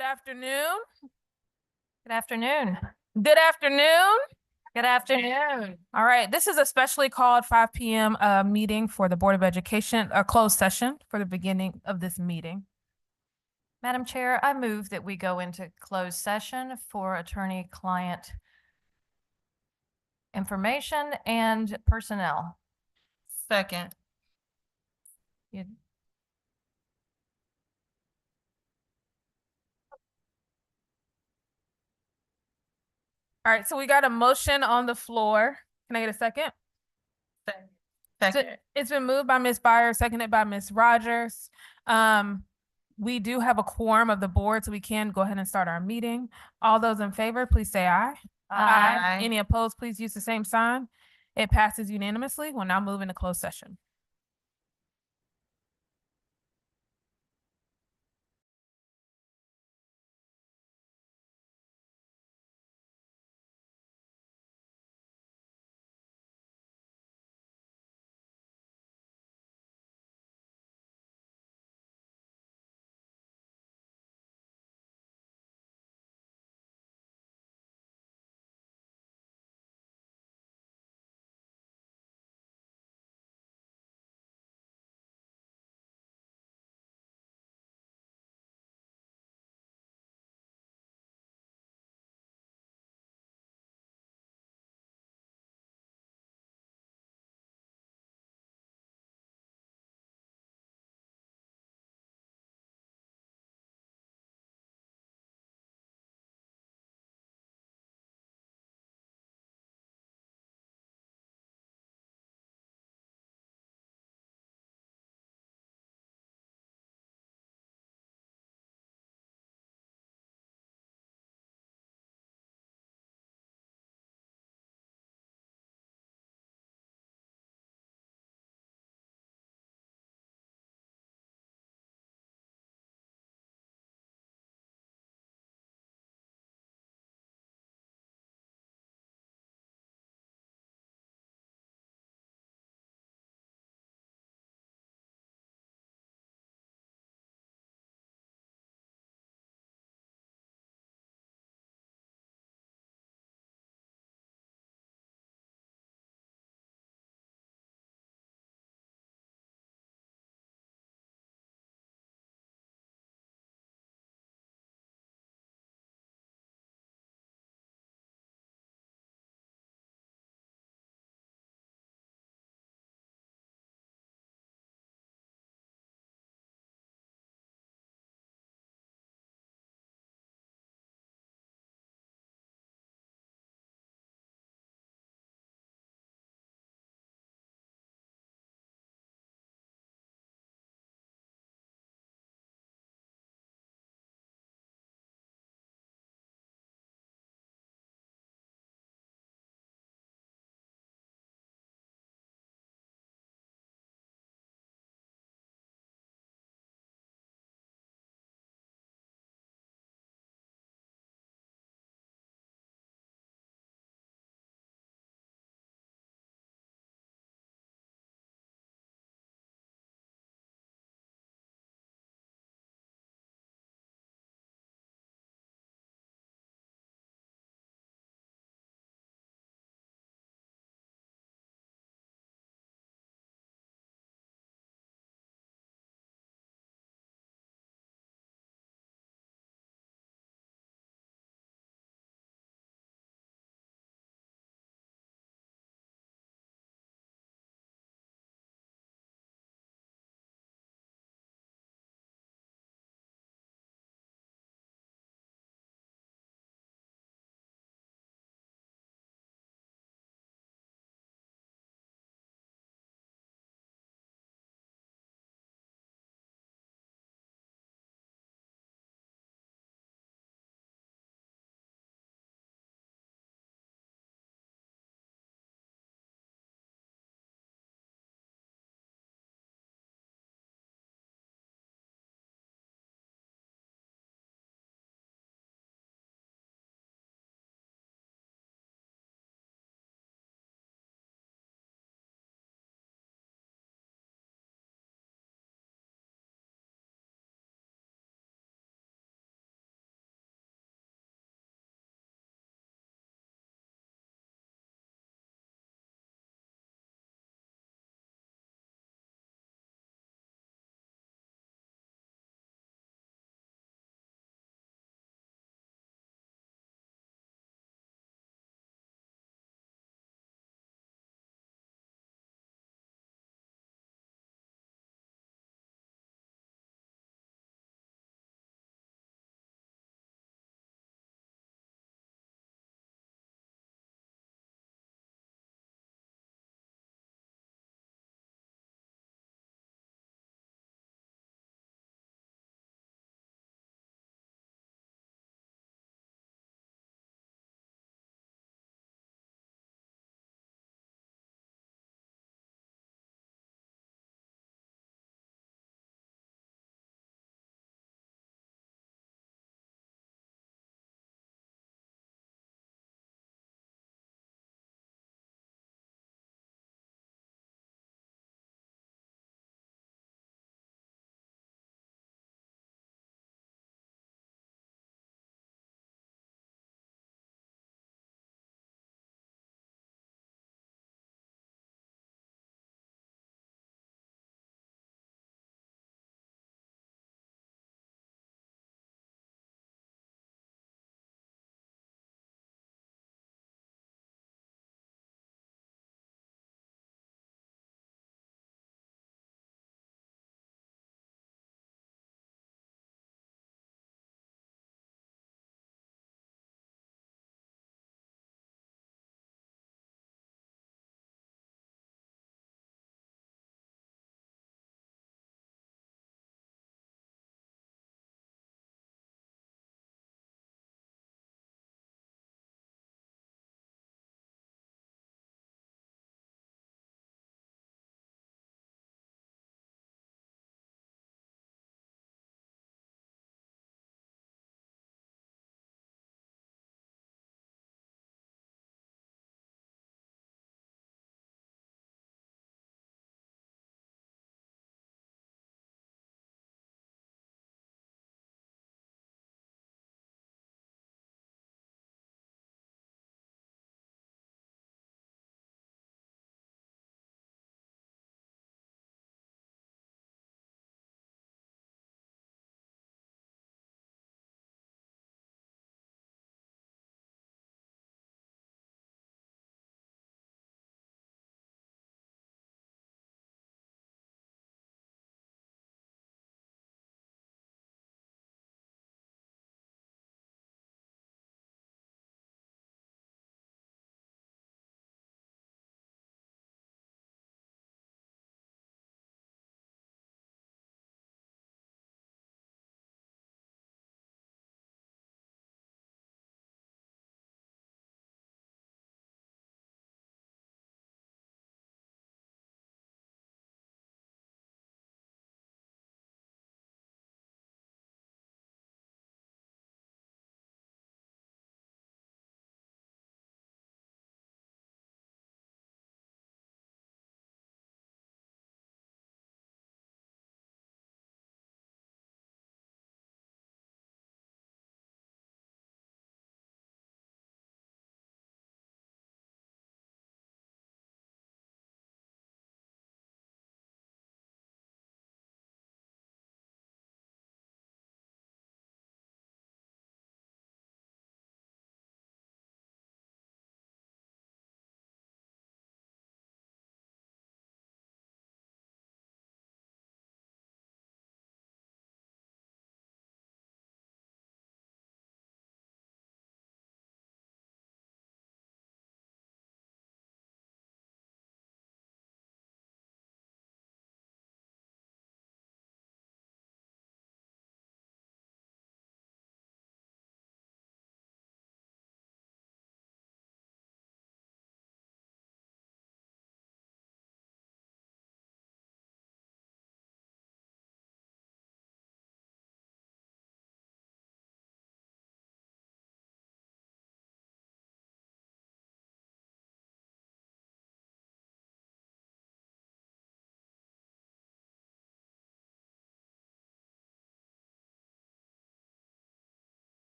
Good afternoon. Good afternoon. Good afternoon. Good afternoon. All right, this is a specially called 5 p.m. Meeting for the Board of Education, a closed session for the beginning of this meeting. Madam Chair, I move that we go into closed session for attorney-client information and personnel. Second. You- All right, so we got a motion on the floor. Can I get a second? Second. It's been moved by Ms. Byer, seconded by Ms. Rogers. We do have a quorum of the board, so we can go ahead and start our meeting. All those in favor, please say aye. Aye. Any opposed, please use the same sign. It passes unanimously. We'll now move into closed session.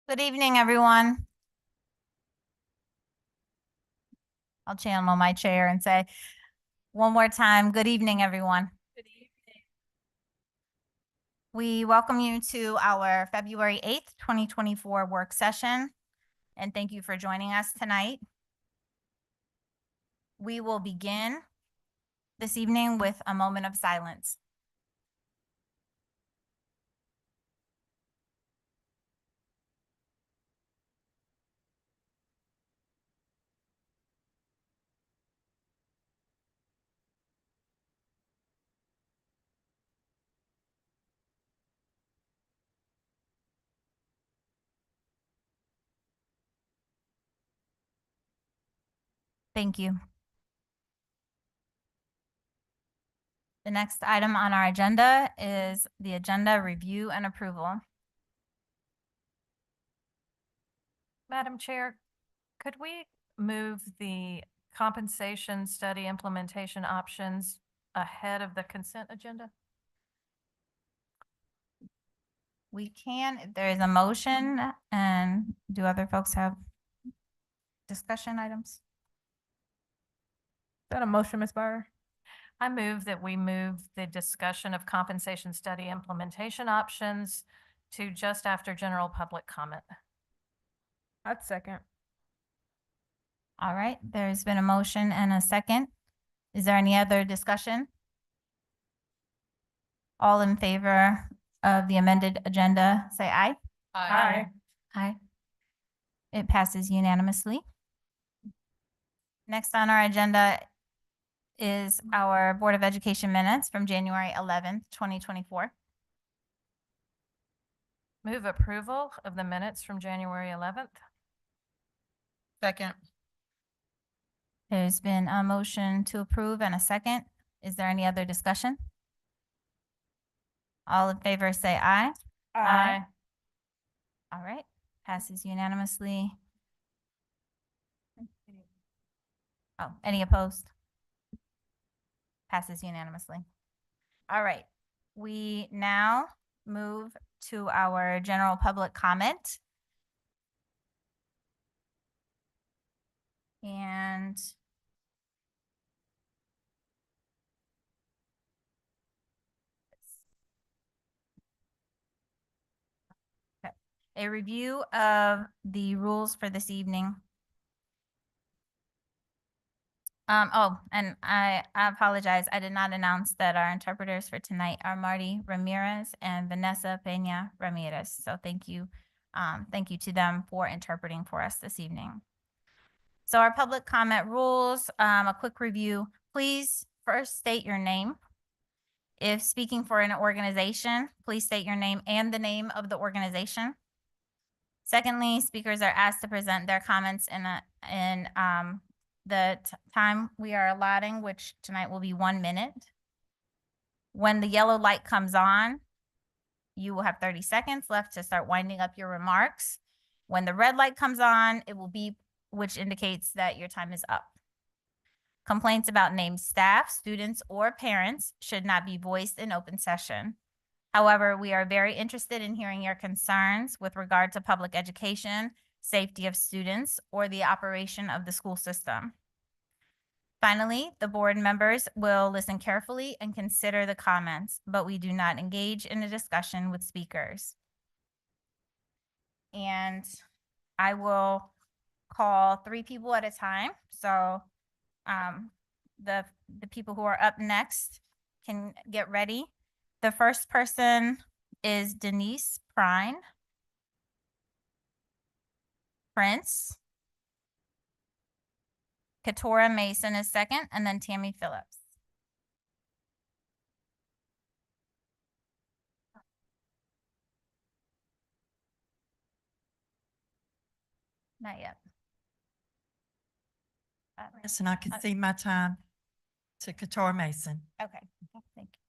Good evening, everyone. I'll channel my chair and say one more time, good evening, everyone. Good evening. We welcome you to our February 8th, 2024 work session, and thank you for joining us tonight. We will begin this evening with a moment of silence. Thank you. The next item on our agenda is the agenda review and approval. Madam Chair, could we move the compensation study implementation options ahead of the consent agenda? We can, if there is a motion, and do other folks have discussion items? Is that a motion, Ms. Byer? I move that we move the discussion of compensation study implementation options to just after general public comment. I'd second. All right, there's been a motion and a second. Is there any other discussion? All in favor of the amended agenda, say aye. Aye. Aye. It passes unanimously. Next on our agenda is our Board of Education minutes from January 11th, 2024. Move approval of the minutes from January 11th. Second. There's been a motion to approve and a second. Is there any other discussion? All in favor, say aye. Aye. All right, passes unanimously. Oh, any opposed? Passes unanimously. All right, we now move to our general public comment. And okay, a review of the rules for this evening. And I apologize. I did not announce that our interpreters for tonight are Marty Ramirez and Vanessa Peña Ramirez. So thank you. Thank you to them for interpreting for us this evening. So our public comment rules, a quick review. Please first state your name. If speaking for an organization, please state your name and the name of the organization. Secondly, speakers are asked to present their comments in the time we are allotting, which tonight will be 1 minute. When the yellow light comes on, you will have 30 seconds left to start winding up your remarks. When the red light comes on, it will beep, which indicates that your time is up. Complaints about named staff, students, or parents should not be voiced in open session. However, we are very interested in hearing your concerns with regard to public education, safety of students, or the operation of the school system. Finally, the board members will listen carefully and consider the comments, but we do not engage in a discussion with speakers. And I will call 3 people at a time. So the people who are up next can get ready. The first person is Denise Prine. Prince. Katora Mason is second, and then Tammy Phillips. Not yet. Yes, and I can see my time to Katora Mason. Okay, thank you.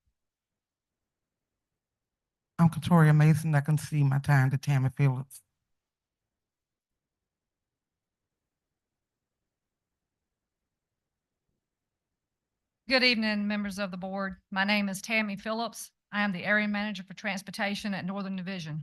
I'm Katoria Mason. I can see my time to Tammy Phillips. Good evening, members of the board. My name is Tammy Phillips. I am the area manager for transportation at Northern Division.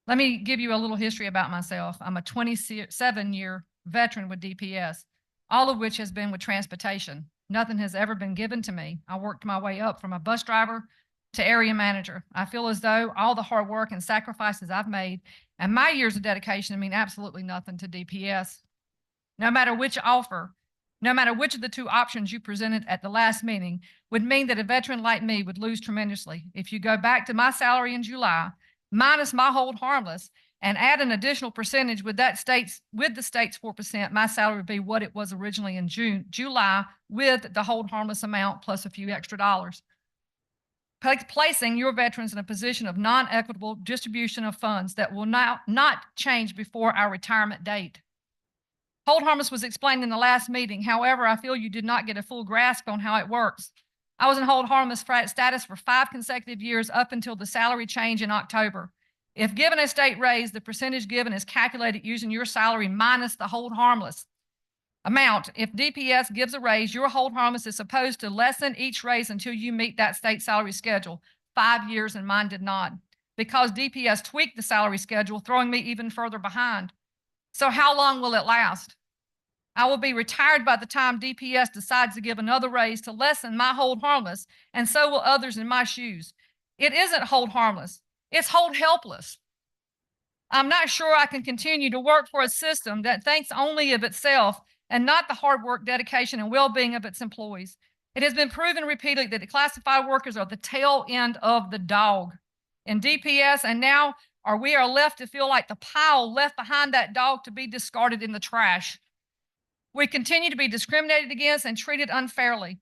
Let me give you a little history about myself. I'm a 27-year veteran with DPS, all of which has been with transportation. Nothing has ever been given to me. I worked my way up from a bus driver to area manager. I feel as though all the hard work and sacrifices I've made and my years of dedication mean absolutely nothing to DPS. No matter which offer, no matter which of the two options you presented at the last meeting would mean that a veteran like me would lose tremendously. If you go back to my salary in July, minus my hold harmless, and add an additional percentage with the state's 4%, my salary would be what it was originally in July with the hold harmless amount plus a few extra dollars. Placing your veterans in a position of non-equitable distribution of funds that will now not change before our retirement date. Hold harmless was explained in the last meeting. However, I feel you did not get a full grasp on how it works. I was in hold harmless status for 5 consecutive years up until the salary change in October. If given a state raise, the percentage given is calculated using your salary minus the hold harmless amount. If DPS gives a raise, your hold harmless is supposed to lessen each raise until you meet that state salary schedule. 5 years and mine did not, because DPS tweaked the salary schedule, throwing me even further behind. So how long will it last? I will be retired by the time DPS decides to give another raise to lessen my hold harmless, and so will others in my shoes. It isn't hold harmless, it's hold helpless. I'm not sure I can continue to work for a system that thinks only of itself and not the hard work, dedication, and well-being of its employees. It has been proven repeatedly that the classified workers are the tail end of the dog in DPS, and now we are left to feel like the pile left behind that dog to be discarded in the trash. We continue to be discriminated against and treated unfairly.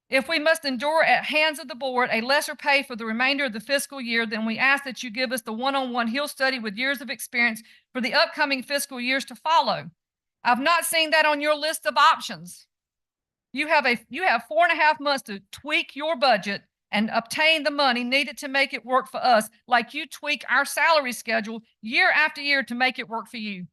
If we must endure at hands of the board a lesser pay for the remainder of the fiscal year, then we ask that you give us the one-on-one Hill study with years of experience for the upcoming fiscal years to follow. I've not seen that on your list of options. You have 4.5 months to tweak your budget and obtain the money needed to make it work for us, like you tweak our salary schedule year after year to make it work for you.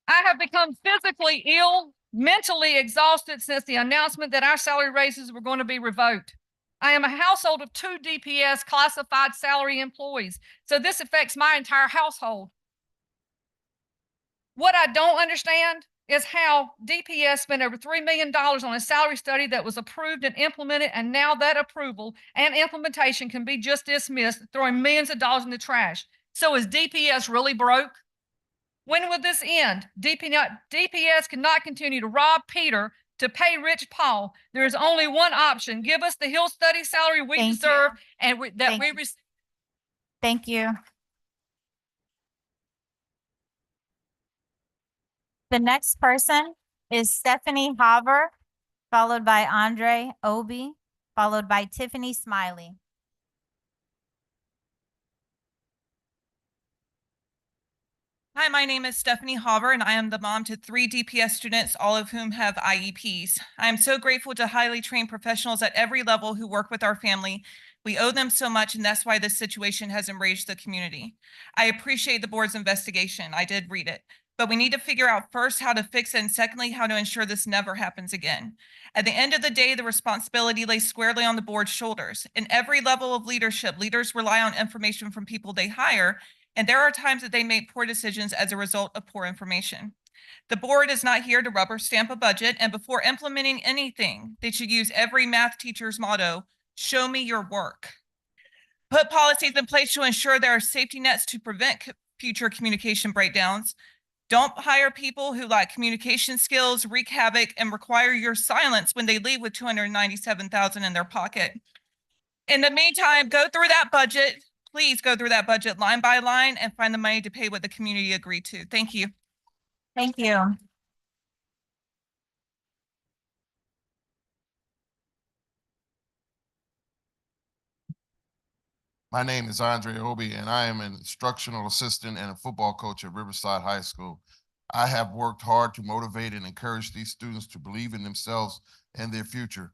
I have become physically ill, mentally exhausted since the announcement that our salary raises were going to be revoked. I am a household of 2 DPS classified salary employees, so this affects my entire household. What I don't understand is how DPS spent over $3 million on a salary study that was approved and implemented, and now that approval and implementation can be just dismissed, throwing millions of dollars in the trash. So is DPS really broke? When will this end? DPS cannot continue to rob Peter to pay rich Paul. There is only one option. Give us the Hill study salary we Thank you. deserve and we Thank you. receive. Thank you. The next person is Stephanie Haver, followed by Andre Obi, followed by Tiffany Smiley. Hi, my name is Stephanie Haver, and I am the mom to 3 DPS students, all of whom have IEPs. I am so grateful to highly trained professionals at every level who work with our family. We owe them so much, and that's why this situation has enraged the community. I appreciate the board's investigation. I did read it. But we need to figure out first how to fix it, and secondly, how to ensure this never happens again. At the end of the day, the responsibility lays squarely on the board's shoulders. In every level of leadership, leaders rely on information from people they hire, and there are times that they make poor decisions as a result of poor information. The board is not here to rubber stamp a budget, and before implementing anything, they should use every math teacher's motto, show me your work. Put policies in place to ensure there are safety nets to prevent future communication breakdowns. Don't hire people who lack communication skills, wreak havoc, and require your silence when they leave with $297,000 in their pocket. In the meantime, go through that budget. Please go through that budget line by line and find the money to pay what the community agreed to. Thank you. Thank you. My name is Andre Obi, and I am an instructional assistant and a football coach at Riverside High School. I have worked hard to motivate and encourage these students to believe in themselves and their future.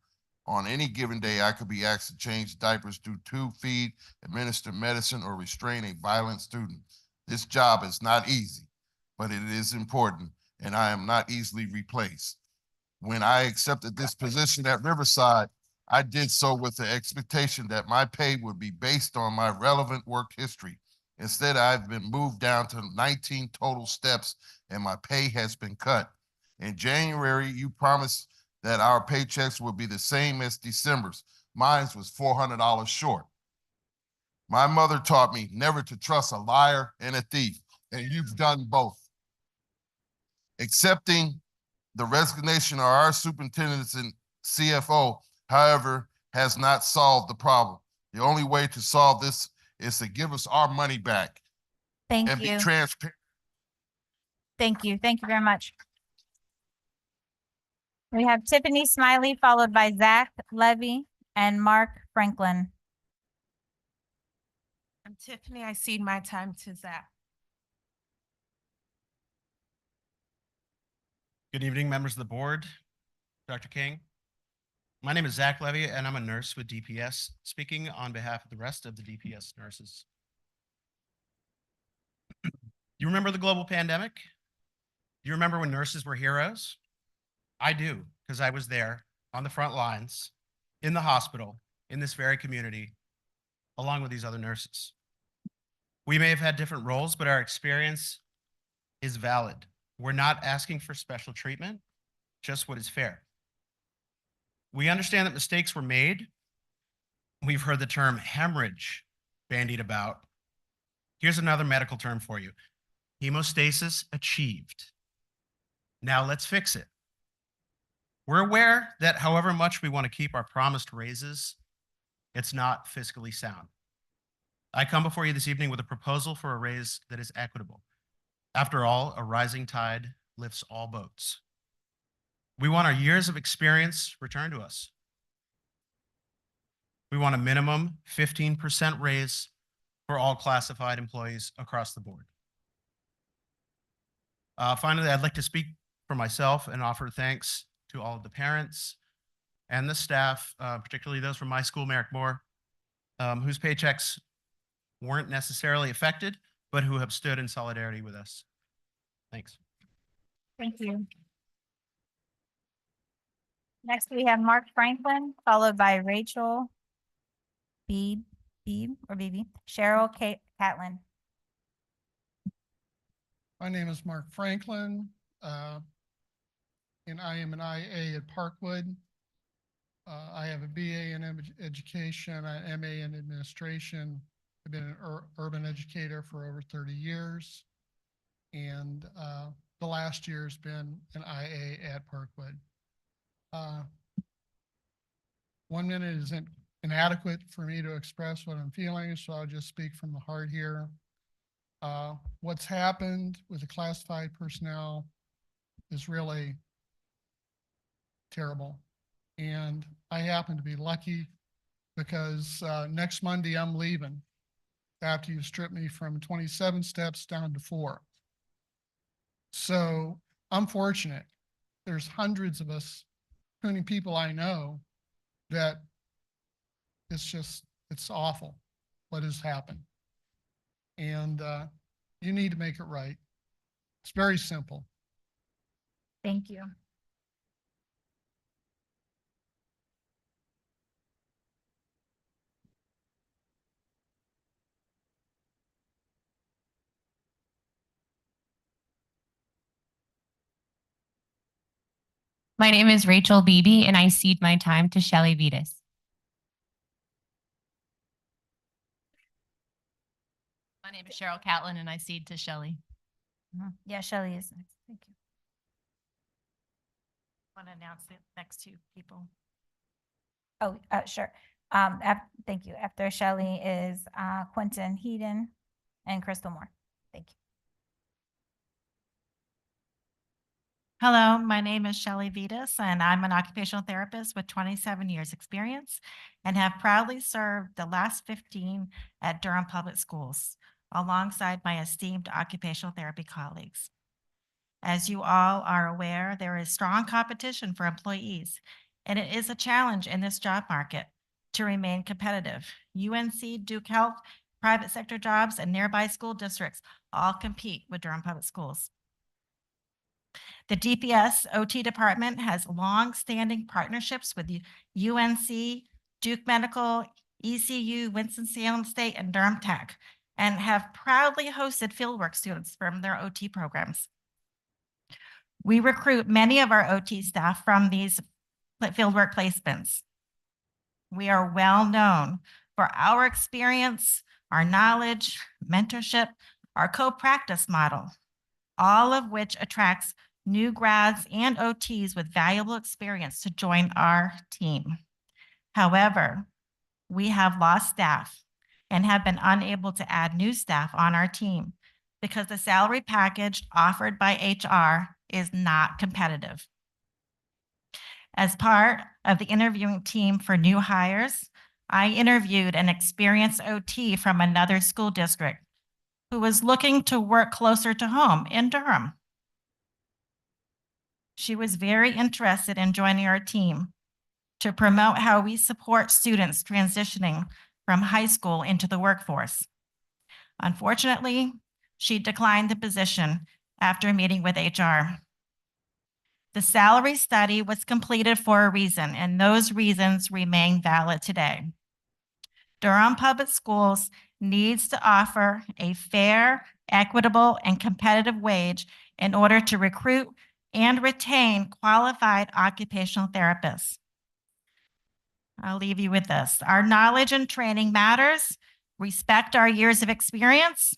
On any given day, I could be asked to change diapers, do tube feed, administer medicine, or restrain a violent student. This job is not easy, but it is important, and I am not easily replaced. When I accepted this position at Riverside, I did so with the expectation that my pay would be based on my relevant work history Instead, I've been moved down to 19 total steps and my pay has been cut. In January, you promised that our paychecks would be the same as December's. Mine was $400 short. My mother taught me never to trust a liar and a thief, and you've done both. Accepting the resignation of our superintendents and CFO, however, has not solved the problem. The only way to solve this is to give us our money back Thank and be you. transparent. Thank you. Thank you very much. We have Tiffany Smiley, followed by Zach Levy and Mark Franklin. I'm Tiffany. I cede my time to Zach. Good evening, members of the board, Dr. King. My name is Zach Levy, and I'm a nurse with DPS, speaking on behalf of the rest of the DPS nurses. You remember the global pandemic? Do you remember when nurses were heroes? I do, because I was there on the front lines, in the hospital, in this very community, along with these other nurses. We may have had different roles, but our experience is valid. We're not asking for special treatment, just what is fair. We understand that mistakes were made. We've heard the term hemorrhage bandied about. Here's another medical term for you. Hemostasis achieved. Now let's fix it. We're aware that however much we want to keep our promised raises, it's not fiscally sound. I come before you this evening with a proposal for a raise that is equitable. After all, a rising tide lifts all boats. We want our years of experience returned to us. We want a minimum 15% raise for all classified employees across the board. Finally, I'd like to speak for myself and offer thanks to all of the parents and the staff, particularly those from my school, Merrick Moore, whose paychecks weren't necessarily affected, but who have stood in solidarity with us. Thanks. Thank you. Next, we have Mark Franklin, followed by Rachel Beebe, Cheryl Catlin. My name is Mark Franklin, and I am an IA at Parkwood. I have a BA in education, an MA in administration. I've been an urban educator for over 30 years. And the last year has been an IA at Parkwood. 1 minute isn't inadequate for me to express what I'm feeling, so I'll just speak from the heart here. What's happened with the classified personnel is really terrible. And I happen to be lucky because next Monday I'm leaving after you strip me from 27 steps down to 4. So I'm fortunate. There's hundreds of us, including people I know, that it's awful what has happened. And you need to make it right. It's very simple. Thank you. My name is Rachel Beebe, and I cede my time to Shelley Vitas. My name is Cheryl Catlin, and I cede to Shelley. Yeah, Shelley is next. Thank you. Want to announce the next two people? Oh, sure. Thank you. After Shelley is Quentin Heaton and Crystal Moore. Thank you. Hello, my name is Shelley Vitas, and I'm an occupational therapist with 27 years experience and have proudly served the last 15 at Durham Public Schools alongside my esteemed occupational therapy colleagues. As you all are aware, there is strong competition for employees, and it is a challenge in this job market to remain competitive. UNC, Duke Health, private sector jobs, and nearby school districts all compete with Durham Public Schools. The DPS OT department has long-standing partnerships with UNC, Duke Medical, ECU, Winston-Salem State, and Durham Tech, and have proudly hosted fieldwork students from their OT programs. We recruit many of our OT staff from these fieldwork placements. We are well known for our experience, our knowledge, mentorship, our co-practice model, all of which attracts new grads and OTs with valuable experience to join our team. However, we have lost staff and have been unable to add new staff on our team because the salary package offered by HR is not competitive. As part of the interviewing team for new hires, I interviewed an experienced OT from another school district who was looking to work closer to home in Durham. She was very interested in joining our team to promote how we support students transitioning from high school into the workforce. Unfortunately, she declined the position after meeting with HR. The salary study was completed for a reason, and those reasons remain valid today. Durham Public Schools needs to offer a fair, equitable, and competitive wage in order to recruit and retain qualified occupational therapists. I'll leave you with this. Our knowledge and training matters. Respect our years of experience.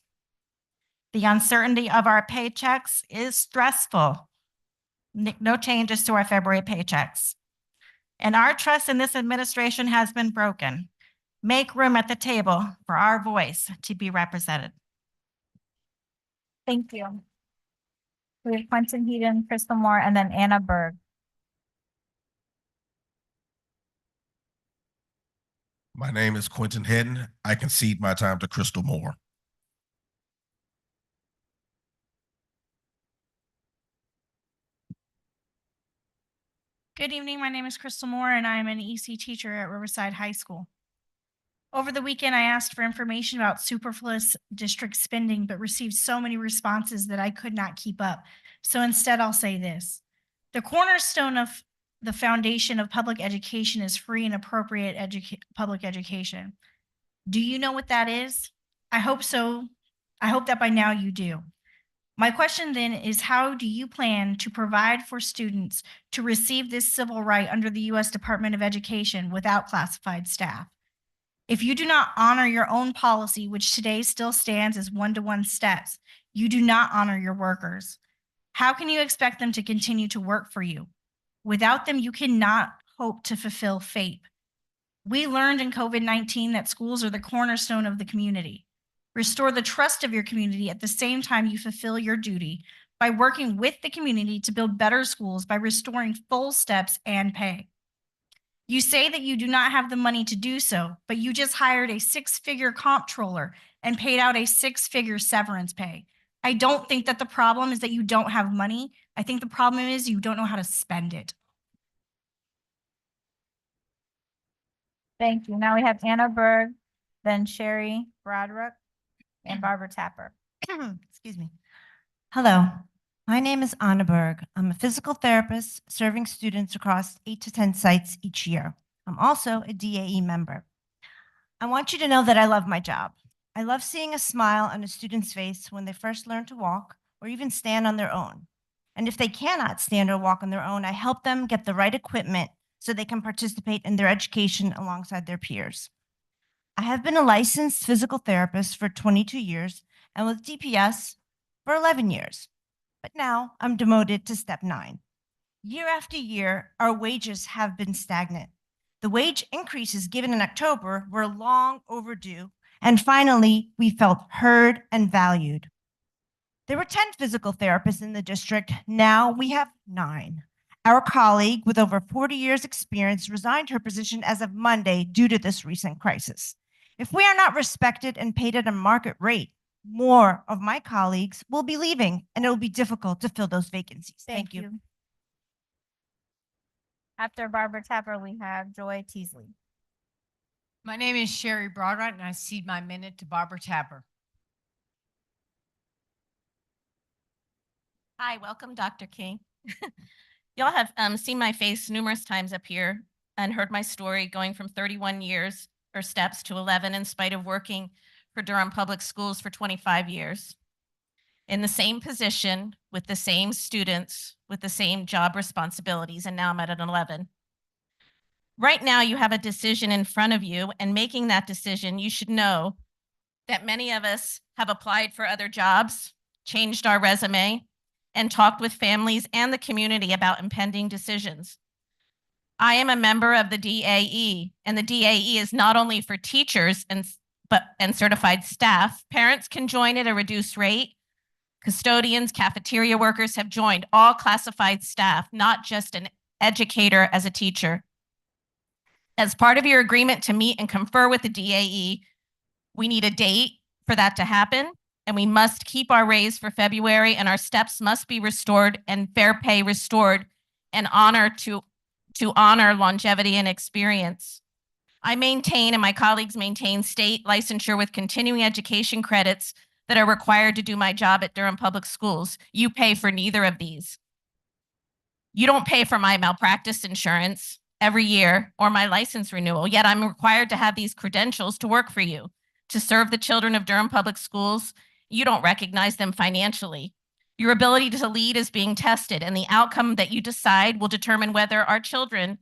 The uncertainty of our paychecks is stressful. No changes to our February paychecks. And our trust in this administration has been broken. Make room at the table for our voice to be represented. Thank you. We have Quentin Heaton, Crystal Moore, and then Anna Berg. My name is Quentin Hedden. I concede my time to Crystal Moore. Good evening. My name is Crystal Moore, and I am an EC teacher at Riverside High School. Over the weekend, I asked for information about superfluous district spending, but received so many responses that I could not keep up. So instead, I'll say this. The cornerstone of the foundation of public education is free and appropriate public education. Do you know what that is? I hope so. I hope that by now you do. My question then is, how do you plan to provide for students to receive this civil right under the U.S. Department of Education without classified staff? If you do not honor your own policy, which today still stands as one-to-one steps, you do not honor your workers. How can you expect them to continue to work for you? Without them, you cannot hope to fulfill FAPE. We learned in COVID-19 that schools are the cornerstone of the community. Restore the trust of your community at the same time you fulfill your duty by working with the community to build better schools by restoring full steps and pay. You say that you do not have the money to do so, but you just hired a 6-figure comptroller and paid out a 6-figure severance pay. I don't think that the problem is that you don't have money. I think the problem is you don't know how to spend it. Thank you. Now we have Anna Berg, then Sherry Broderick, and Barbara Tapper. Excuse me. Hello, my name is Anna Berg. I'm a physical therapist serving students across 8 to 10 sites each year. I'm also a DAE member. I want you to know that I love my job. I love seeing a smile on a student's face when they first learn to walk or even stand on their own. And if they cannot stand or walk on their own, I help them get the right equipment so they can participate in their education alongside their peers. I have been a licensed physical therapist for 22 years and with DPS for 11 years. But now I'm demoted to step 9. Year after year, our wages have been stagnant. The wage increases given in October were long overdue, and finally, we felt heard and valued. There were 10 physical therapists in the district. Now we have 9. Our colleague with over 40 years experience resigned her position as of Monday due to this recent crisis. If we are not respected and paid at a market rate, more of my colleagues will be leaving, and it will be difficult to fill those vacancies. Thank you. After Barbara Tapper, we have Joy Teasley. My name is Sherry Broderick, and I cede my minute to Barbara Tapper. Hi, welcome, Dr. King. Y'all have seen my face numerous times up here and heard my story going from 31 years or steps to 11 in spite of working for Durham Public Schools for 25 years. In the same position, with the same students, with the same job responsibilities, and now I'm at an 11. Right now, you have a decision in front of you, and making that decision, you should know that many of us have applied for other jobs, changed our resume, and talked with families and the community about impending decisions. I am a member of the DAE, and the DAE is not only for teachers and certified staff. Parents can join at a reduced rate. Custodians, cafeteria workers have joined, all classified staff, not just an educator as a teacher. As part of your agreement to meet and confer with the DAE, we need a date for that to happen, and we must keep our raise for February, and our steps must be restored and fair pay restored and to honor longevity and experience. I maintain and my colleagues maintain state licensure with continuing education credits that are required to do my job at Durham Public Schools. You pay for neither of these. You don't pay for my malpractice insurance every year or my license renewal, yet I'm required to have these credentials to work for you, to serve the children of Durham Public Schools. You don't recognize them financially. Your ability to lead is being tested, and the outcome that you decide will determine whether our children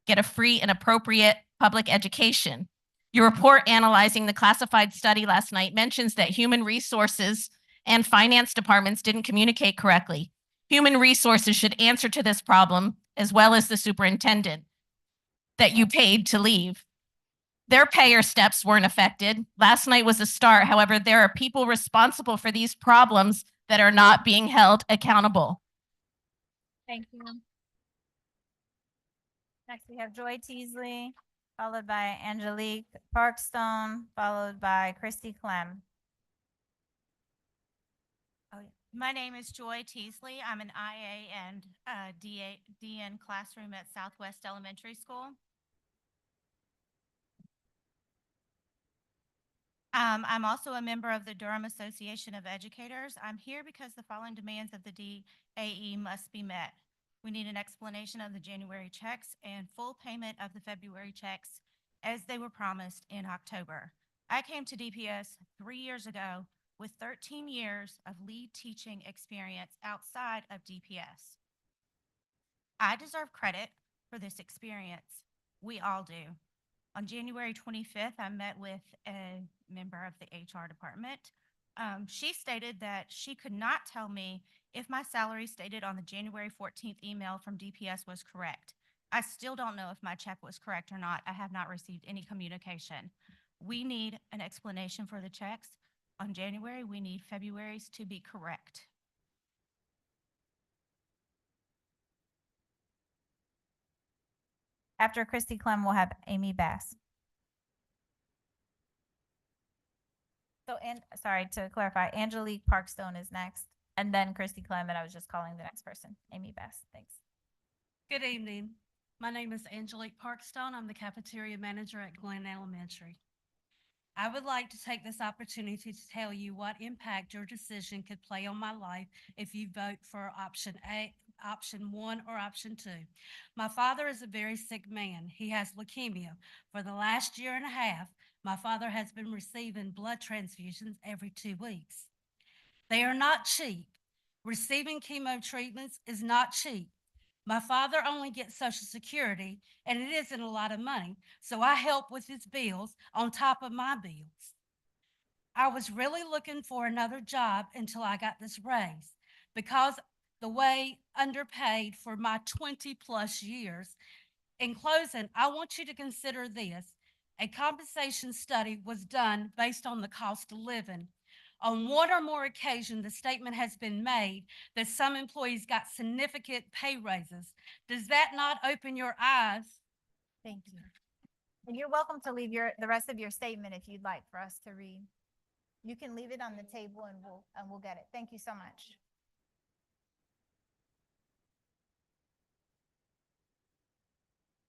get a free and appropriate public education. Your report analyzing the classified study last night mentions that human resources and finance departments didn't communicate correctly. Human resources should answer to this problem, as well as the superintendent that you paid to leave. Their pay or steps weren't affected. Last night was a start. However, there are people responsible for these problems that are not being held accountable. Thank you. Next, we have Joy Teasley, followed by Angelique Parkstone, followed by Christy Clem. My name is Joy Teasley. I'm an IA and DN classroom at Southwest Elementary School. I'm also a member of the Durham Association of Educators. I'm here because the following demands of the DAE must be met. We need an explanation of the January checks and full payment of the February checks as they were promised in October. I came to DPS 3 years ago with 13 years of lead teaching experience outside of DPS. I deserve credit for this experience. We all do. On January 25th, I met with a member of the HR department. She stated that she could not tell me if my salary stated on the January 14th email from DPS was correct. I still don't know if my check was correct or not. I have not received any communication. We need an explanation for the checks. On January, we need February's to be correct. After Christy Clem, we'll have Amy Bass. So, sorry, to clarify, Angelique Parkstone is next, and then Christy Clem, and I was just calling the next person, Amy Bass. Thanks. Good evening. My name is Angelique Parkstone. I'm the cafeteria manager at Glen Elementary. I would like to take this opportunity to tell you what impact your decision could play on my life if you vote for option A, option 1, or option 2. My father is a very sick man. He has leukemia. For the last year and a half, my father has been receiving blood transfusions every 2 weeks. They are not cheap. Receiving chemo treatments is not cheap. My father only gets Social Security, and it isn't a lot of money, so I help with his bills on top of my bills. I was really looking for another job until I got this raise because the way underpaid for my 20+ years. In closing, I want you to consider this. A compensation study was done based on the cost of living. On one or more occasions, the statement has been made that some employees got significant pay raises. Does that not open your eyes? Thank you. And you're welcome to leave the rest of your statement if you'd like for us to read. You can leave it on the table and we'll get it. Thank you so much.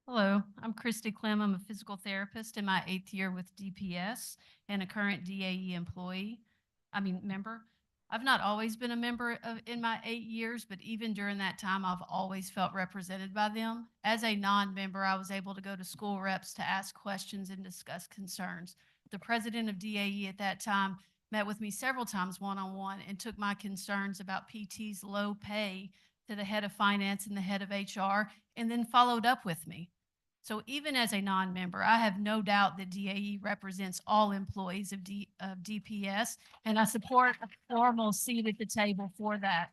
Hello, I'm Christy Clem. I'm a physical therapist in my 8th year with DPS and a current DAE member. I've not always been a member in my 8 years, but even during that time, I've always felt represented by them. As a non-member, I was able to go to school reps to ask questions and discuss concerns. The president of DAE at that time met with me several times one-on-one and took my concerns about PT's low pay to the head of finance and the head of HR, and then followed up with me. So even as a non-member, I have no doubt that DAE represents all employees of DPS, and I support a formal seat at the table for that.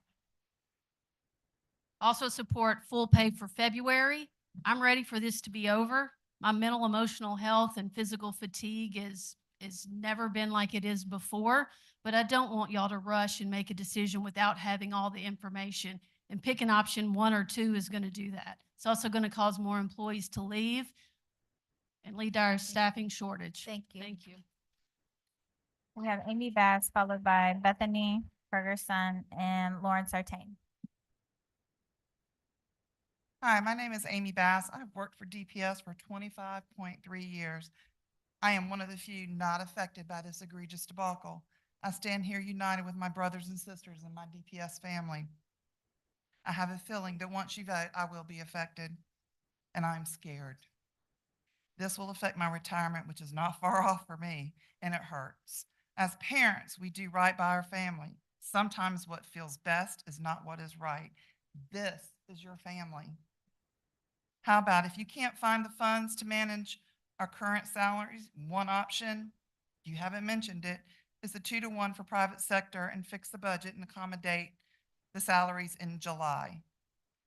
Also support full pay for February. I'm ready for this to be over. My mental, emotional health and physical fatigue is never been like it is before, but I don't want y'all to rush and make a decision without having all the information. And picking option 1 or 2 is going to do that. It's also going to cause more employees to leave and lead to our staffing shortage. Thank you. Thank you. We have Amy Bass, followed by Bethany Ferguson and Lauren Sartain. Hi, my name is Amy Bass. I've worked for DPS for 25.3 years. I am one of the few not affected by this egregious debacle. I stand here united with my brothers and sisters in my DPS family. I have a feeling that once you vote, I will be affected, and I'm scared. This will affect my retirement, which is not far off for me, and it hurts. As parents, we do right by our family. Sometimes what feels best is not what is right. This is your family. How about if you can't find the funds to manage our current salaries, one option, you haven't mentioned it, is the 2-to-1 for private sector and fix the budget and accommodate the salaries in July.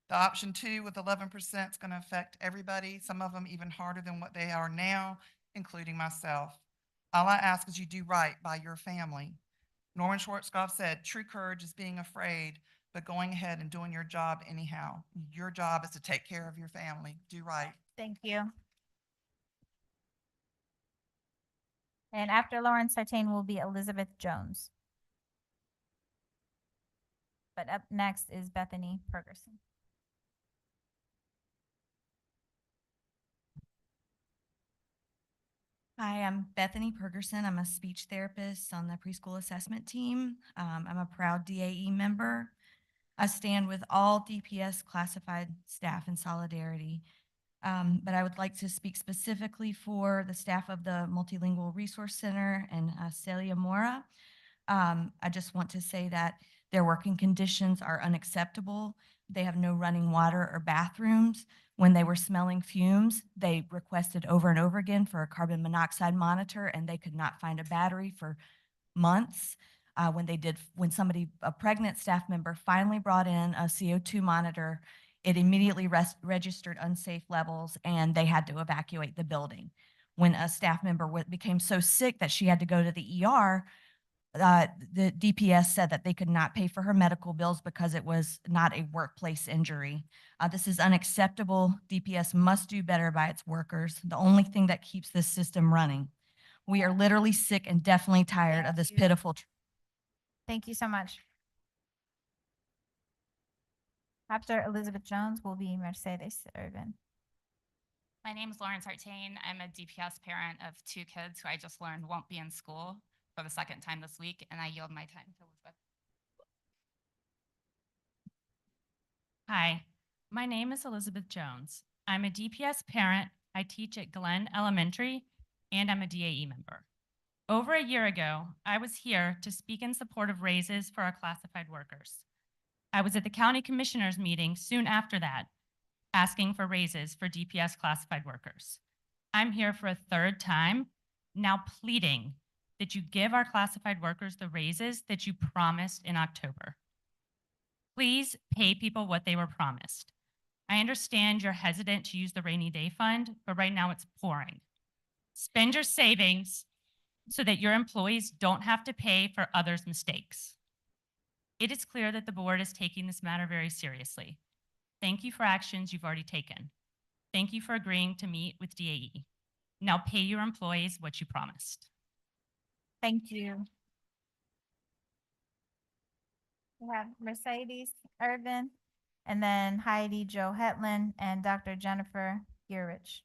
The option 2 with 11% is going to affect everybody, some of them even harder than what they are now, including myself. All I ask is you do right by your family. Norman Schwarzkopf said, true courage is being afraid, but going ahead and doing your job anyhow. Your job is to take care of your family. Do right. Thank you. And after Lauren Sartain will be Elizabeth Jones. But up next is Bethany Ferguson. Hi, I'm Bethany Pergerson. I'm a speech therapist on the preschool assessment team. I'm a proud DAE member. I stand with all DPS classified staff in solidarity. But I would like to speak specifically for the staff of the Multilingual Resource Center and Celia Mora. I just want to say that their working conditions are unacceptable. They have no running water or bathrooms. When they were smelling fumes, they requested over and over again for a carbon monoxide monitor, and they could not find a battery for months. When a pregnant staff member finally brought in a CO2 monitor, it immediately registered unsafe levels, and they had to evacuate the building. When a staff member became so sick that she had to go to the ER, the DPS said that they could not pay for her medical bills because it was not a workplace injury. This is unacceptable. DPS must do better by its workers, the only thing that keeps this system running. We are literally sick and definitely tired of this pitiful. Thank you so much. After Elizabeth Jones will be Mercedes Irvin. My name is Lauren Sartain. I'm a DPS parent of 2 kids who I just learned won't be in school for the 2nd time this week, and I yield my time to Elizabeth. Hi, my name is Elizabeth Jones. I'm a DPS parent. I teach at Glen Elementary, and I'm a DAE member. Over a year ago, I was here to speak in support of raises for our classified workers. I was at the county commissioners meeting soon after that, asking for raises for DPS classified workers. I'm here for a 3rd time, now pleading that you give our classified workers the raises that you promised in October. Please pay people what they were promised. I understand you're hesitant to use the rainy day fund, but right now it's pouring. Spend your savings so that your employees don't have to pay for others' mistakes. It is clear that the board is taking this matter very seriously. Thank you for actions you've already taken. Thank you for agreeing to meet with DAE. Now pay your employees what you promised. Thank you. We have Mercedes Irvin, and then Heidi Jo Hetland and Dr. Jennifer Gurich.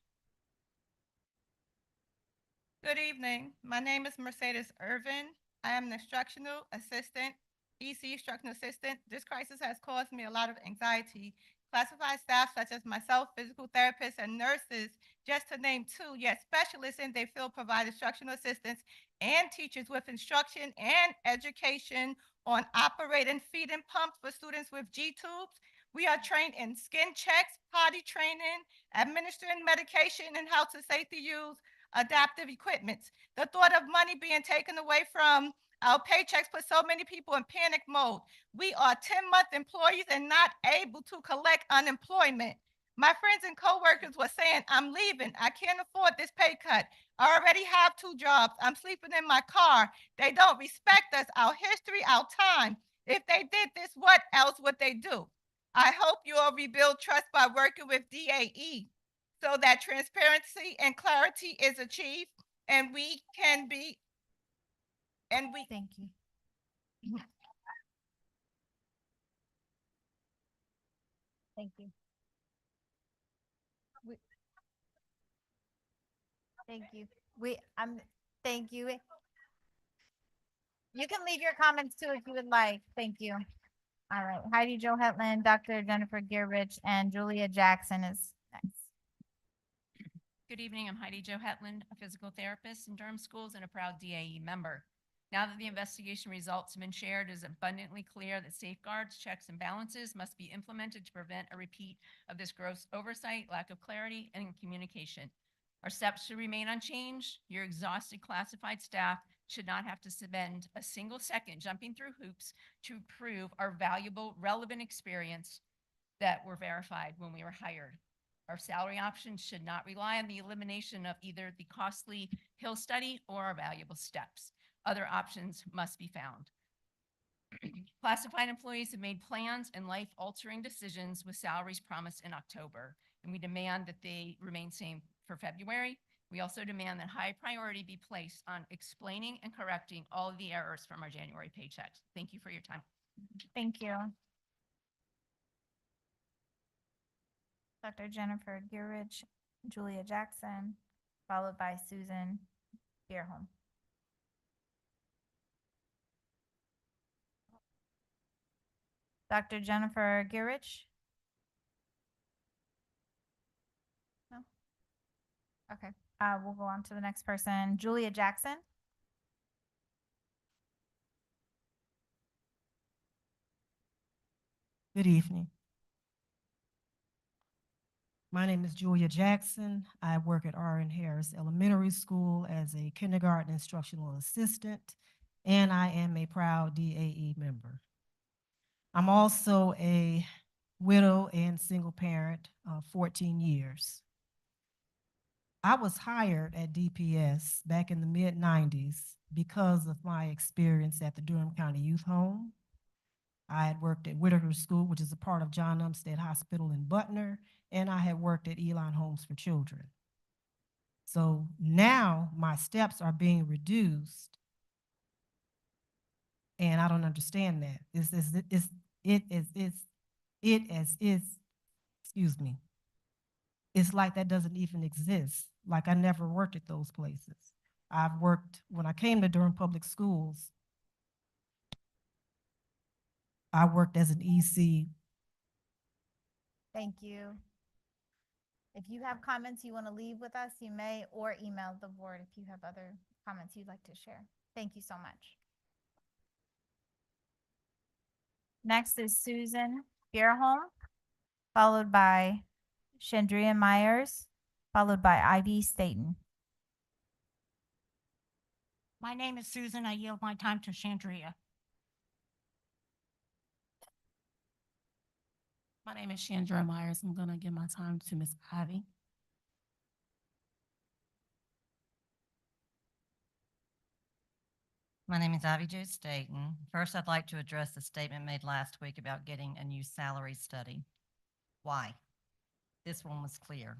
Good evening. My name is Mercedes Irvin. I am an instructional assistant, EC instructional assistant. This crisis has caused me a lot of anxiety Classified staff such as myself, physical therapists, and nurses, just to name two, yet specialists in their field provide instructional assistance and teachers with instruction and education on operating feeding pumps for students with G-tubes. We are trained in skin checks, potty training, administering medication, and how to safely use adaptive equipment. The thought of money being taken away from our paychecks put so many people in panic mode. We are 10-month employees and not able to collect unemployment. My friends and coworkers were saying, I'm leaving. I can't afford this pay cut. I already have 2 jobs. I'm sleeping in my car. They don't respect us, our history, our time. If they did this, what else would they do? I hope you all rebuild trust by working with DAE so that transparency and clarity is achieved and we can be, and we. Thank you. Thank you. Thank you. Thank you. You can leave your comments too if you would like. Thank you. All right. Heidi Jo Hetland, Dr. Jennifer Gearrich, and Julia Jackson is next. Good evening. I'm Heidi Jo Hetland, a physical therapist in Durham Schools and a proud DAE member. Now that the investigation results have been shared, it is abundantly clear that safeguards, checks, and balances must be implemented to prevent a repeat of this gross oversight, lack of clarity, and communication. Our steps should remain unchanged. Your exhausted classified staff should not have to spend a single second jumping through hoops to prove our valuable, relevant experience that were verified when we were hired. Our salary options should not rely on the elimination of either the costly Hill study or our valuable steps. Other options must be found. Classified employees have made plans and life-altering decisions with salaries promised in October, and we demand that they remain same for February. We also demand that high priority be placed on explaining and correcting all of the errors from our January paychecks. Thank you for your time. Thank you. Dr. Jennifer Gearrich, Julia Jackson, followed by Susan Beerholm. Dr. Jennifer Gearrich? No? Okay, we'll go on to the next person. Julia Jackson? Good evening. My name is Julia Jackson. I work at R.N. Harris Elementary School as a kindergarten instructional assistant, and I am a proud DAE member. I'm also a widow and single parent of 14 years. I was hired at DPS back in the mid-90s because of my experience at the Durham County Youth Home. I had worked at Whitaker School, which is a part of John Umstead Hospital in Butner, and I had worked at Elon Homes for Children. So now my steps are being reduced, and I don't understand that. Excuse me. It's like that doesn't even exist. Like I never worked at those places. I've worked, when I came to Durham Public Schools, I worked as an EC. Thank you. If you have comments you want to leave with us, you may, or email the board if you have other comments you'd like to share. Thank you so much. Next is Susan Beerholm, followed by Chandria Myers, followed by Ivy Staten. My name is Susan. I yield my time to Chandria. My name is Chandra Myers. I'm going to give my time to Ms. Ivy. My name is Ivy Jo Staten. First, I'd like to address the statement made last week about getting a new salary study. Why? This one was clear.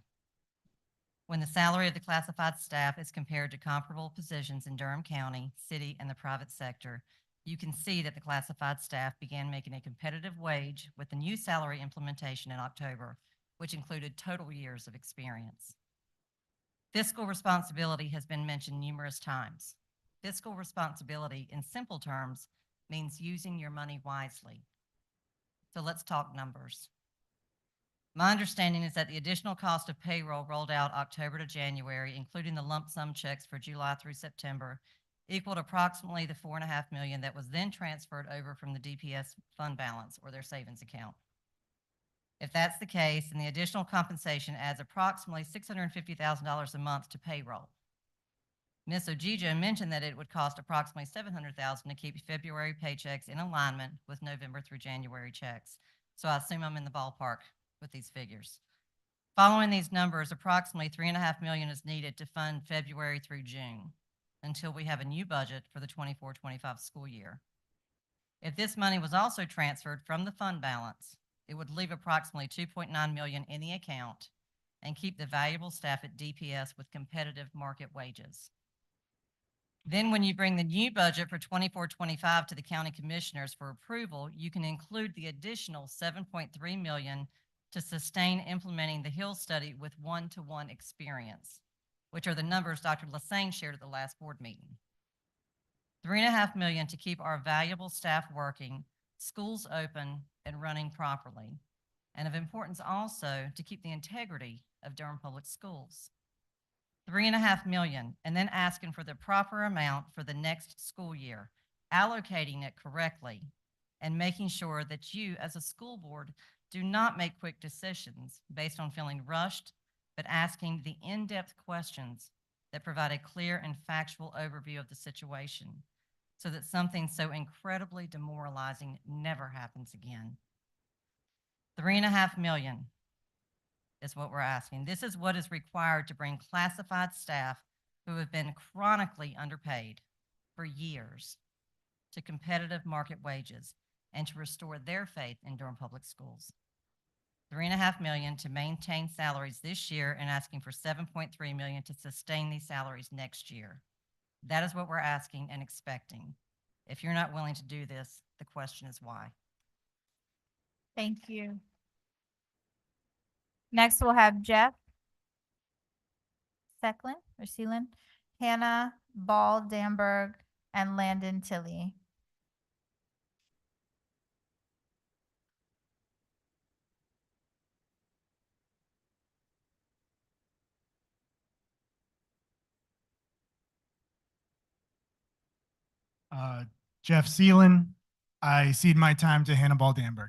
When the salary of the classified staff is compared to comparable positions in Durham County, city, and the private sector, you can see that the classified staff began making a competitive wage with the new salary implementation in October, which included total years of experience. Fiscal responsibility has been mentioned numerous times. Fiscal responsibility, in simple terms, means using your money wisely. So let's talk numbers. My understanding is that the additional cost of payroll rolled out October to January, including the lump sum checks for July through September, equaled approximately the 4.5 million that was then transferred over from the DPS fund balance or their savings account. If that's the case, then the additional compensation adds approximately $650,000 a month to payroll. Ms. Ojijo mentioned that it would cost approximately $700,000 to keep February paychecks in alignment with November through January checks. So I assume I'm in the ballpark with these figures. Following these numbers, approximately $3.5 million is needed to fund February through June until we have a new budget for the 24-25 school year. If this money was also transferred from the fund balance, it would leave approximately $2.9 million in the account and keep the valuable staff at DPS with competitive market wages. Then when you bring the new budget for 24-25 to the county commissioners for approval, you can include the additional $7.3 million to sustain implementing the Hill study with one-to-one experience, which are the numbers Dr. Lassane shared at the last board meeting. $3.5 million to keep our valuable staff working, schools open and running properly, and of importance also to keep the integrity of Durham Public Schools. $3.5 million, and then asking for the proper amount for the next school year, allocating it correctly, and making sure that you as a school board do not make quick decisions based on feeling rushed, but asking the in-depth questions that provide a clear and factual overview of the situation so that something so incredibly demoralizing never happens again. $3.5 million is what we're asking. This is what is required to bring classified staff who have been chronically underpaid for years to competitive market wages and to restore their faith in Durham Public Schools. $3.5 million to maintain salaries this year and asking for $7.3 million to sustain these salaries next year. That is what we're asking and expecting. If you're not willing to do this, the question is why. Thank you. Next, we'll have Jeff Seelin, Hannah Ball Damberg, and Landon Tilley. Jeff Seelin. I cede my time to Hannibal Damberg.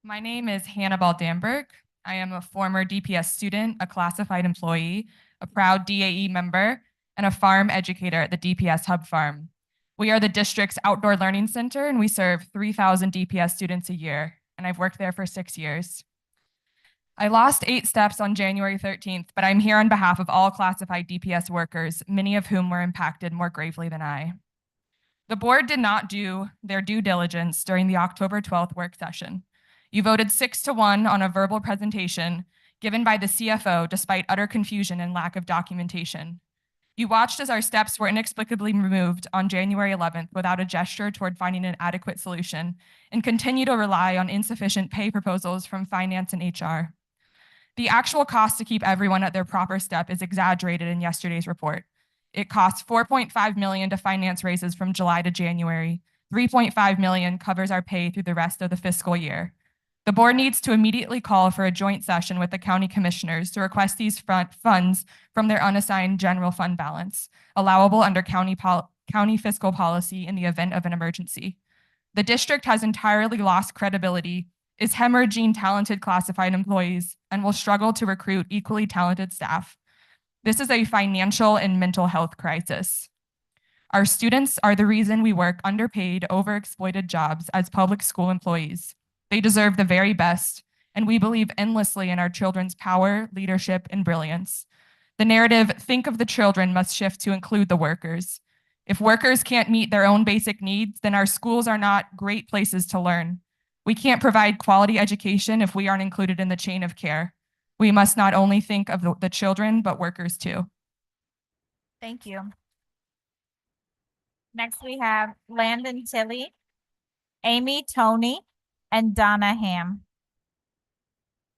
My name is Hannibal Damberg. I am a former DPS student, a classified employee, a proud DAE member, and a farm educator at the DPS Hub Farm. We are the district's outdoor learning center, and we serve 3,000 DPS students a year, and I've worked there for 6 years. I lost 8 steps on January 13th, but I'm here on behalf of all classified DPS workers, many of whom were impacted more gravely than I. The board did not do their due diligence during the October 12th work session. You voted 6-1 on a verbal presentation given by the CFO despite utter confusion and lack of documentation. You watched as our steps were inexplicably removed on January 11th without a gesture toward finding an adequate solution and continue to rely on insufficient pay proposals from finance and HR. The actual cost to keep everyone at their proper step is exaggerated in yesterday's report. It costs $4.5 million to finance raises from July to January. $3.5 million covers our pay through the rest of the fiscal year. The board needs to immediately call for a joint session with the county commissioners to request these funds from their unassigned general fund balance, allowable under county fiscal policy in the event of an emergency. The district has entirely lost credibility, is hemorrhaging talented classified employees, and will struggle to recruit equally talented staff. This is a financial and mental health crisis. Our students are the reason we work underpaid, overexploited jobs as public school employees. They deserve the very best, and we believe endlessly in our children's power, leadership, and brilliance. The narrative, think of the children, must shift to include the workers. If workers can't meet their own basic needs, then our schools are not great places to learn. We can't provide quality education if we aren't included in the chain of care. We must not only think of the children, but workers too. Thank you. Next, we have Landon Tilley, Amy Toney, and Donna Ham.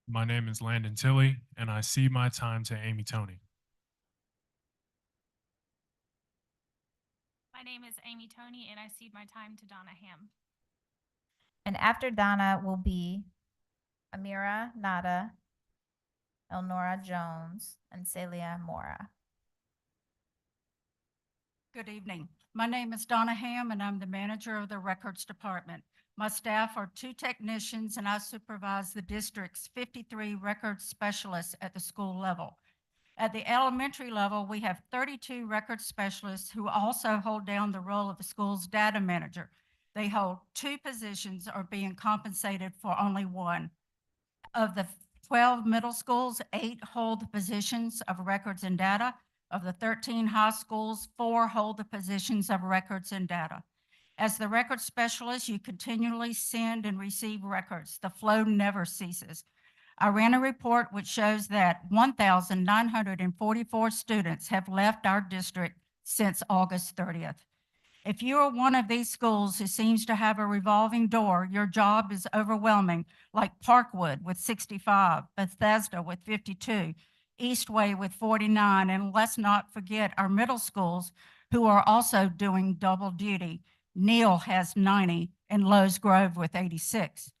My name is Landon Tilley, and I cede my time to Amy Toney. My name is Amy Tony, and I cede my time to Donna Ham. And after Donna will be Amira Nada, Elnora Jones, and Celia Mora. Good evening. My name is Donna Ham, and I'm the manager of the Records Department. My staff are 2 technicians, and I supervise the district's 53 records specialists at the school level. At the elementary level, we have 32 records specialists who also hold down the role of the school's data manager. They hold 2 positions, are being compensated for only 1. Of the 12 middle schools, 8 hold the positions of records and data. Of the 13 high schools, 4 hold the positions of records and data. As the record specialist, you continually send and receive records. The flow never ceases. I ran a report which shows that 1,944 students have left our district since August 30th. If you are one of these schools who seems to have a revolving door, your job is overwhelming, like Parkwood with 65, Bethesda with 52, Eastway with 49, and let's not forget our middle schools who are also doing double duty. Neal has 90 and Lowe's Grove with 86.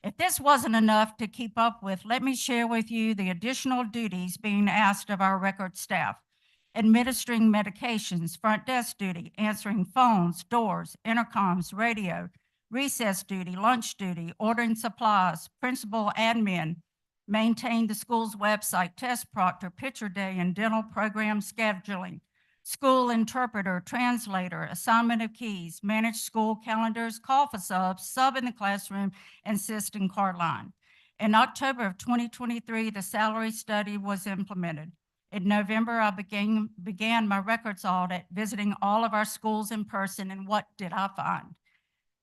If this wasn't enough to keep up with, let me share with you the additional duties being asked of our record staff. Administering medications, front desk duty, answering phones, doors, intercoms, radio, recess duty, lunch duty, ordering supplies, principal admin, maintain the school's website, test proctor, picture day, and dental program scheduling, school interpreter, translator, assignment of keys, manage school calendars, call for subs, sub in the classroom, and assist in card line. In October of 2023, the salary study was implemented. In November, I began my records audit, visiting all of our schools in person, and what did I find?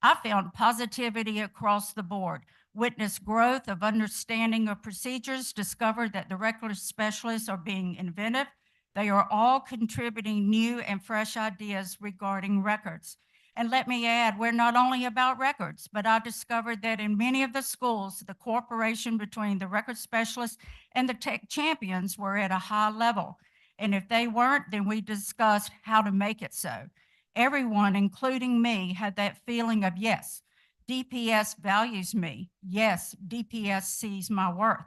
I found positivity across the board, witnessed growth of understanding of procedures, discovered that the record specialists are being inventive. They are all contributing new and fresh ideas regarding records. And let me add, we're not only about records, but I discovered that in many of the schools, the cooperation between the record specialists and the tech champions were at a high level. And if they weren't, then we discussed how to make it so. Everyone, including me, had that feeling of, yes, DPS values me. Yes, DPS sees my worth.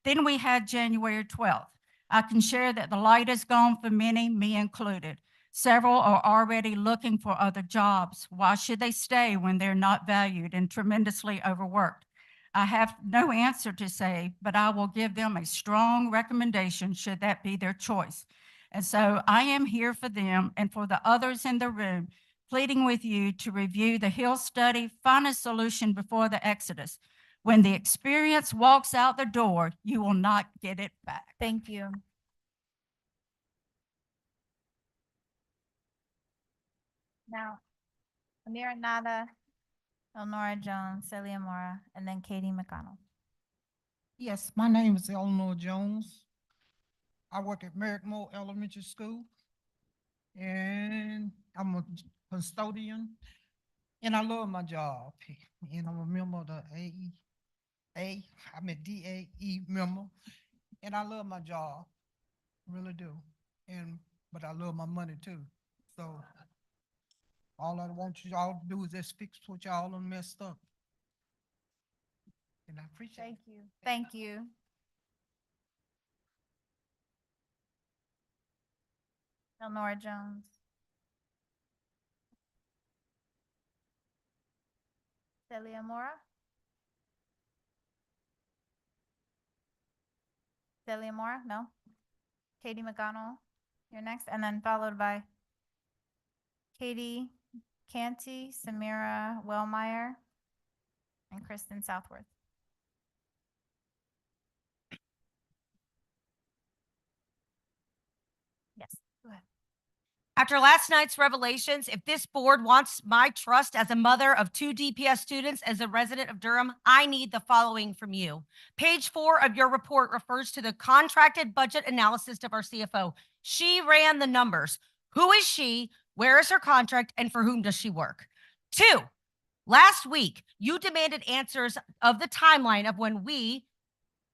Then we had January 12th. I can share that the light is gone for many, me included. Several are already looking for other jobs. Why should they stay when they're not valued and tremendously overworked? I have no answer to say, but I will give them a strong recommendation should that be their choice. And so I am here for them and for the others in the room, pleading with you to review the Hill study, find a solution before the exodus. When the experience walks out the door, you will not get it back. Thank you. Now, Amira Nada, Elnora Jones, Celia Mora, and then Katie McConnell. Yes, my name is Eleanor Jones. I work at Merrickmore Elementary School, and I'm a custodian, and I love my job. And I'm a member of the I'm a DAE member, and I love my job, really do. But I love my money too. So all I want y'all to do is just fix what y'all done messed up. And I appreciate it. Thank you. Thank you. Elnora Jones. Celia Mora. Celia Mora, no. Katie McConnell, you're next, and then followed by Katie Canty, Samira Wellmeyer, and Kristen Southworth. Yes, go ahead. After last night's revelations, if this board wants my trust as a mother of 2 DPS students as a resident of Durham, I need the following from you. Page 4 of your report refers to the contracted budget analysis of our CFO. She ran the numbers. Who is she? Where is her contract? And for whom does she work? 2, last week, you demanded answers of the timeline of when we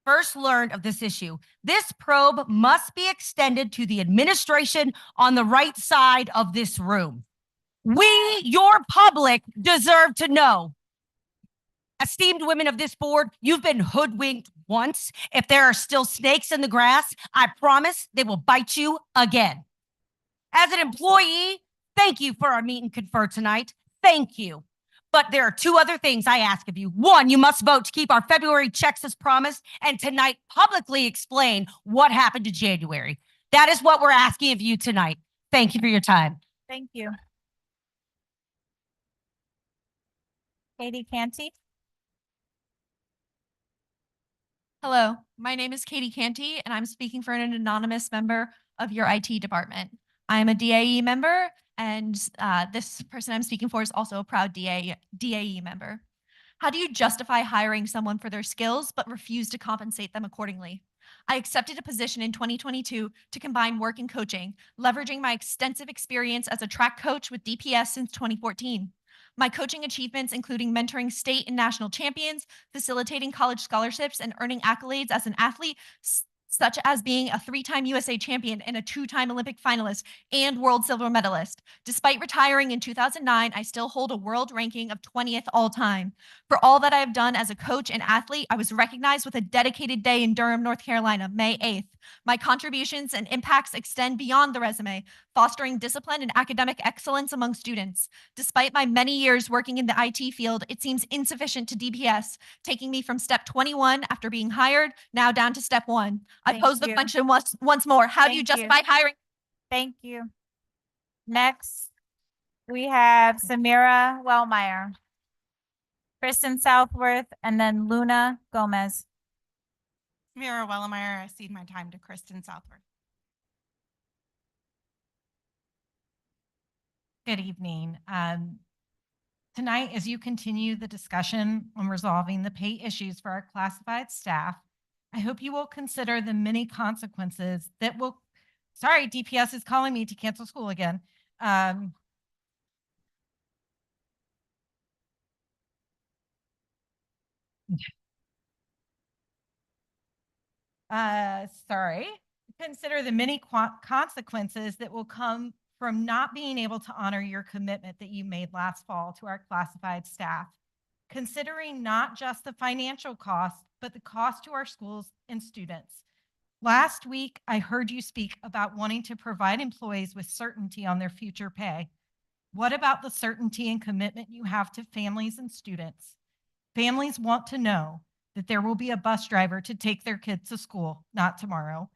first learned of this issue. This probe must be extended to the administration on the right side of this room. We, your public, deserve to know. Esteemed women of this board, you've been hoodwinked once. If there are still snakes in the grass, I promise they will bite you again. As an employee, thank you for our meet and confer tonight. Thank you. But there are two other things I ask of you. One, you must vote to keep our February checks as promised, and tonight publicly explain what happened to January. That is what we're asking of you tonight. Thank you for your time. Thank you. Katie Canty. Hello, my name is Katie Canty, and I'm speaking for an anonymous member of your IT department. I'm a DAE member, and this person I'm speaking for is also a proud DAE member. How do you justify hiring someone for their skills but refuse to compensate them accordingly? I accepted a position in 2022 to combine work and coaching, leveraging my extensive experience as a track coach with DPS since 2014. My coaching achievements, including mentoring state and national champions, facilitating college scholarships, and earning accolades as an athlete, such as being a 3-time USA champion and a 2-time Olympic finalist and world silver medalist. Despite retiring in 2009, I still hold a world ranking of 20th all time. For all that I have done as a coach and athlete, I was recognized with a dedicated day in Durham, North Carolina, May 8th. My contributions and impacts extend beyond the resume, fostering discipline and academic excellence among students. Despite my many years working in the IT field, it seems insufficient to DPS, taking me from step 21 after being hired, now down to step 1. I Thank pose the you. question once more. How do you Thank you. justify hiring? Thank you. Next, we have Samira Wellmeyer, Kristen Southworth, and then Luna Gomez. Mira Wellemeyer, I cede my time to Kristen Southworth. Good evening. Tonight, as you continue the discussion on resolving the pay issues for our classified staff, I hope you will consider the many consequences that will, sorry, DPS is calling me to cancel school again. Sorry. Consider the many consequences that will come from not being able to honor your commitment that you made last fall to our classified staff. Considering not just the financial cost, but the cost to our schools and students. Last week, I heard you speak about wanting to provide employees with certainty on their future pay. What about the certainty and commitment you have to families and students? Families want to know that there will be a bus driver to take their kids to school, not tomorrow.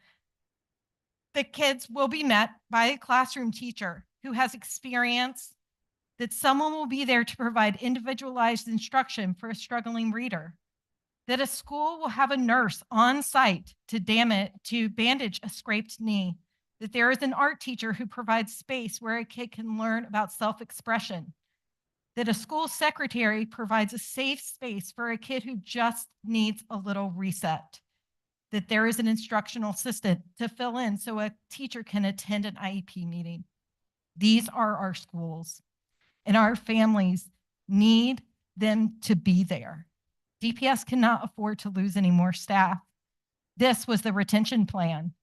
The kids will be met by a classroom teacher who has experience, that someone will be there to provide individualized instruction for a struggling reader, that a school will have a nurse on site to bandage a scraped knee, that there is an art teacher who provides space where a kid can learn about self-expression, that a school secretary provides a safe space for a kid who just needs a little reset, that there is an instructional assistant to fill in so a teacher can attend an IEP meeting. These are our schools, and our families need them to be there. DPS cannot afford to lose any more staff. This was the retention plan.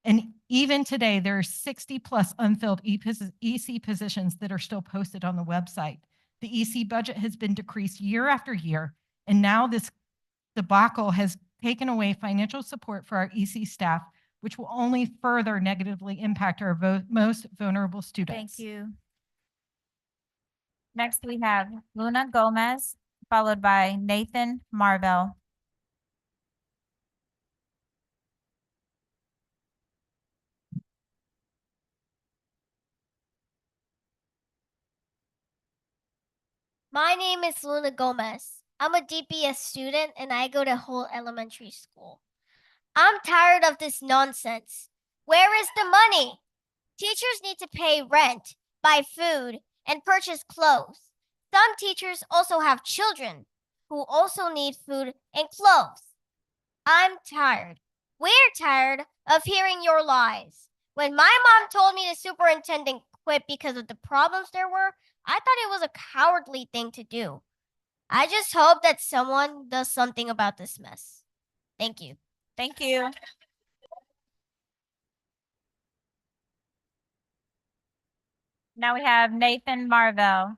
And even today, there are 60 plus unfilled EC positions that are still posted on the website. The EC budget has been decreased year after year, and now this debacle has taken away financial support for our EC staff, which will only further negatively impact our most vulnerable students. Thank you. Next, we have Luna Gomez, followed by Nathan Marvell. My name is Luna Gomez. I'm a DPS student and I go to Hull Elementary School. I'm tired of this nonsense. Where is the money? Teachers need to pay rent, buy food, and purchase clothes. Some teachers also have children who also need food and clothes. I'm tired. We're tired of hearing your lies. When my mom told me the superintendent quit because of the problems there were, I thought it was a cowardly thing to do. I just hope that someone does something about this mess. Thank you. Thank you. Now we have Nathan Marvell.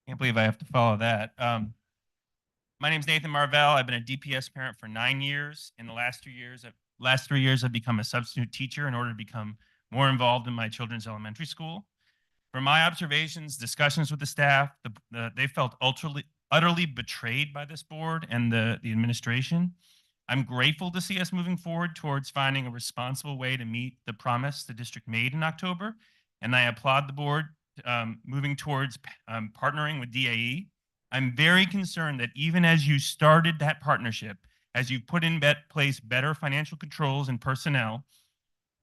Can't believe I have to follow that. My name's Nathan Marvell. I've been a DPS parent for 9 years. In the last 3 years, I've become a substitute teacher in order to become more involved in my children's elementary school. From my observations, discussions with the staff, they felt utterly betrayed by this board and the administration. I'm grateful to see us moving forward towards finding a responsible way to meet the promise the district made in October, and I applaud the board moving towards partnering with DAE. I'm very concerned that even as you started that partnership, as you put in place better financial controls and personnel,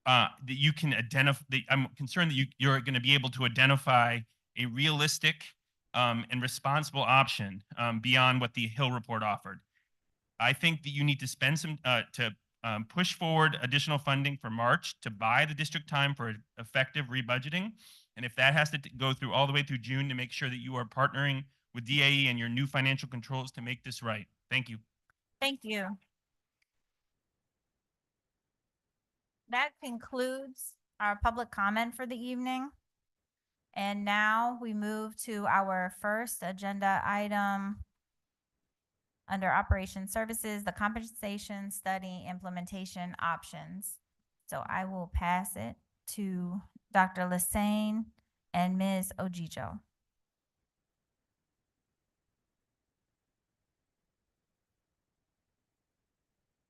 that you can identify, I'm concerned that you're going to be able to identify a realistic and responsible option beyond what the Hill report offered. I think that you need to spend some, push forward additional funding for March to buy the district time for effective rebudgeting. And if that has to go through all the way through June to make sure that you are partnering with DAE and your new financial controls to make this right. Thank you. Thank you. That concludes our public comment for the evening. And now we move to our first agenda item under Operation Services, the compensation study implementation options. So I will pass it to Dr. Lassane and Ms. Ojijo.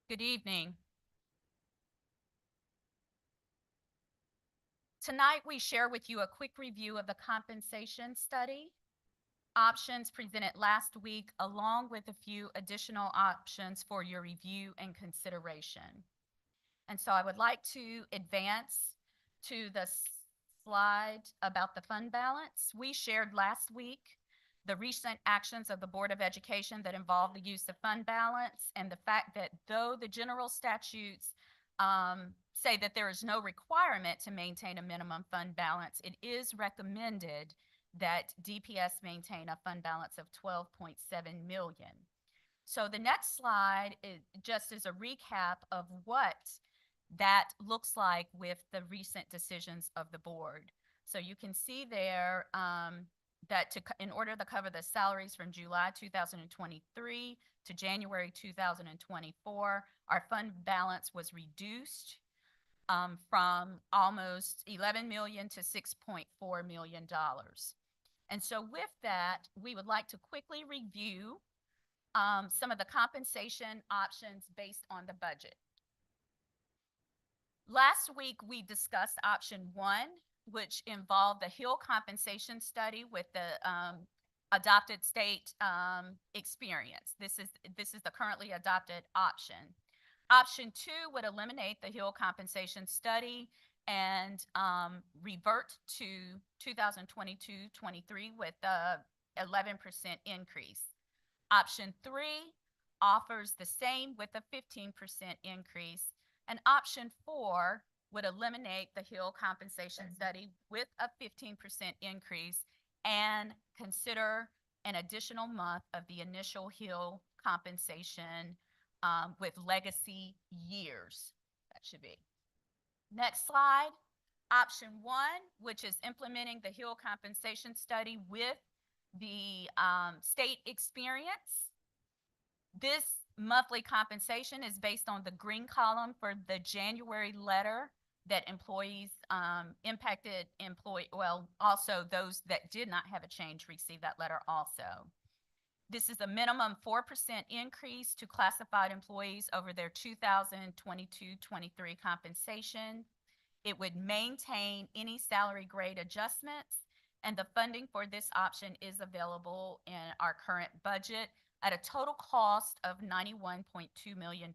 Good evening. Tonight, we share with you a quick review of the compensation study options presented last week, along with a few additional options for your review and consideration. And so I would like to advance to the slide about the fund balance. We shared last week the recent actions of the Board of Education that involve the use of fund balance, and the fact that though the general statutes say that there is no requirement to maintain a minimum fund balance, it is recommended that DPS maintain a fund balance of 12.7 million. So the next slide is just as a recap of what that looks like with the recent decisions of the board. So you can see there that in order to cover the salaries from July 2023 to January 2024, our fund balance was reduced from almost 11 million to $6.4 million. And so with that, we would like to quickly review some of the compensation options based on the budget. Last week, we discussed option 1, which involved the Hill compensation study with the adopted state experience. This is the currently adopted option. Option 2 would eliminate the Hill compensation study and revert to 2022-23 with a 11% increase. Option 3 offers the same with a 15% increase. And option 4 would eliminate the Hill compensation study with a 15% increase and consider an additional month of the initial Hill compensation with legacy years. That should be. Next slide. Option 1, which is implementing the Hill compensation study with the state experience. This monthly compensation is based on the green column for the January letter that employees impacted employee, well, also those that did not have a change received that letter also. This is a minimum 4% increase to classified employees over their 2022-23 compensation. It would maintain any salary grade adjustments, and the funding for this option is available in our current budget at a total cost of $91.2 million.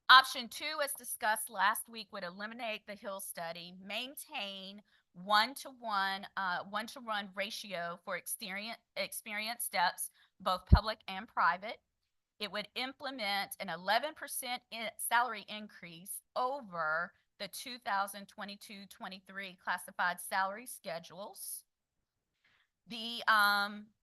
Option 2, as discussed last week, would eliminate the Hill study, maintain one-to-one ratio for experience steps, both public and private. It would implement an 11% salary increase over the 2022-23 classified salary schedules. The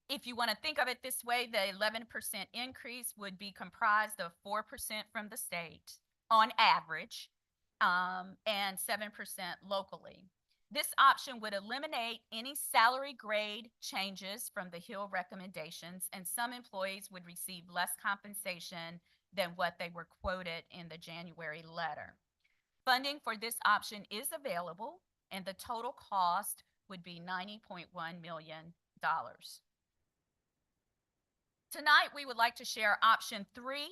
If you want to think of it this way, the 11% increase would be comprised of 4% from the state on average, and 7% locally. This option would eliminate any salary grade changes from the Hill recommendations, and some employees would receive less compensation than what they were quoted in the January letter. Funding for this option is available, and the total cost would be $90.1 million. Tonight, we would like to share option 3,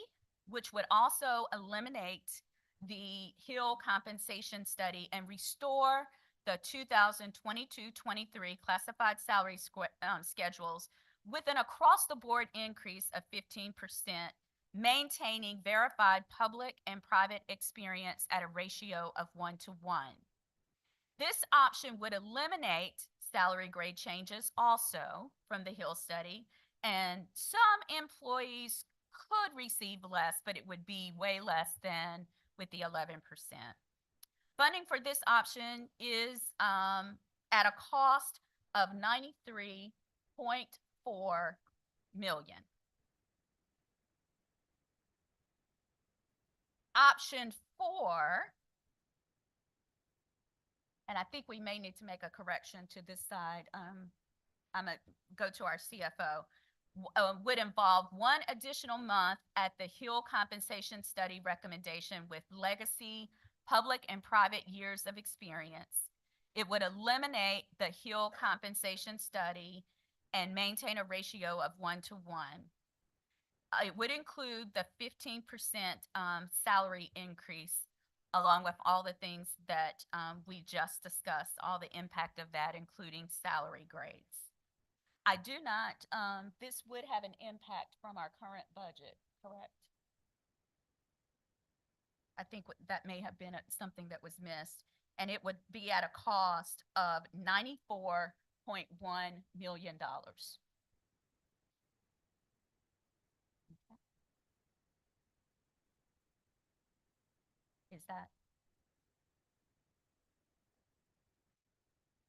which would also eliminate the Hill compensation study and restore the 2022-23 classified salary schedules with an across-the-board increase of 15%, maintaining verified public and private experience at a ratio of 1:1. This option would eliminate salary grade changes also from the Hill study, and some employees could receive less, but it would be way less than with the 11%. Funding for this option is at a cost of $93.4 million. Option 4, and I think we may need to make a correction to this side. I'm gonna go to our CFO. Would involve 1 additional month at the Hill compensation study recommendation with legacy, public and private years of experience. It would eliminate the Hill compensation study and maintain a ratio of 1:1. It would include the 15% salary increase, along with all the things that we just discussed, all the impact of that, including salary grades. I do not, this would have an impact from our current budget, correct? I think that may have been something that was missed, and it would be at a cost of $94.1 million. Is that?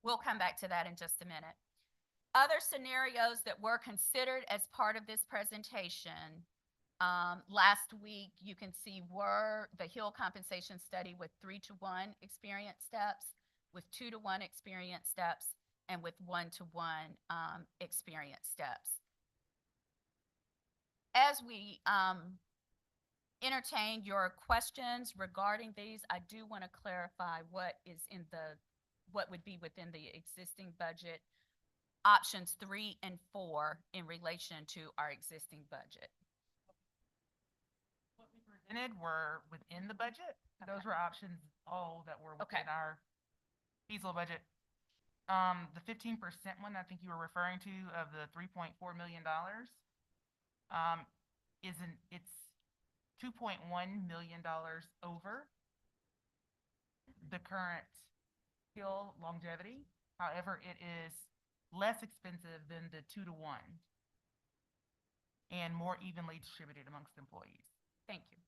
We'll come back to that in just a minute. Other scenarios that were considered as part of this presentation last week, you can see, were the Hill compensation study with 3:1 experience steps, with 2:1 experience steps, and with 1:1 experience steps. As we entertain your questions regarding these, I do want to clarify what would be within the existing budget, options 3 and 4 in relation to our existing budget. What we presented were within the budget. Okay. Those were options all that were within Okay. our feasible budget. The 15% one I think you were referring to of the $3.4 million, it's $2.1 million over the current Hill longevity. However, it is less expensive than the 2:1 and more evenly distributed amongst employees. Thank you.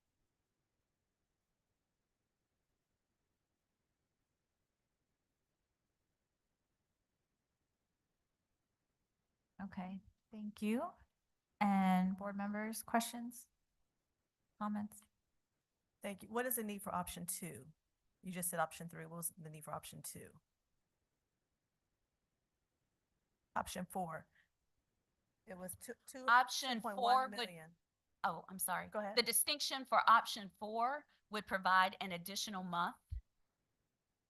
Okay, thank you. And board members, questions, comments? Thank you. What is the need for option 2? You just said option 3. What was the need for option 2? Option 4. It was Option 4 would, million. oh, I'm sorry. Go ahead. The distinction for option 4 would provide an additional month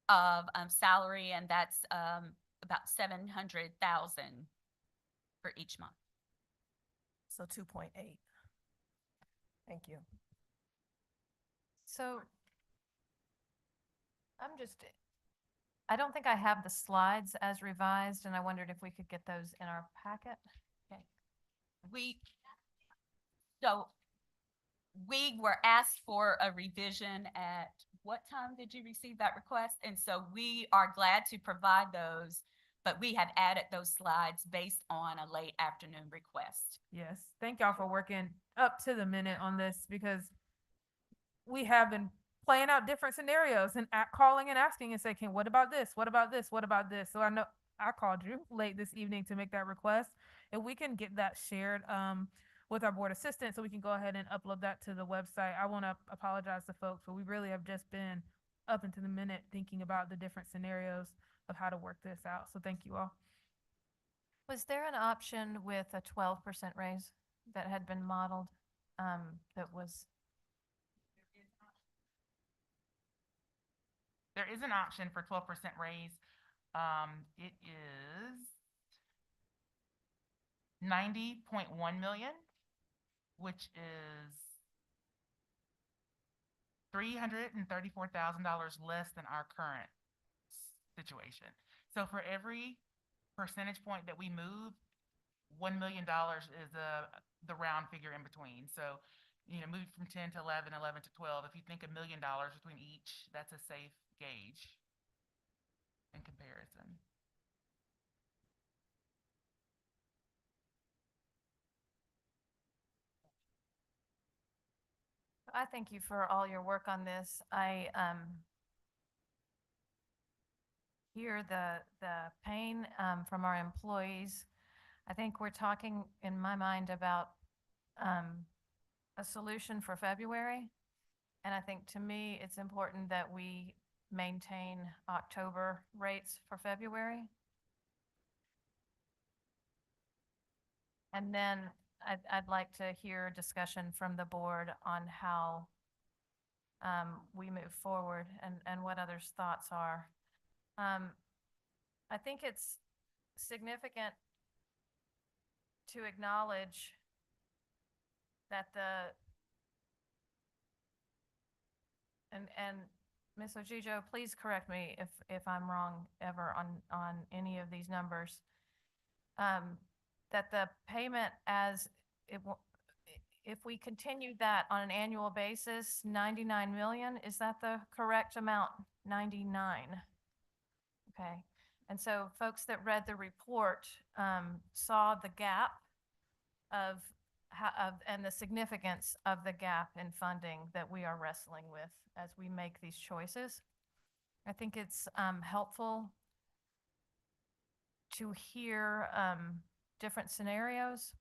of salary, and that's about $700,000 for each month. So 2.8. Thank you. So I don't think I have the slides as revised, and I wondered if we could get those in our packet. Okay. So we were asked for a revision at what time did you receive that request? And so we are glad to provide those, but we have added those slides based on a late afternoon request. Yes, thank y'all for working up to the minute on this, because we have been playing out different scenarios and calling and asking and saying, what about this? What about this? What about this? So I I called you late this evening to make that request. If we can get that shared, with our board assistant, so we can go ahead and upload that to the website. I want to apologize to folks, but we really have just been up into the minute thinking about the different scenarios of how to work this out. So thank you all. Was there an option with a 12% raise that had been modeled? That was, There is an option for 12% raise. It is 90.1 million, which is $334,000 less than our current situation. So for every percentage point that we move, $1 million is the round figure in between. So, move from 10 to 11, 11 to 12. If you think $1 million between each, that's a safe gauge in comparison. I thank you for all your work on this. I hear the pain from our employees. I think we're talking, in my mind, about a solution for February. And I think, to me, it's important that we maintain October rates for February. And then I'd like to hear a discussion from the board on how we move forward and what others' thoughts are. I think it's significant to acknowledge that and Ms. Ojijo, please correct me if I'm wrong ever on any of these numbers. That the payment if we continue that on an annual basis, 99 million, is that the correct amount? 99. Okay. And so folks that read the report saw the gap and the significance of the gap in funding that we are wrestling with as we make these choices. I think it's helpful to hear different scenarios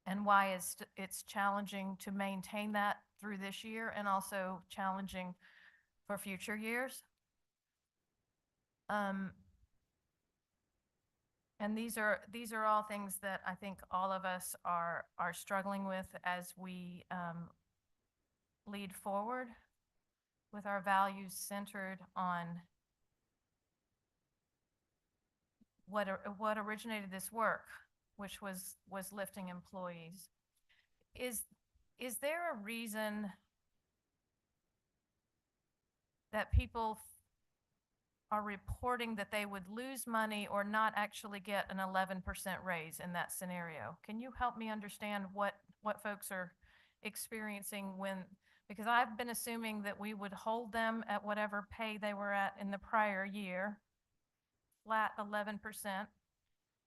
and why it's challenging to maintain that through this year and also challenging for future years. And these are all things that I think all of us are struggling with as we lead forward with our values centered on what originated this work, which was lifting employees. Is there a reason that people are reporting that they would lose money or not actually get an 11% raise in that scenario? Can you help me understand what folks are experiencing because I've been assuming that we would hold them at whatever pay they were at in the prior year, flat 11%.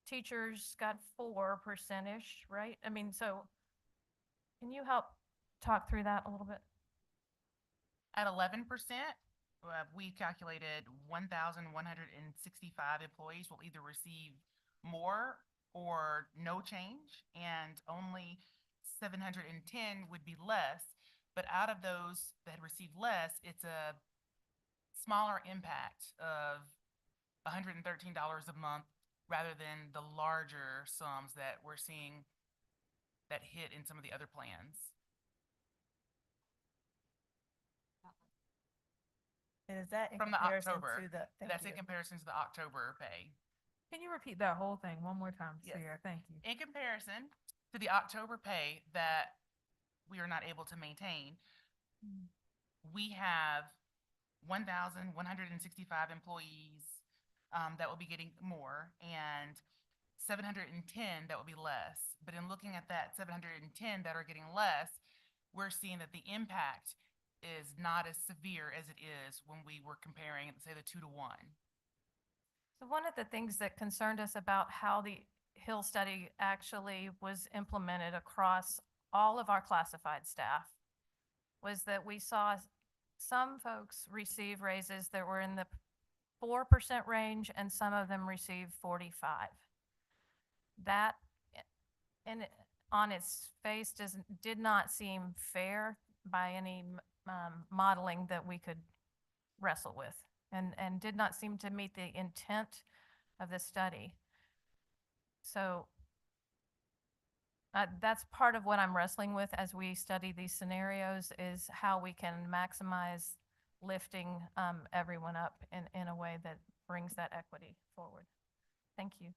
Teachers got 4%-ish, right? I mean, so can you help talk through that a little bit? At 11%, we calculated 1,165 employees will either receive more or no change, and only 710 would be less. But out of those that received less, it's a smaller impact of $113 a month rather than the larger sums that we're seeing that hit in some of the other plans. And is that in From the comparison October, to the? that's in comparison to the October pay. Can you repeat that whole thing one more time, Yes. Sarah? Thank you. In comparison to the October pay that we are not able to maintain, we have 1,165 employees that will be getting more and 710 that will be less. But in looking at that 710 that are getting less, we're seeing that the impact is not as severe as it is when we were comparing, say, the 2-to-1. So one of the things that concerned us about how the Hill study actually was implemented across all of our classified staff was that we saw some folks receive raises that were in the 4% range and some of them received 45. That on its face did not seem fair by any modeling that we could wrestle with, and did not seem to meet the intent of the study. So that's part of what I'm wrestling with as we study these scenarios, is how we can maximize lifting everyone up in a way that brings that equity forward. Thank you.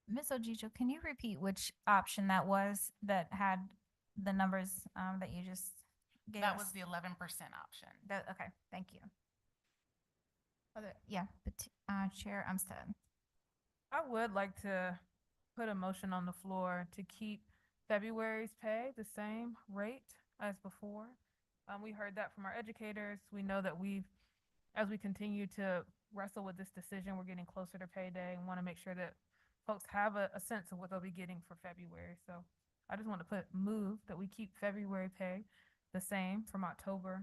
Ms. Ojijo, can you repeat which option that was that had the numbers that you just gave That us? was the 11% option. Okay, thank you. Yeah, but Chair Umstead. I would like to put a motion on the floor to keep February's pay the same rate as before. We heard that from our educators. We know that as we continue to wrestle with this decision, we're getting closer to payday and want to make sure that folks have a sense of what they'll be getting for February. So I just want to move that we keep February pay the same from October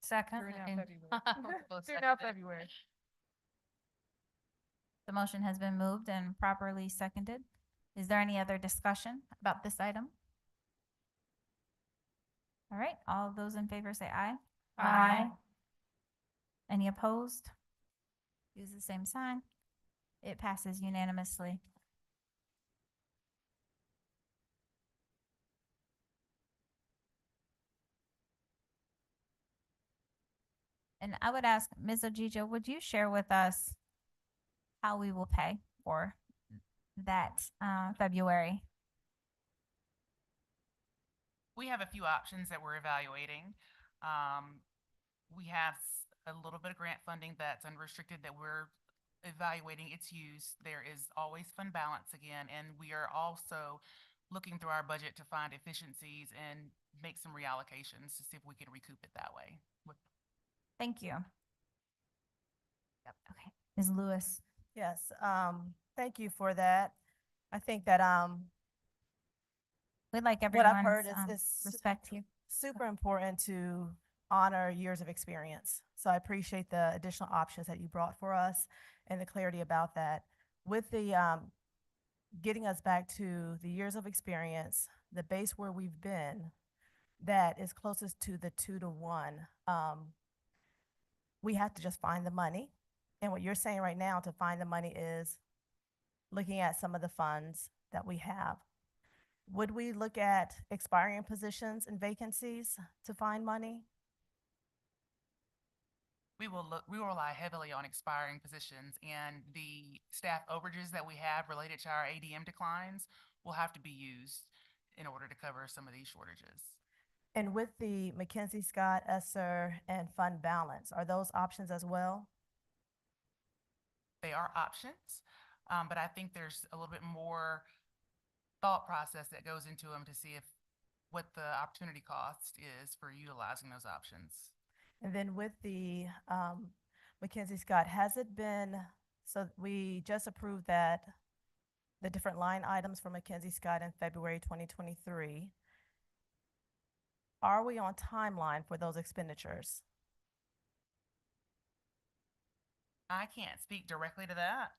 Second. through now And- February. Through now February. The motion has been moved and properly seconded. Is there any other discussion about this item? All right, all those in favor say aye. Aye. Any opposed? Use the same sign. It passes unanimously. And I would ask, Ms. Ojijo, would you share with us how we will pay for that February? We have a few options that we're evaluating. We have a little bit of grant funding that's unrestricted that we're evaluating its use. There is always fund balance again, and we are also looking through our budget to find efficiencies and make some reallocations to see if we can recoup it that way. Thank you. Yep, okay. Ms. Lewis. Yes, thank you for that. I think that, We'd like what I've everyone's heard is respect here. super important to honor years of experience. So I appreciate the additional options that you brought for us and the clarity about that. With the, getting us back to the years of experience, the base where we've been, that is closest to the 2-to-1. We have to just find the money. And what you're saying right now to find the money is looking at some of the funds that we have. Would we look at expiring positions and vacancies to find money? We will rely heavily on expiring positions, and the staff overages that we have related to our ADM declines will have to be used in order to cover some of these shortages. And with the Mackenzie Scott, ESSER, and fund balance, are those options as well? They are options, but I think there's a little bit more thought process that goes into them to see what the opportunity cost is for utilizing those options. And then with the Mackenzie Scott, has it been, so we just approved that, the different line items for Mackenzie Scott in February 2023. Are we on timeline for those expenditures? I can't speak directly to that.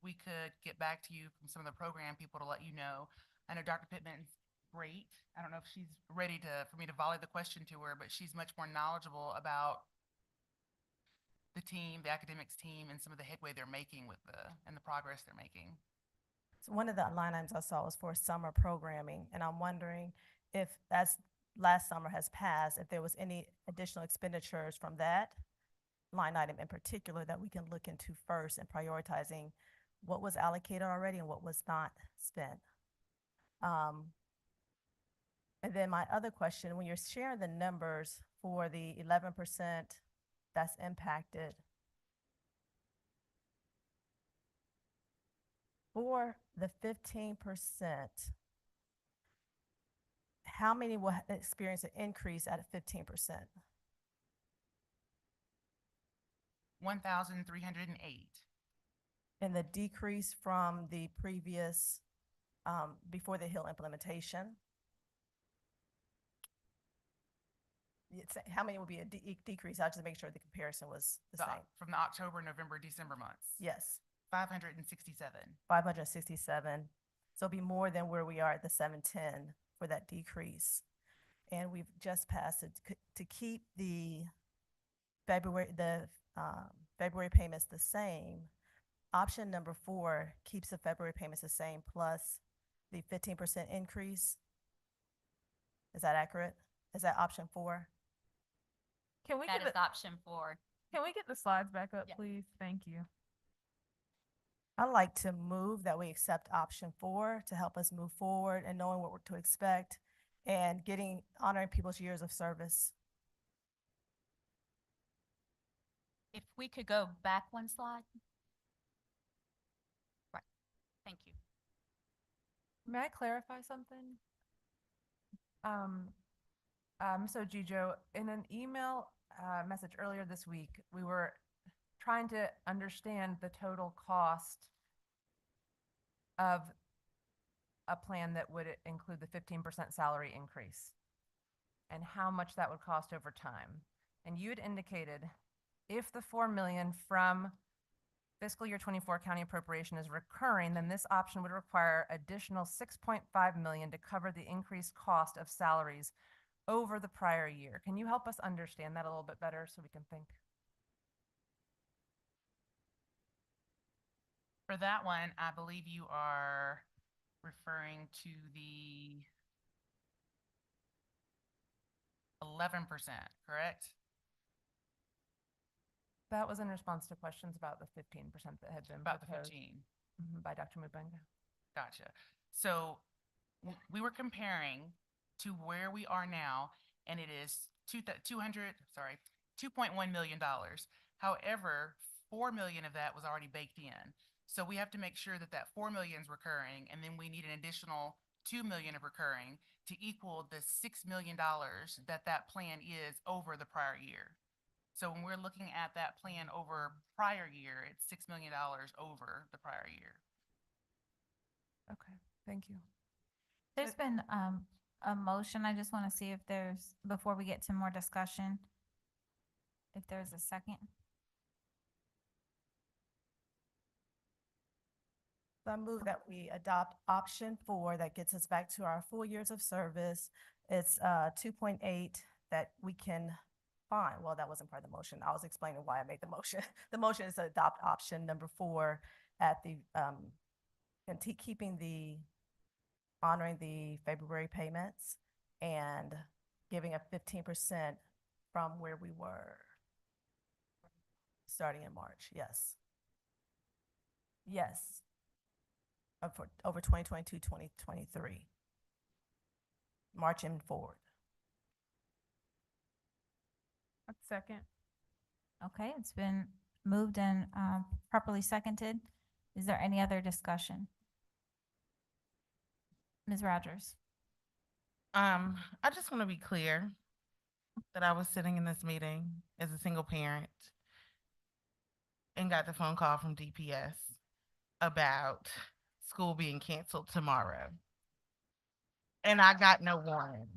We could get back to you from some of the program people to let you know. I know Dr. Pittman's great. I don't know if she's ready for me to volley the question to her, but she's much more knowledgeable about the team, the academics team, and some of the headway they're making and the progress they're making. So one of the line items I saw was for summer programming, and I'm wondering if, as last summer has passed, if there was any additional expenditures from that line item in particular that we can look into first and prioritizing what was allocated already and what was not spent. And then my other question, when you're sharing the numbers for the 11% that's impacted, for the 15%, how many will experience an increase at 15%? 1,308. And the decrease from the previous, before the Hill implementation? How many would be a decrease? I'll just make sure the comparison was the same. From the October, November, December months. Yes, 567. 567. So it'll be more than where we are at the 710 for that decrease. And we've just passed it to keep the February payments the same. Option number 4 keeps the February payments the same plus the 15% increase. Is that accurate? Is that option 4? Can we That get is option 4. can we get the slides back up, Yeah. please? Thank you. I'd like to move that we accept option 4 to help us move forward and knowing what to expect and honoring people's years of service. If we could go back one slide. Right. Thank you. May I clarify something? Ms. Ojijo, in an email message earlier this week, we were trying to understand the total cost of a plan that would include the 15% salary increase and how much that would cost over time. And you had indicated if the 4 million from fiscal year 24 county appropriation is recurring, then this option would require additional 6.5 million to cover the increased cost of salaries over the prior year. Can you help us understand that a little bit better so we can think? For that one, I believe you are referring to the 11%, correct? That was in response to questions about the 15% that had been About the proposed 15. by Dr. Mubenga. Gotcha. So we were comparing to where we are now, and it is $2.1 million. However, 4 million of that was already baked in. So we have to make sure that that 4 million is recurring, and then we need an additional 2 million of recurring to equal the $6 million that plan is over the prior year. So when we're looking at that plan over prior year, it's $6 million over the prior year. Okay, thank you. There's been a motion. I just want to see if there's, before we get to more discussion, if there's a second. So I move that we adopt option 4 that gets us back to our full years of service. It's 2.8 that we can find. Well, that wasn't part of the motion. I was explaining why I made the motion. The motion is to adopt option number 4 at the honoring the February payments and giving a 15% from where we were starting in March. Yes. Yes. Over 2022, 2023. March and forward. Second. Okay, it's been moved and properly seconded. Is there any other discussion? Ms. Rogers? I just want to be clear that I was sitting in this meeting as a single parent and got the phone call from DPS about school being canceled tomorrow. And I got no warning.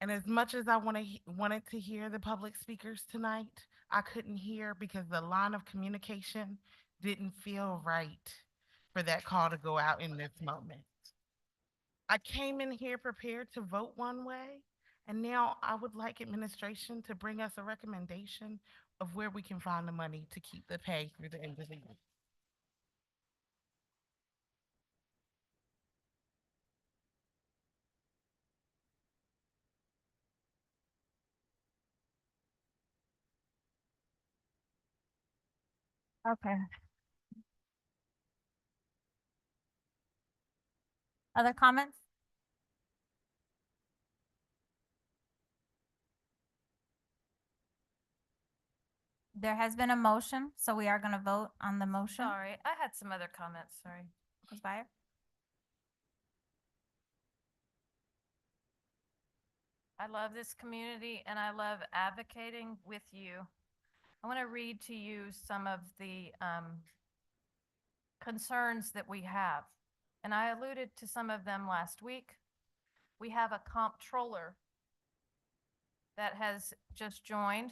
And as much as I wanted to hear the public speakers tonight, I couldn't hear because the line of communication didn't feel right for that call to go out in this moment. I came in here prepared to vote one way, and now I would like administration to bring us a recommendation of where we can find the money to keep the pay through the end of the year. Okay. Other comments? There has been a motion, so we are going to vote on the motion. Sorry, I had some other comments, sorry. Ms. Byer? I love this community and I love advocating with you. I want to read to you some of the concerns that we have. And I alluded to some of them last week. We have a comptroller that has just joined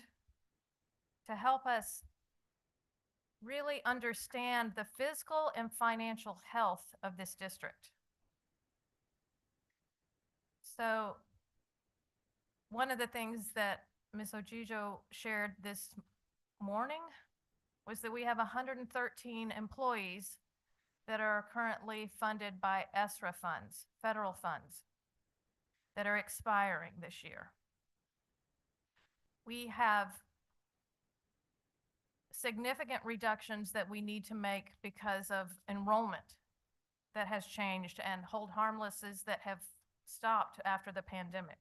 to help us really understand the physical and financial health of this district. So one of the things that Ms. Ojijo shared this morning was that we have 113 employees that are currently funded by ESRA funds, federal funds, that are expiring this year. We have significant reductions that we need to make because of enrollment that has changed and hold harmlesses that have stopped after the pandemic.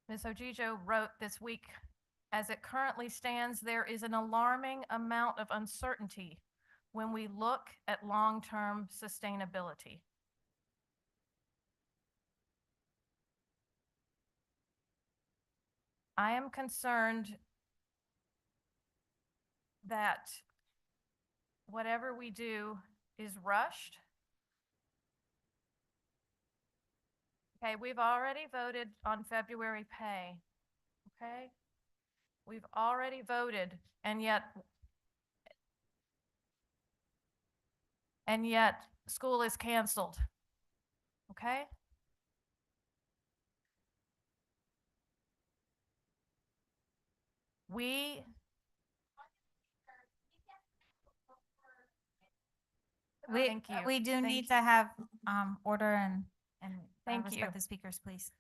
Ms. Ojijo wrote this week, as it currently stands, there is an alarming amount of uncertainty when we look at long-term sustainability. I am concerned that whatever we do is rushed. Okay, we've already voted on February pay, okay? We've already voted, and yet school is canceled, okay? We Thank you. We do Thank need you. to have, order and Thank respect you. the speakers, please.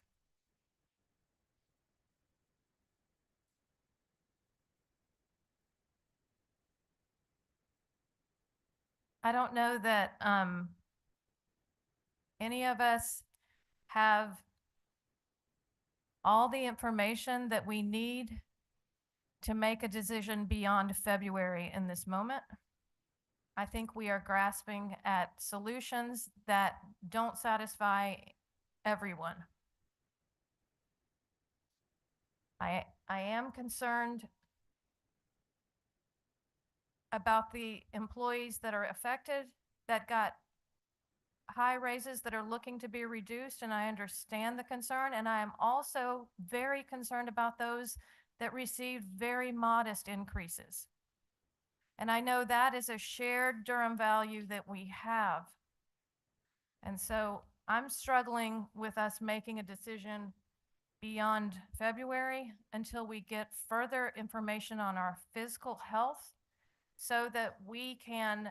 I don't know that any of us have all the information that we need to make a decision beyond February in this moment. I think we are grasping at solutions that don't satisfy everyone. I am concerned about the employees that are affected, that got high raises that are looking to be reduced, and I understand the concern. And I am also very concerned about those that received very modest increases. And I know that is a shared Durham value that we have. And so I'm struggling with us making a decision beyond February until we get further information on our physical health so that we can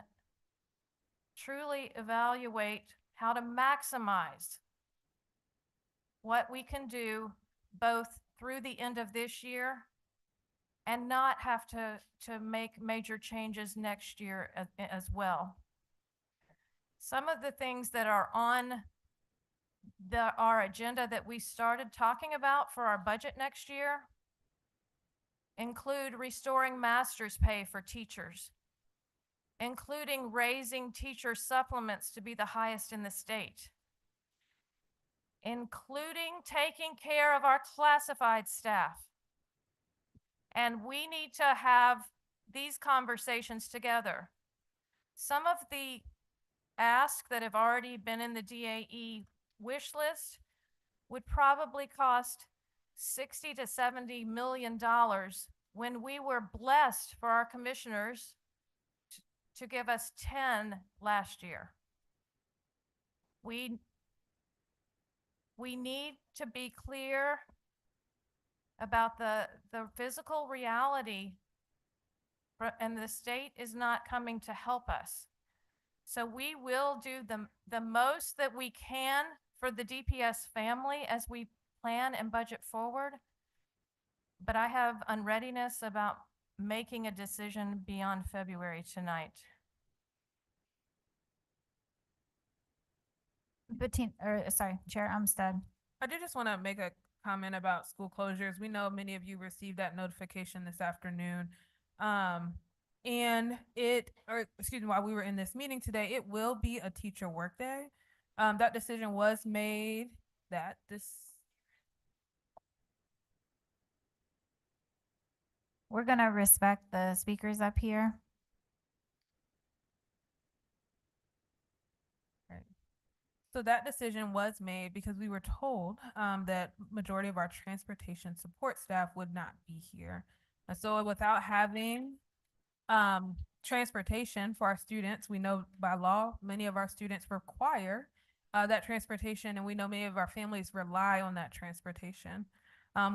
truly evaluate how to maximize what we can do both through the end of this year and not have to make major changes next year as well. Some of the things that are on our agenda that we started talking about for our budget next year include restoring master's pay for teachers, including raising teacher supplements to be the highest in the state, including taking care of our classified staff. And we need to have these conversations together. Some of the asks that have already been in the DAE wish list would probably cost $60 to $70 million when we were blessed for our commissioners to give us 10 last year. We need to be clear about the physical reality, and the state is not coming to help us. So we will do the most that we can for the DPS family as we plan and budget forward. But I have unreadiness about making a decision beyond February tonight. Chair Umstead. I do just want to make a comment about school closures. We know many of you received that notification this afternoon. And while we were in this meeting today, it will be a teacher workday. That decision was made that We're gonna respect the speakers up here. Right. So that decision was made because we were told that majority of our transportation support staff would not be here. And so without having transportation for our students, we know by law, many of our students require that transportation, and we know many of our families rely on that transportation.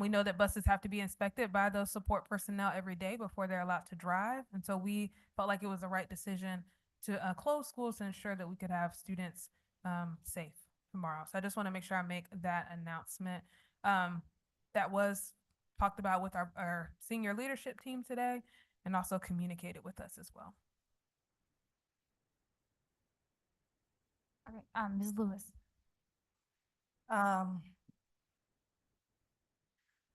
We know that buses have to be inspected by those support personnel every day before they're allowed to drive. And so we felt like it was the right decision to close schools to ensure that we could have students safe tomorrow. So I just want to make sure I make that announcement. That was talked about with our senior leadership team today and also communicated with us as well. Okay, Ms. Lewis.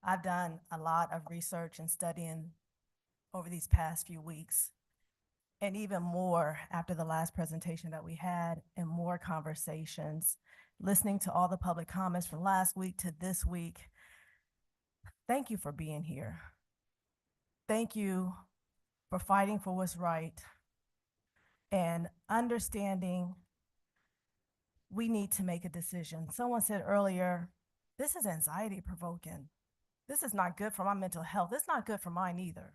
I've done a lot of research and studying over these past few weeks, and even more after the last presentation that we had, and more conversations, listening to all the public comments from last week to this week. Thank you for being here. Thank you for fighting for what's right and understanding we need to make a decision. Someone said earlier, this is anxiety provoking. This is not good for my mental health. It's not good for mine either.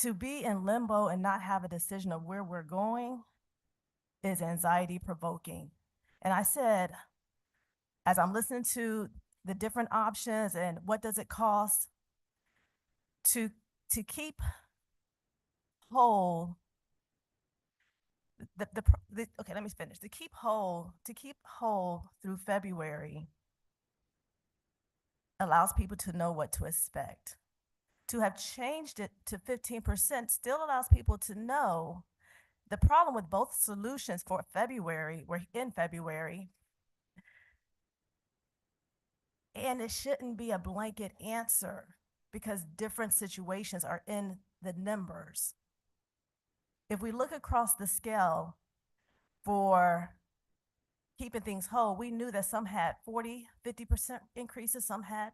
To be in limbo and not have a decision of where we're going is anxiety provoking. And I said, as I'm listening to the different options and what does it cost to keep whole, okay, let me finish. To keep whole through February allows people to know what to expect. To have changed it to 15% still allows people to know the problem with both solutions for February, we're in February, and it shouldn't be a blanket answer because different situations are in the numbers. If we look across the scale for keeping things whole, we knew that some had 40, 50% increases, some had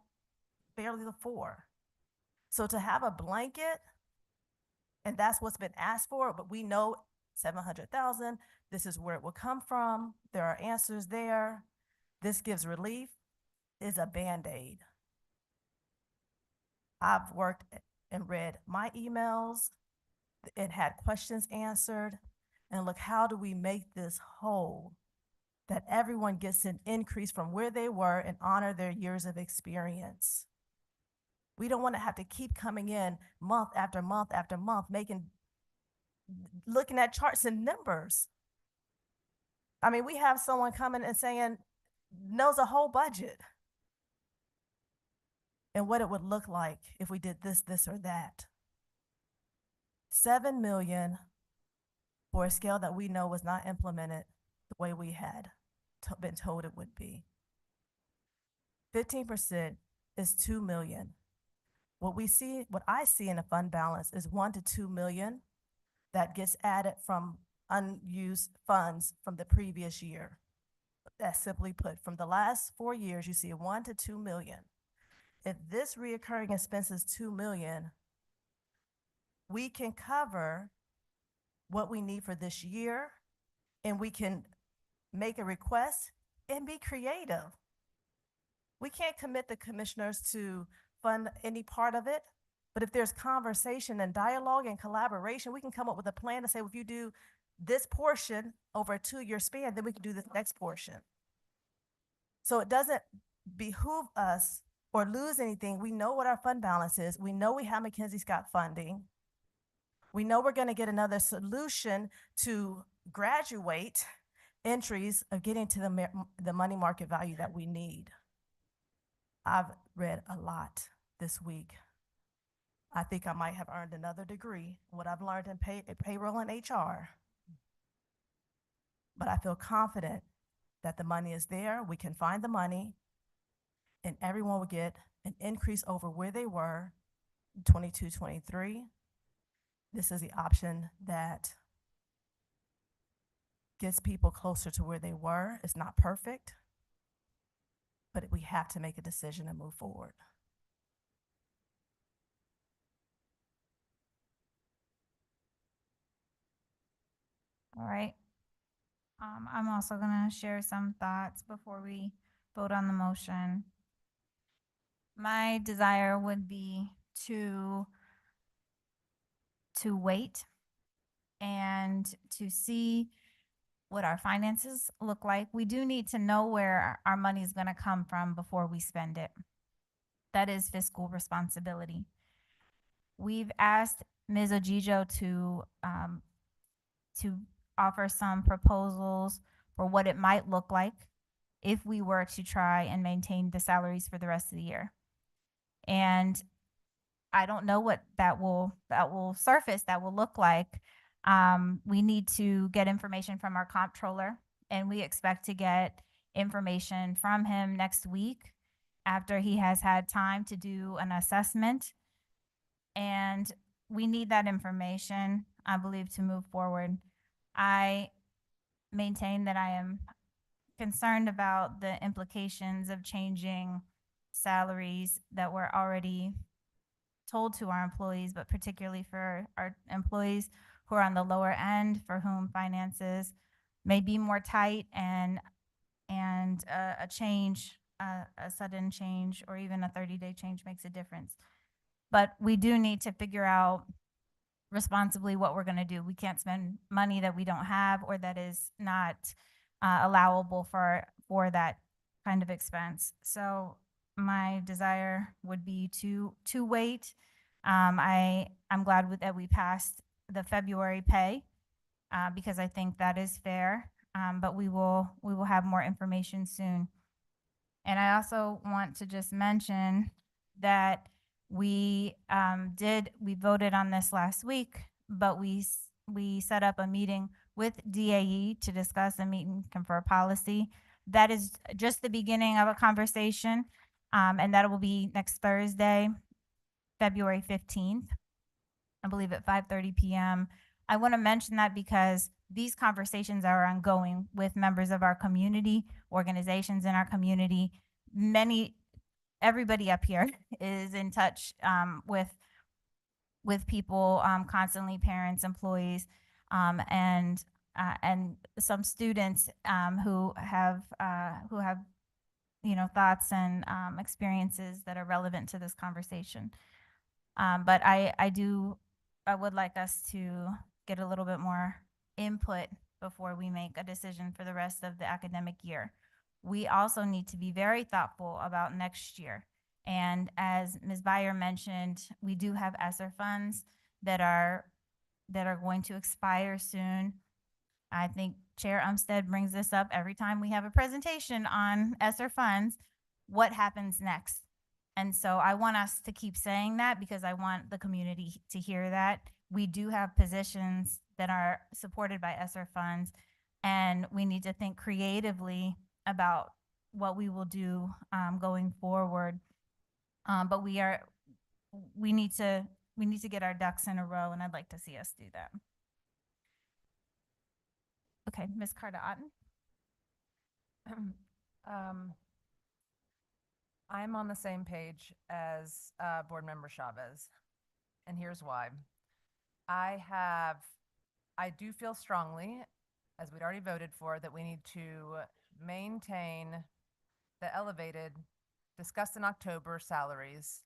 barely the 4. So to have a blanket, and that's what's been asked for, but we know 700,000, this is where it will come from. There are answers there. This gives relief, is a Band-Aid. I've worked and read my emails. It had questions answered. And look, how do we make this whole? That everyone gets an increase from where they were and honor their years of experience. We don't want to have to keep coming in month after month after month, looking at charts and numbers. I mean, we have someone coming and saying, knows a whole budget and what it would look like if we did this, this, or that. 7 million for a scale that we know was not implemented the way we had been told it would be. 15% is 2 million. What I see in a fund balance is 1 to 2 million that gets added from unused funds from the previous year. That's simply put, from the last 4 years, you see 1 to 2 million. If this reoccurring expense is 2 million, we can cover what we need for this year, and we can make a request and be creative. We can't commit the commissioners to fund any part of it, but if there's conversation and dialogue and collaboration, we can come up with a plan to say, well, if you do this portion over a 2-year span, then we can do this next portion. So it doesn't behoove us or lose anything. We know what our fund balance is. We know we have Mackenzie Scott funding. We know we're going to get another solution to graduate entries of getting to the money market value that we need. I've read a lot this week. I think I might have earned another degree, what I've learned in payroll and HR. But I feel confident that the money is there. We can find the money, and everyone will get an increase over where they were in 22, 23. This is the option that gets people closer to where they were. It's not perfect, but we have to make a decision and move forward. All right. I'm also gonna share some thoughts before we vote on the motion. My desire would be to wait and to see what our finances look like. We do need to know where our money is gonna come from before we spend it. That is fiscal responsibility. We've asked Ms. Ojijo to offer some proposals for what it might look like if we were to try and maintain the salaries for the rest of the year. And I don't know what that will surface, that will look like. We need to get information from our comptroller, and we expect to get information from him next week after he has had time to do an assessment. And we need that information, I believe, to move forward. I maintain that I am concerned about the implications of changing salaries that were already told to our employees, but particularly for our employees who are on the lower end, for whom finances may be more tight, and a change, a sudden change, or even a 30-day change makes a difference. But we do need to figure out responsibly what we're going to do. We can't spend money that we don't have or that is not allowable for that kind of expense. So my desire would be to wait. I'm glad that we passed the February pay because I think that is fair. But we will have more information soon. And I also want to just mention that we voted on this last week, but we set up a meeting with DAE to discuss and meet and confer policy. That is just the beginning of a conversation, and that will be next Thursday, February 15th, I believe at 5:30 p.m. I want to mention that because these conversations are ongoing with members of our community, organizations in our community. Everybody up here is in touch with people constantly, parents, employees, and some students who have thoughts and experiences that are relevant to this conversation. But I would like us to get a little bit more input before we make a decision for the rest of the academic year. We also need to be very thoughtful about next year. And as Ms. Beyer mentioned, we do have ESSER funds that are going to expire soon. I think Chair Umstead brings this up every time we have a presentation on ESSER funds. What happens next? And so I want us to keep saying that because I want the community to hear that. We do have positions that are supported by ESSER funds, and we need to think creatively about what we will do going forward. But we need to get our ducks in a row, and I'd like to see us do that. Okay, Ms. Carter-Otten. I'm on the same page as Board Member Chavez, and here's why. I do feel strongly, as we'd already voted for, that we need to maintain the elevated, discussed in October salaries.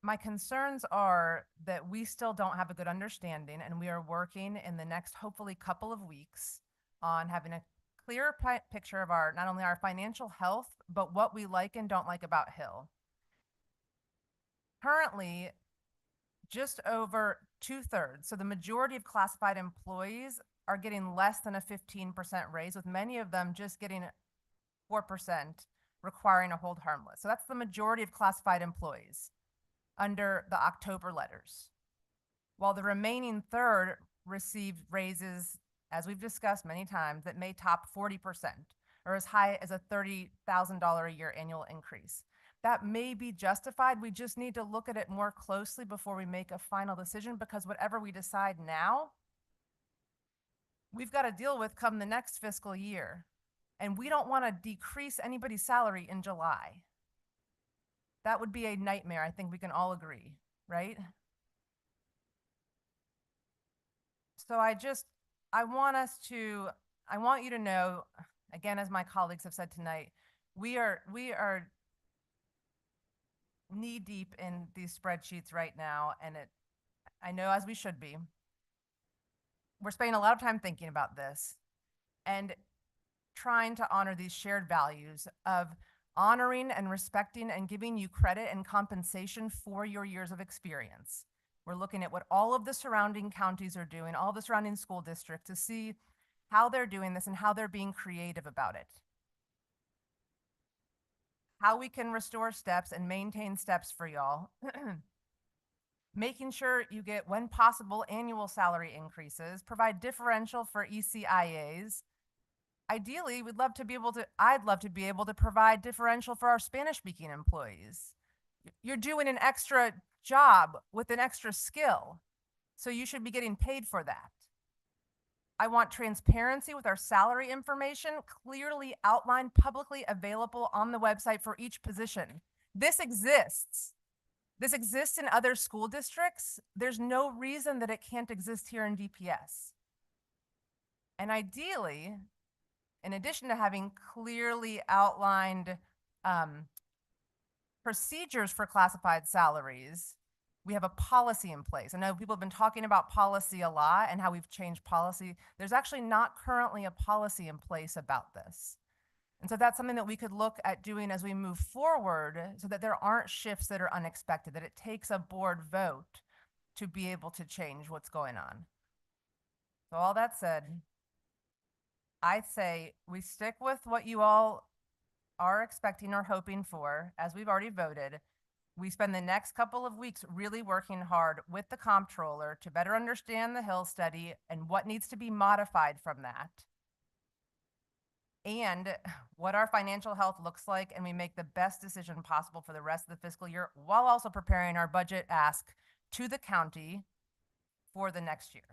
My concerns are that we still don't have a good understanding, and we are working in the next, hopefully, couple of weeks on having a clearer picture of not only our financial health, but what we like and don't like about Hill. Currently, just over 2/3, so the majority of classified employees are getting less than a 15% raise, with many of them just getting 4%, requiring a hold harmless. So that's the majority of classified employees under the October letters, while the remaining third received raises, as we've discussed many times, that may top 40% or as high as a $30,000 a year annual increase. That may be justified. We just need to look at it more closely before we make a final decision, because whatever we decide now, we've got to deal with come the next fiscal year. And we don't want to decrease anybody's salary in July. That would be a nightmare. I think we can all agree, right? So I want you to know, again, as my colleagues have said tonight, we are knee deep in these spreadsheets right now, and I know, as we should be. We're spending a lot of time thinking about this and trying to honor these shared values of honoring and respecting and giving you credit and compensation for your years of experience. We're looking at what all of the surrounding counties are doing, all the surrounding school districts, to see how they're doing this and how they're being creative about it. How we can restore steps and maintain steps for y'all. Making sure you get, when possible, annual salary increases, provide differential for ECIAs. Ideally, I'd love to be able to provide differential for our Spanish-speaking employees. You're doing an extra job with an extra skill, so you should be getting paid for that. I want transparency with our salary information clearly outlined, publicly available on the website for each position. This exists. This exists in other school districts. There's no reason that it can't exist here in DPS. And ideally, in addition to having clearly outlined procedures for classified salaries, we have a policy in place. I know people have been talking about policy a lot and how we've changed policy. There's actually not currently a policy in place about this. And so that's something that we could look at doing as we move forward, so that there aren't shifts that are unexpected, that it takes a board vote to be able to change what's going on. So all that said, I say we stick with what you all are expecting or hoping for, as we've already voted. We spend the next couple of weeks really working hard with the comptroller to better understand the Hill study and what needs to be modified from that, and what our financial health looks like, and we make the best decision possible for the rest of the fiscal year, while also preparing our budget ask to the county for the next year.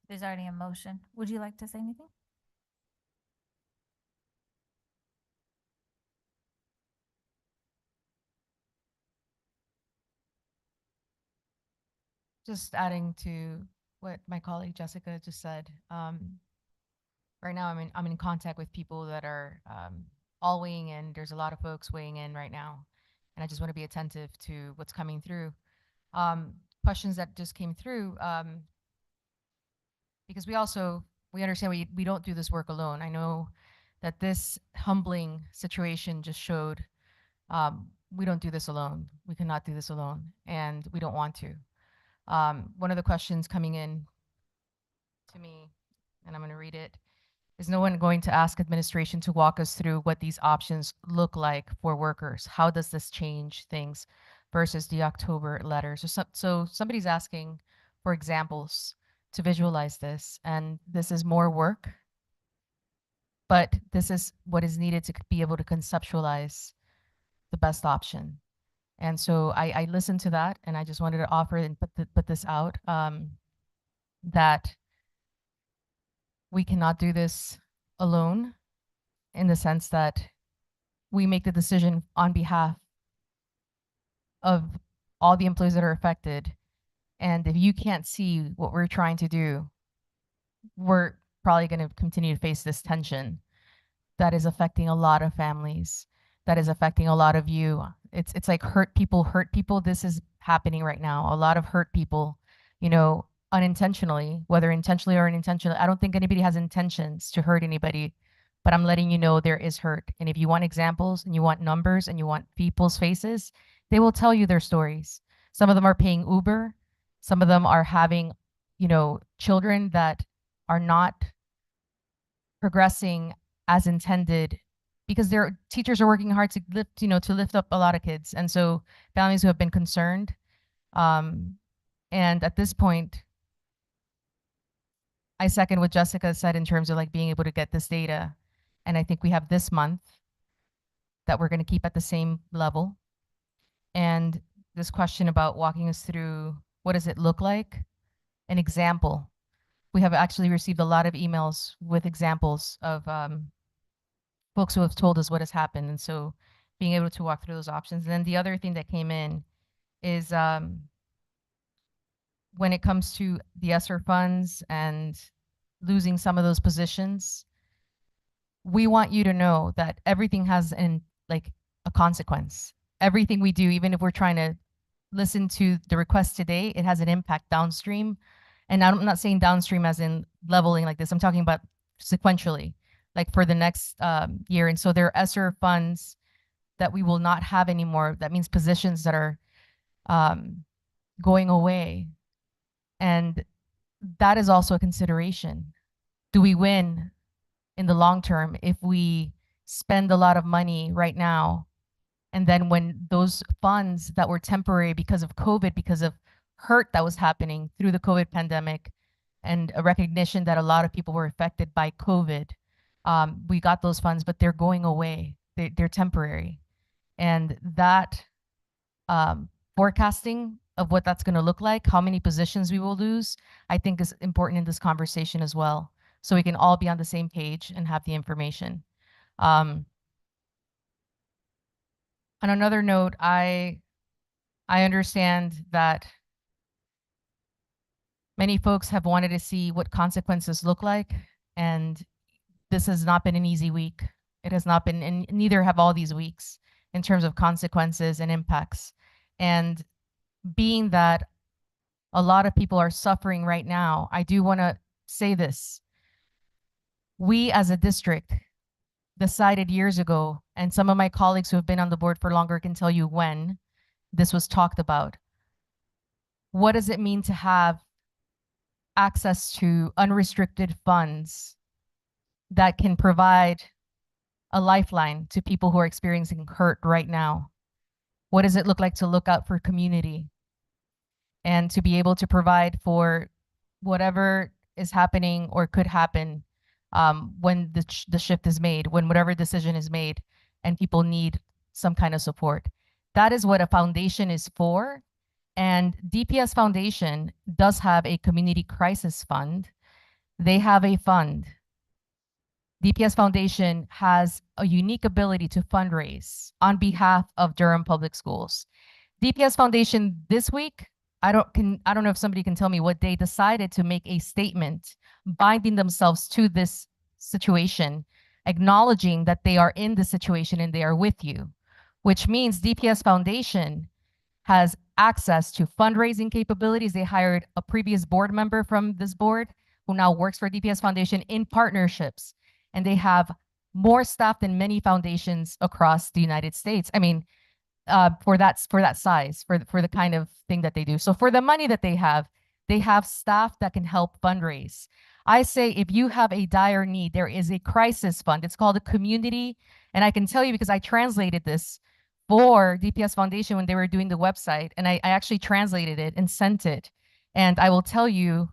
There's already a motion. Would you like to say anything? Just adding to what my colleague Jessica just said. Right now, I'm in contact with people that are all weighing in. There's a lot of folks weighing in right now, and I just want to be attentive to what's coming through. Questions that just came through, because we understand we don't do this work alone. I know that this humbling situation just showed we don't do this alone. We cannot do this alone, and we don't want to. One of the questions coming in to me, and I'm going to read it, is no one going to ask administration to walk us through what these options look like for workers? How does this change things versus the October letter? So somebody's asking for examples to visualize this, and this is more work, but this is what is needed to be able to conceptualize the best option. And so I listened to that, and I just wanted to offer and put this out, that we cannot do this alone, in the sense that we make the decision on behalf of all the employees that are affected. And if you can't see what we're trying to do, we're probably going to continue to face this tension that is affecting a lot of families, that is affecting a lot of you. It's like hurt people. This is happening right now. A lot of hurt people, unintentionally, whether intentionally or unintentionally. I don't think anybody has intentions to hurt anybody, but I'm letting you know there is hurt. And if you want examples and you want numbers and you want people's faces, they will tell you their stories. Some of them are paying Uber. Some of them are having, children that are not progressing as intended, because their teachers are working hard to lift up a lot of kids. And so families who have been concerned. And at this point, I second what Jessica said in terms of being able to get this data. And I think we have this month that we're going to keep at the same level. And this question about walking us through, what does it look like? An example. We have actually received a lot of emails with examples of folks who have told us what has happened. And so being able to walk through those options. And then the other thing that came in is when it comes to the ESSER funds and losing some of those positions, we want you to know that everything has a consequence. Everything we do, even if we're trying to listen to the request today, it has an impact downstream. And I'm not saying downstream as in leveling like this. I'm talking about sequentially, like for the next year. And so there are ESSER funds that we will not have anymore. That means positions that are going away. And that is also a consideration. Do we win in the long term if we spend a lot of money right now, and then when those funds that were temporary because of COVID, because of hurt that was happening through the COVID pandemic, and a recognition that a lot of people were affected by COVID, we got those funds, but they're going away. They're temporary. And that forecasting of what that's going to look like, how many positions we will lose, I think is important in this conversation as well. So we can all be on the same page and have the information. On another note, I understand that many folks have wanted to see what consequences look like, and this has not been an easy week. It has not been, and neither have all these weeks in terms of consequences and impacts. And being that a lot of people are suffering right now, I do want to say this. We as a district decided years ago, and some of my colleagues who have been on the board for longer can tell you when this was talked about. What does it mean to have access to unrestricted funds that can provide a lifeline to people who are experiencing hurt right now? What does it look like to look out for community and to be able to provide for whatever is happening or could happen when the shift is made, when whatever decision is made and people need some kind of support? That is what a foundation is for. And DPS Foundation does have a community crisis fund. They have a fund. DPS Foundation has a unique ability to fundraise on behalf of Durham Public Schools. DPS Foundation this week, I don't know if somebody can tell me what they decided to make a statement binding themselves to this situation, acknowledging that they are in the situation and they are with you, which means DPS Foundation has access to fundraising capabilities. They hired a previous board member from this board who now works for DPS Foundation in partnerships. And they have more staff than many foundations across the United States. I mean, for that size, for the kind of thing that they do. So for the money that they have staff that can help fundraise. I say if you have a dire need, there is a crisis fund. It's called a community. And I can tell you because I translated this for DPS Foundation when they were doing the website. And I actually translated it and sent it. And I will tell you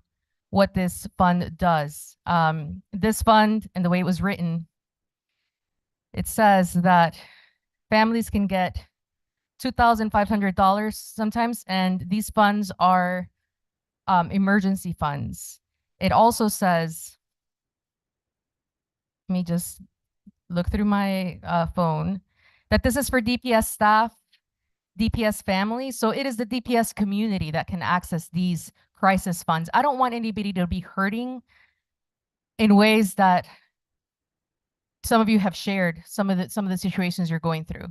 what this fund does. This fund and the way it was written, it says that families can get $2,500 sometimes, and these funds are emergency funds. It also says, let me just look through my phone, that this is for DPS staff, DPS families. So it is the DPS community that can access these crisis funds. I don't want anybody to be hurting in ways that some of you have shared some of the situations you're going through.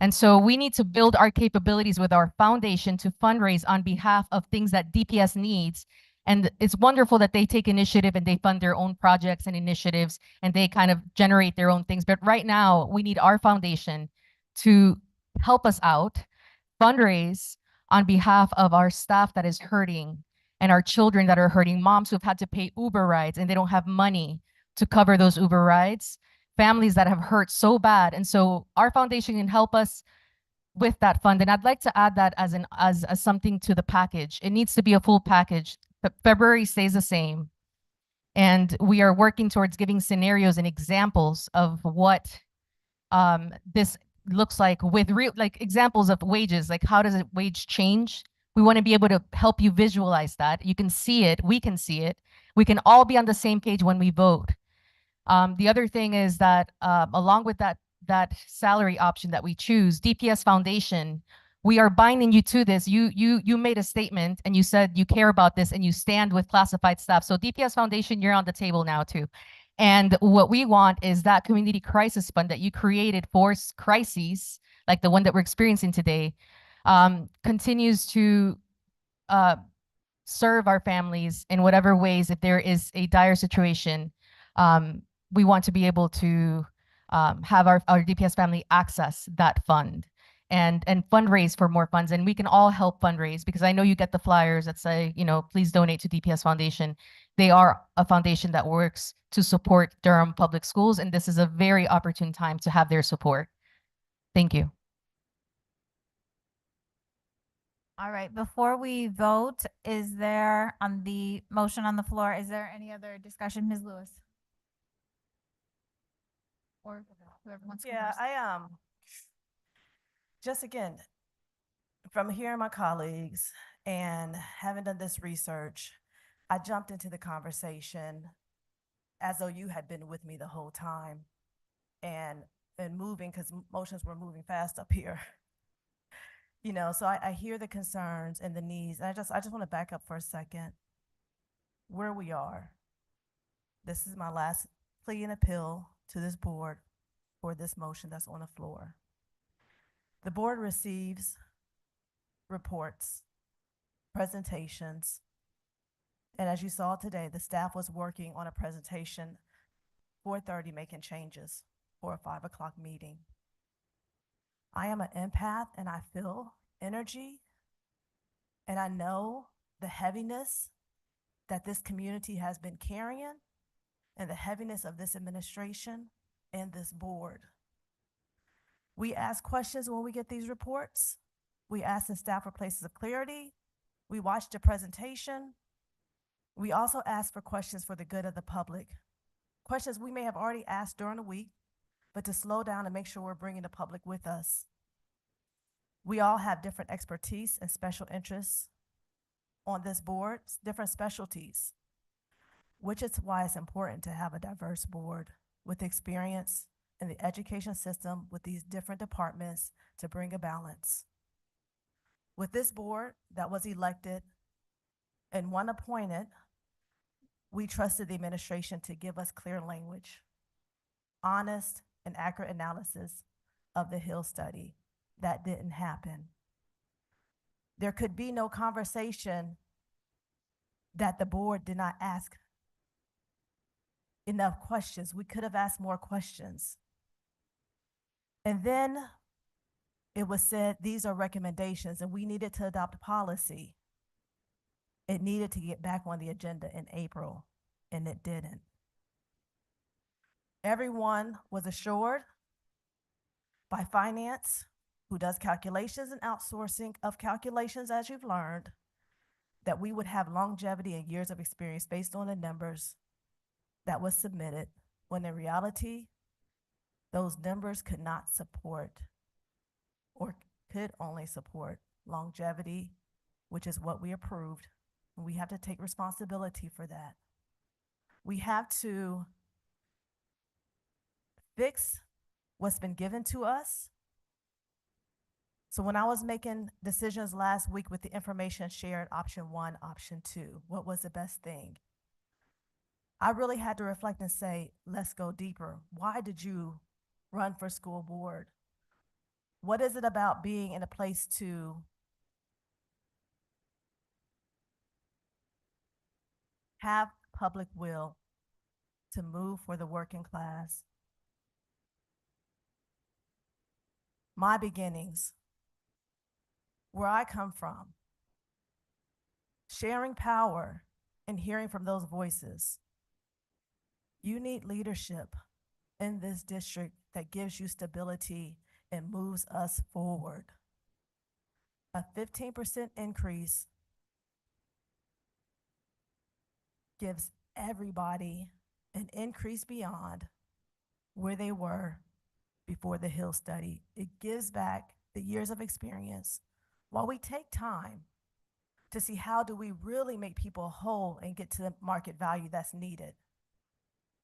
And so we need to build our capabilities with our foundation to fundraise on behalf of things that DPS needs. And it's wonderful that they take initiative and they fund their own projects and initiatives and they kind of generate their own things. But right now we need our foundation to help us out, fundraise on behalf of our staff that is hurting and our children that are hurting, moms who've had to pay Uber rides and they don't have money to cover those Uber rides, families that have hurt so bad. And so our foundation can help us with that fund. And I'd like to add that as something to the package. It needs to be a full package. February stays the same. And we are working towards giving scenarios and examples of what this looks like with real, like examples of wages, like how does a wage change? We want to be able to help you visualize that. You can see it, we can see it. We can all be on the same page when we vote. The other thing is that along with that salary option that we choose, DPS Foundation, we are binding you to this. You made a statement and you said you care about this and you stand with classified staff. So DPS Foundation, you're on the table now too. And what we want is that community crisis fund that you created for crises, like the one that we're experiencing today, continues to serve our families in whatever ways. If there is a dire situation, we want to be able to have our DPS family access that fund and fundraise for more funds. And we can all help fundraise, because I know you get the flyers that say, please donate to DPS Foundation. They are a foundation that works to support Durham Public Schools, and this is a very opportune time to have their support. Thank you. All right, before we vote, is there on the motion on the floor, is there any other discussion, Ms. Lewis? Or whoever wants to go Yeah, first. Just again, from hearing my colleagues and having done this research, I jumped into the conversation as though you had been with me the whole time and moving, because motions were moving fast up here. So I hear the concerns and the needs. And I just want to back up for a second. Where we are. This is my last plea and appeal to this board for this motion that's on the floor. The board receives reports, presentations, and as you saw today, the staff was working on a presentation 4:30, making changes for a 5 o'clock meeting. I am an empath and I feel energy, and I know the heaviness that this community has been carrying and the heaviness of this administration and this board. We ask questions when we get these reports. We ask the staff for places of clarity. We watch the presentation. We also ask for questions for the good of the public. Questions we may have already asked during the week, but to slow down and make sure we're bringing the public with us. We all have different expertise and special interests on this board, different specialties, which is why it's important to have a diverse board with experience in the education system with these different departments to bring a balance. With this board that was elected and one appointed, we trusted the administration to give us clear language, honest and accurate analysis of the Hill study. That didn't happen. There could be no conversation that the board did not ask enough questions. We could have asked more questions. And then it was said, these are recommendations, and we needed to adopt a policy. It needed to get back on the agenda in April, and it didn't. Everyone was assured by finance, who does calculations and outsourcing of calculations, as you've learned, that we would have longevity and years of experience based on the numbers that was submitted, when in reality, those numbers could not support or could only support longevity, which is what we approved. And we have to take responsibility for that. We have to fix what's been given to us. So when I was making decisions last week with the information shared, option 1, option 2, what was the best thing? I really had to reflect and say, let's go deeper. Why did you run for school board? What is it about being in a place to have public will to move for the working class? My beginnings, where I come from, sharing power and hearing from those voices. You need leadership in this district that gives you stability and moves us forward. A 15% increase gives everybody an increase beyond where they were before the Hill study. It gives back the years of experience while we take time to see how do we really make people whole and get to the market value that's needed.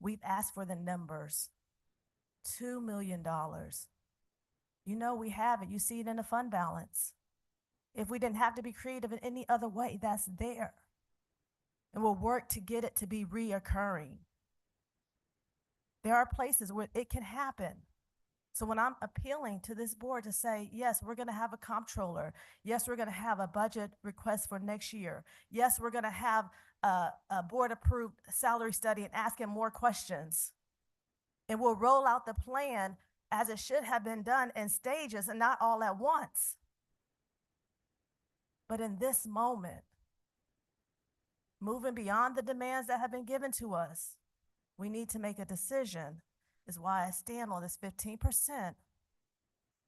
We've asked for the numbers, $2 million. You know we have it. You see it in the fund balance. If we didn't have to be creative in any other way, that's there. And we'll work to get it to be reoccurring. There are places where it can happen. So when I'm appealing to this board to say, yes, we're going to have a comptroller. Yes, we're going to have a budget request for next year. Yes, we're going to have a board-approved salary study and asking more questions. And we'll roll out the plan as it should have been done in stages and not all at once. But in this moment, moving beyond the demands that have been given to us, we need to make a decision, is why I stand on this 15%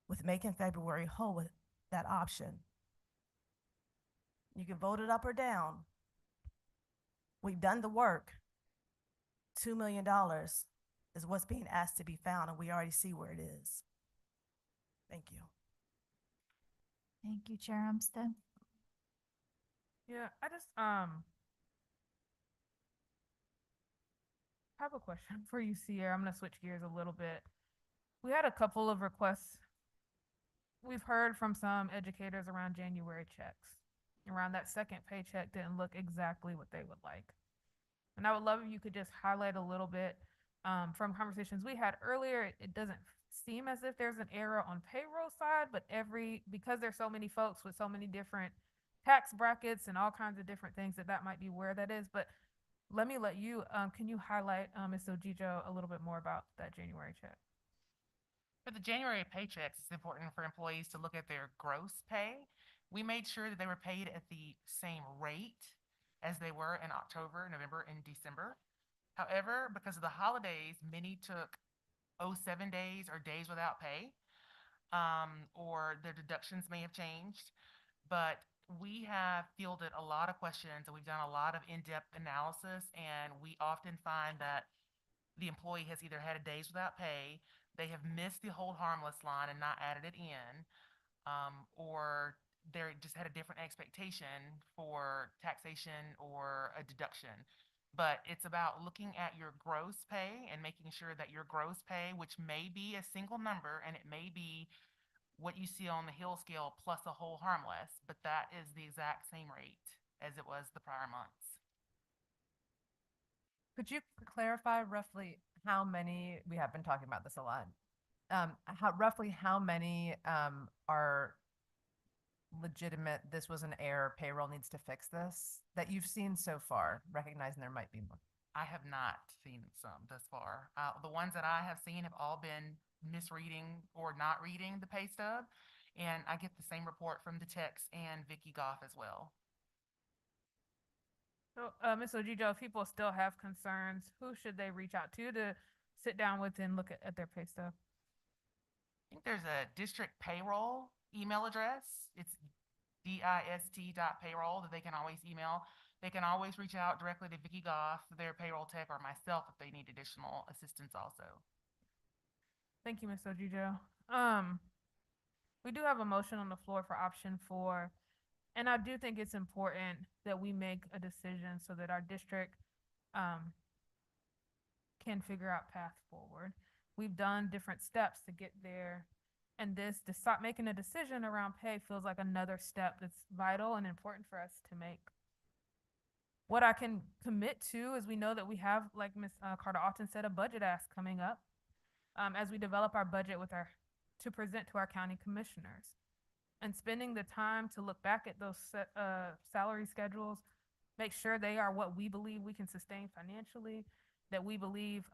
with making February whole with that option. You can vote it up or down. We've done the work. $2 million is what's being asked to be found, and we already see where it is. Thank you. Thank you, Chair Umstead. Yeah, I just have a question for you, Sierra. I'm gonna switch gears a little bit. We had a couple of requests. We've heard from some educators around January checks. Around that second paycheck didn't look exactly what they would like. And I would love if you could just highlight a little bit from conversations we had earlier. It doesn't seem as if there's an error on payroll side, but because there's so many folks with so many different tax brackets and all kinds of different things, that might be where that is. But let you, can you highlight, Ms. Ojijo, a little bit more about that January check? For the January paychecks, it's important for employees to look at their gross pay. We made sure that they were paid at the same rate as they were in October, November, and December. However, because of the holidays, many took 07 days or days without pay, or their deductions may have changed. But we have fielded a lot of questions and we've done a lot of in-depth analysis, and we often find that the employee has either had a days without pay, they have missed the hold harmless line and not added it in, or they just had a different expectation for taxation or a deduction. But it's about looking at your gross pay and making sure that your gross pay, which may be a single number and it may be what you see on the Hill scale plus a whole harmless, but that is the exact same rate as it was the prior months. Could you clarify roughly how many, we have been talking about this a lot, roughly how many are legitimate, this was an error, payroll needs to fix this, that you've seen so far, recognizing there might be more? I have not seen some thus far. The ones that I have seen have all been misreading or not reading the pay stub, and I get the same report from the techs and Vicky Goff as well. So, Ms. Ojijo, if people still have concerns, who should they reach out to sit down with and look at their pay stub? I think there's a district payroll email address. It's dist.payroll that they can always email. They can always reach out directly to Vicky Goff, their payroll tech, or myself if they need additional assistance also. Thank you, Ms. Ojijo. We do have a motion on the floor for option 4. And I do think it's important that we make a decision so that our district can figure out path forward. We've done different steps to get there, and making a decision around pay feels like another step that's vital and important for us to make. What I can commit to is we know that we have, like Ms. Carter often said, a budget ask coming up as we develop our budget to present to our county commissioners. And spending the time to look back at those salary schedules, make sure they are what we believe we can sustain financially, that we believe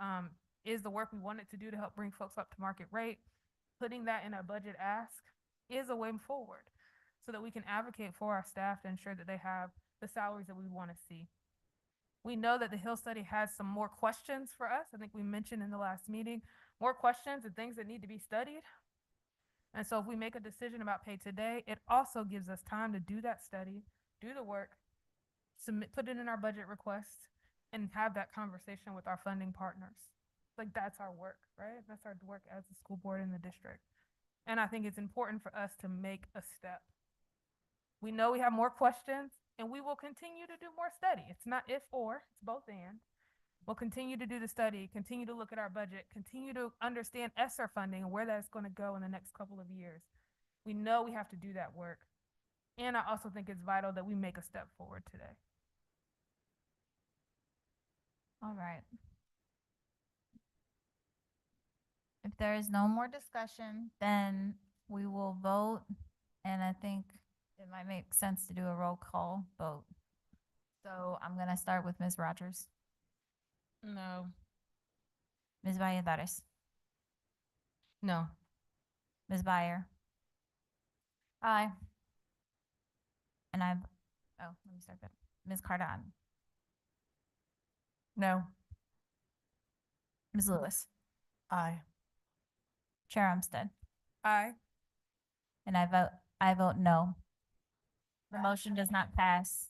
is the work we wanted to do to help bring folks up to market rate. Putting that in our budget ask is a way forward so that we can advocate for our staff to ensure that they have the salaries that we want to see. We know that the Hill study has some more questions for us. I think we mentioned in the last meeting, more questions and things that need to be studied. And so if we make a decision about pay today, it also gives us time to do that study, do the work, put it in our budget request, and have that conversation with our funding partners. Like, that's our work, right? That's our work as a school board in the district. And I think it's important for us to make a step. We know we have more questions, and we will continue to do more study. It's not if or, it's both and. We'll continue to do the study, continue to look at our budget, continue to understand ESSER funding and where that's going to go in the next couple of years. We know we have to do that work. And I also think it's vital that we make a step forward today. All right. If there is no more discussion, then we will vote, and I think it might make sense to do a roll call vote. So I'm gonna start with Ms. Rogers. No. Ms. Valladares. No. Ms. Byer. Aye. And let me start that. Ms. Cardon. No. Ms. Lewis. Aye. Chair Umstead. Aye. And I vote no. The motion does not pass.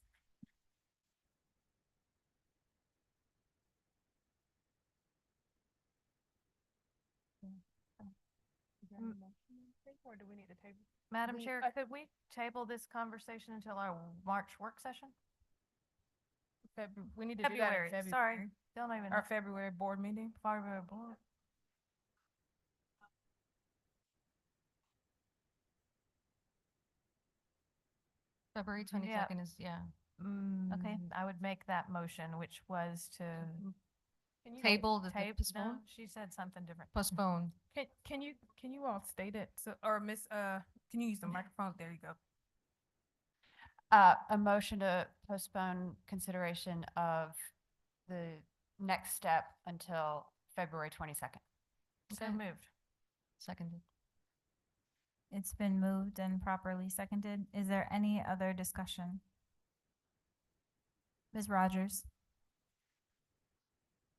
Or do we need to table? Madam We- Chair, could we table this conversation until our March work session? We need to do that in February. Sorry, don't even. Our February board meeting. February board. February Yeah. 22nd is, yeah. Okay. I would make that motion, which was to Can you- Table, the tape, no, postpone? she said something different. Postpone. Can you all state it? So, or Miss, can you use the microphone? There you go. A motion to postpone consideration of the next step until February 22nd. So Okay. moved. Seconded. It's been moved and properly seconded. Is there any other discussion? Ms. Rogers.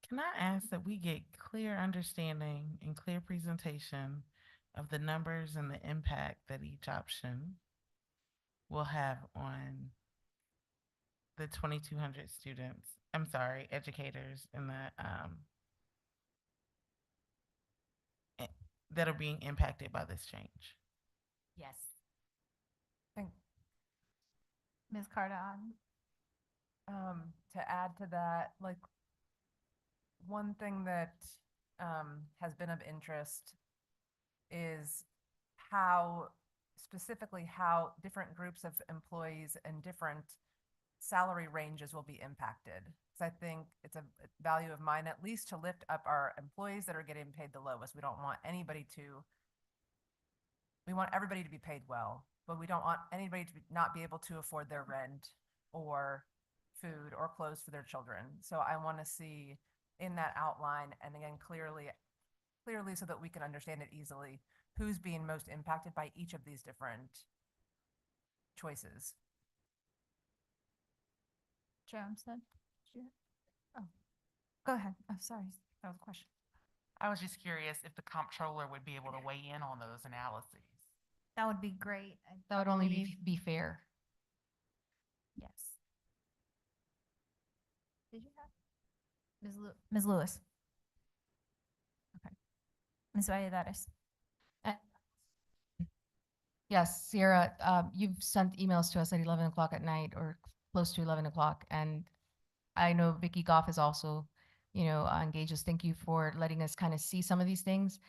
Can I ask that we get clear understanding and clear presentation of the numbers and the impact that each option will have on the 2,200 students, educators in the, that are being impacted by this change? Yes. Ms. Cardon. To add to that, like, one thing that has been of interest is specifically how different groups of employees and different salary ranges will be impacted. So I think it's a value of mine, at least to lift up our employees that are getting paid the lowest. We don't want we want everybody to be paid well, but we don't want anybody to not be able to afford their rent or food or clothes for their children. So I want to see in that outline, and again, clearly so that we can understand it easily, who's being most impacted by each of these different choices. Chair Umstead. Oh, go ahead. Oh, sorry. That was a question. I was just curious if the comptroller would be able to weigh in on those analyses. That would be great. That would only believe- be fair. Yes. Did you have? Ms. Lewis. Okay. Ms. Valladares. Yes, Sierra, you've sent emails to us at 11 o'clock at night or close to 11 o'clock. And I know Vicky Goff is also, engaged us. Thank you for letting us kind of see some of these things.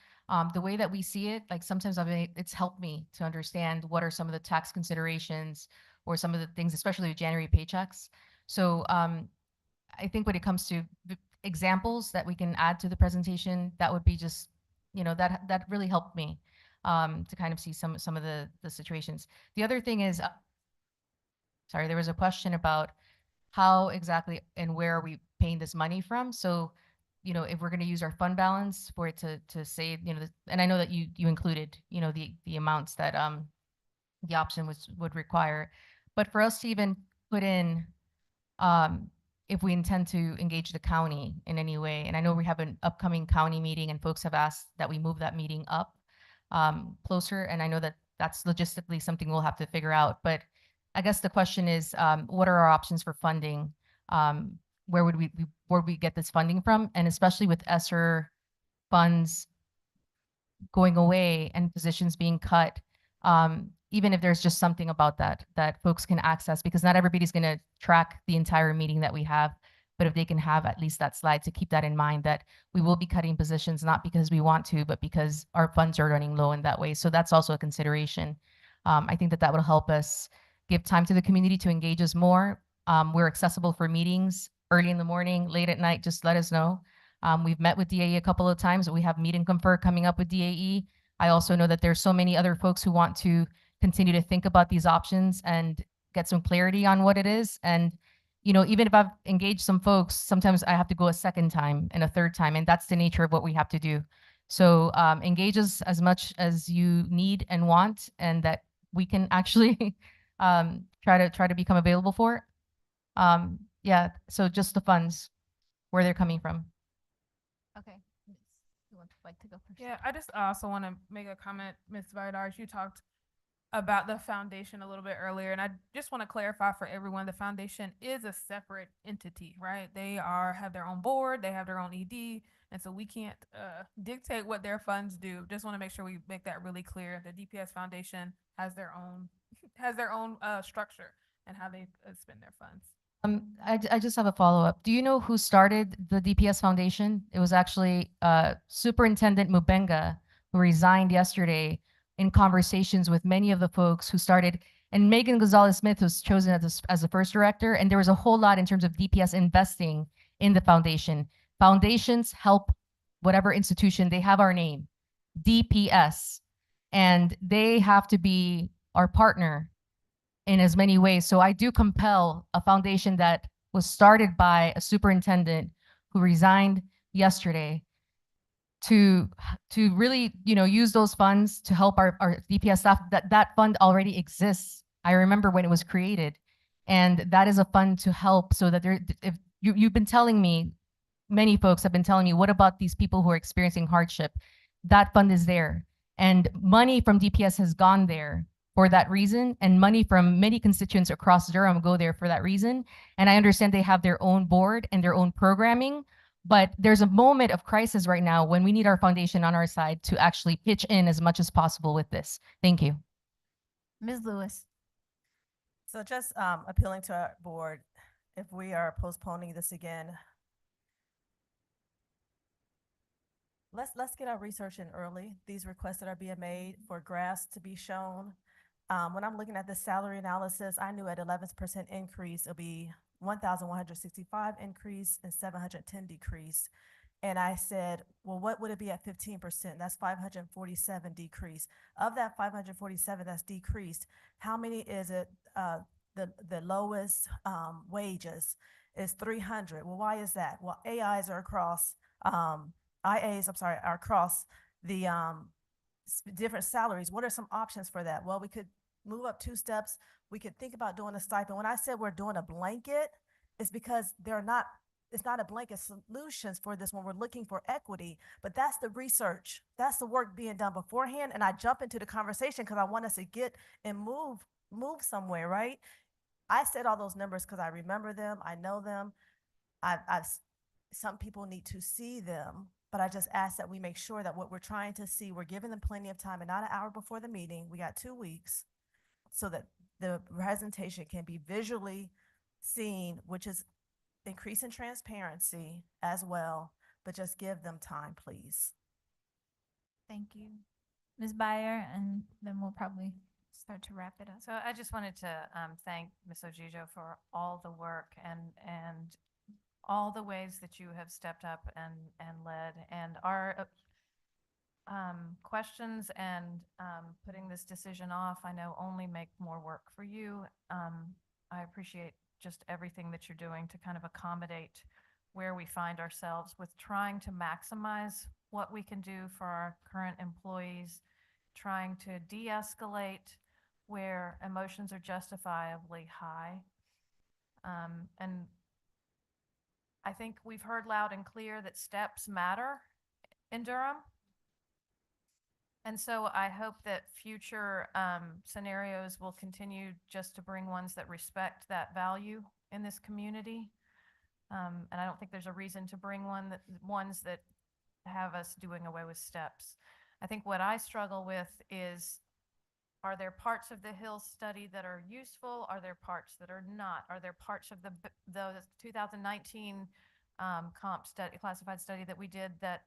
The way that we see it, like sometimes it's helped me to understand what are some of the tax considerations or some of the things, especially with January paychecks. So I think when it comes to the examples that we can add to the presentation, that would be just, that really helped me to kind of see some of the situations. The other thing is, sorry, there was a question about how exactly and where are we paying this money from? So, if we're going to use our fund balance for it to say, and I know that you included, the amounts that the option would require, but for us to even put in, if we intend to engage the county in any way, and I know we have an upcoming county meeting and folks have asked that we move that meeting up closer, and I know that that's logistically something we'll have to figure out, but I guess the question is, what are our options for funding? Where would we get this funding from? And especially with ESSER funds going away and positions being cut, even if there's just something about that folks can access, because not everybody's going to track the entire meeting that we have. but if they can have at least that slide to keep that in mind, that we will be cutting positions, not because we want to, but because our funds are running low in that way. So that's also a consideration. I think that that will help us give time to the community to engage us more. We're accessible for meetings early in the morning, late at night, just let us know. We've met with DAE a couple of times. We have meet and confer coming up with DAE. I also know that there's so many other folks who want to continue to think about these options and get some clarity on what it is. And, you know, even if I've engaged some folks, sometimes I have to go a second time and a third time, and that's the nature of what we have to do. So engage us as much as you need and want, and that we can actually try to become available for. Yeah, so just the funds, where they're coming from. Okay. You would like to go first? Yeah, I just also want to make a comment, Ms. Vidars. You talked about the foundation a little bit earlier, and I just want to clarify for everyone, the foundation is a separate entity, right? They have their own board, they have their own ED, and so we can't dictate what their funds do. Just want to make sure we make that really clear. The DPS Foundation has their own structure and how they spend their funds. I just have a follow-up. Do you know who started the DPS Foundation? It was actually Superintendent Mubenga, who resigned yesterday, in conversations with many of the folks who started, and Megan Gonzalez-Smith was chosen as the first director, and there was a whole lot in terms of DPS investing in the foundation. Foundations help whatever institution, they have our name, DPS, and they have to be our partner in as many ways. So I do compel a foundation that was started by a superintendent who resigned yesterday to really, you know, use those funds to help our DPS staff. That fund already exists. I remember when it was created, and that is a fund to help so that if you've been telling me, many folks have been telling me, what about these people who are experiencing hardship? That fund is there, and money from DPS has gone there for that reason, and money from many constituents across Durham go there for that reason. And I understand they have their own board and their own programming, but there's a moment of crisis right now when we need our foundation on our side to actually pitch in as much as possible with this. Thank you. Ms. Lewis. So just appealing to our board, if we are postponing this again, let's get our research in early. These requests that are being made for graphs to be shown. When I'm looking at the salary analysis, I knew at 11% increase, it'll be 1,165 increase and 710 decrease. And I said, well, what would it be at 15%? That's 547 decrease. Of that 547 that's decreased, how many is it, the lowest wages is 300. Well, why is that? Well, IAs are across the different salaries. What are some options for that? Well, we could move up 2 steps. We could think about doing a stipend. When I said we're doing a blanket, it's because it's not a blanket solutions for this when we're looking for equity, but that's the research. That's the work being done beforehand. And I jump into the conversation because I want us to get and move somewhere, right? I said all those numbers because I remember them. I know them. Some people need to see them, but I just ask that we make sure that what we're trying to see, we're giving them plenty of time and not an hour before the meeting. We got 2 weeks so that the presentation can be visually seen, which is increasing transparency as well, but just give them time, please. Thank you. Ms. Byer, and then we'll probably start to wrap it up. So I just wanted to thank Ms. Ojijo for all the work and all the ways that you have stepped up and led, and our questions and putting this decision off, I know only make more work for you. I appreciate just everything that you're doing to kind of accommodate where we find ourselves with trying to maximize what we can do for our current employees, trying to de-escalate where emotions are justifiably high. And I think we've heard loud and clear that steps matter in Durham. And so I hope that future scenarios will continue just to bring ones that respect that value in this community. And I don't think there's a reason to bring ones that have us doing away with steps. I think what I struggle with is Are there parts of the Hills study that are useful? Are there parts that are not? Are there parts of the 2019 comp study, classified study that we did that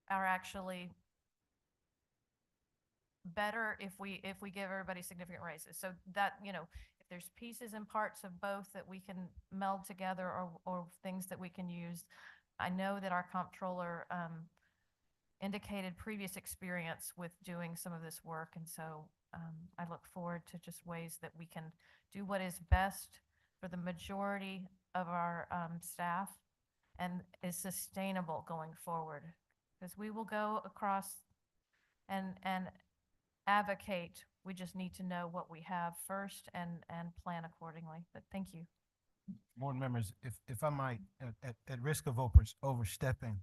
are actually better if we give everybody significant raises? So that, if there's pieces and parts of both that we can meld together or things that we can use. I know that our comptroller indicated previous experience with doing some of this work, and so I look forward to just ways that we can do what is best for the majority of our staff and is sustainable going forward. Because we will go across and advocate. We just need to know what we have first and plan accordingly. But thank you. Board members, if I might, at risk of overstepping,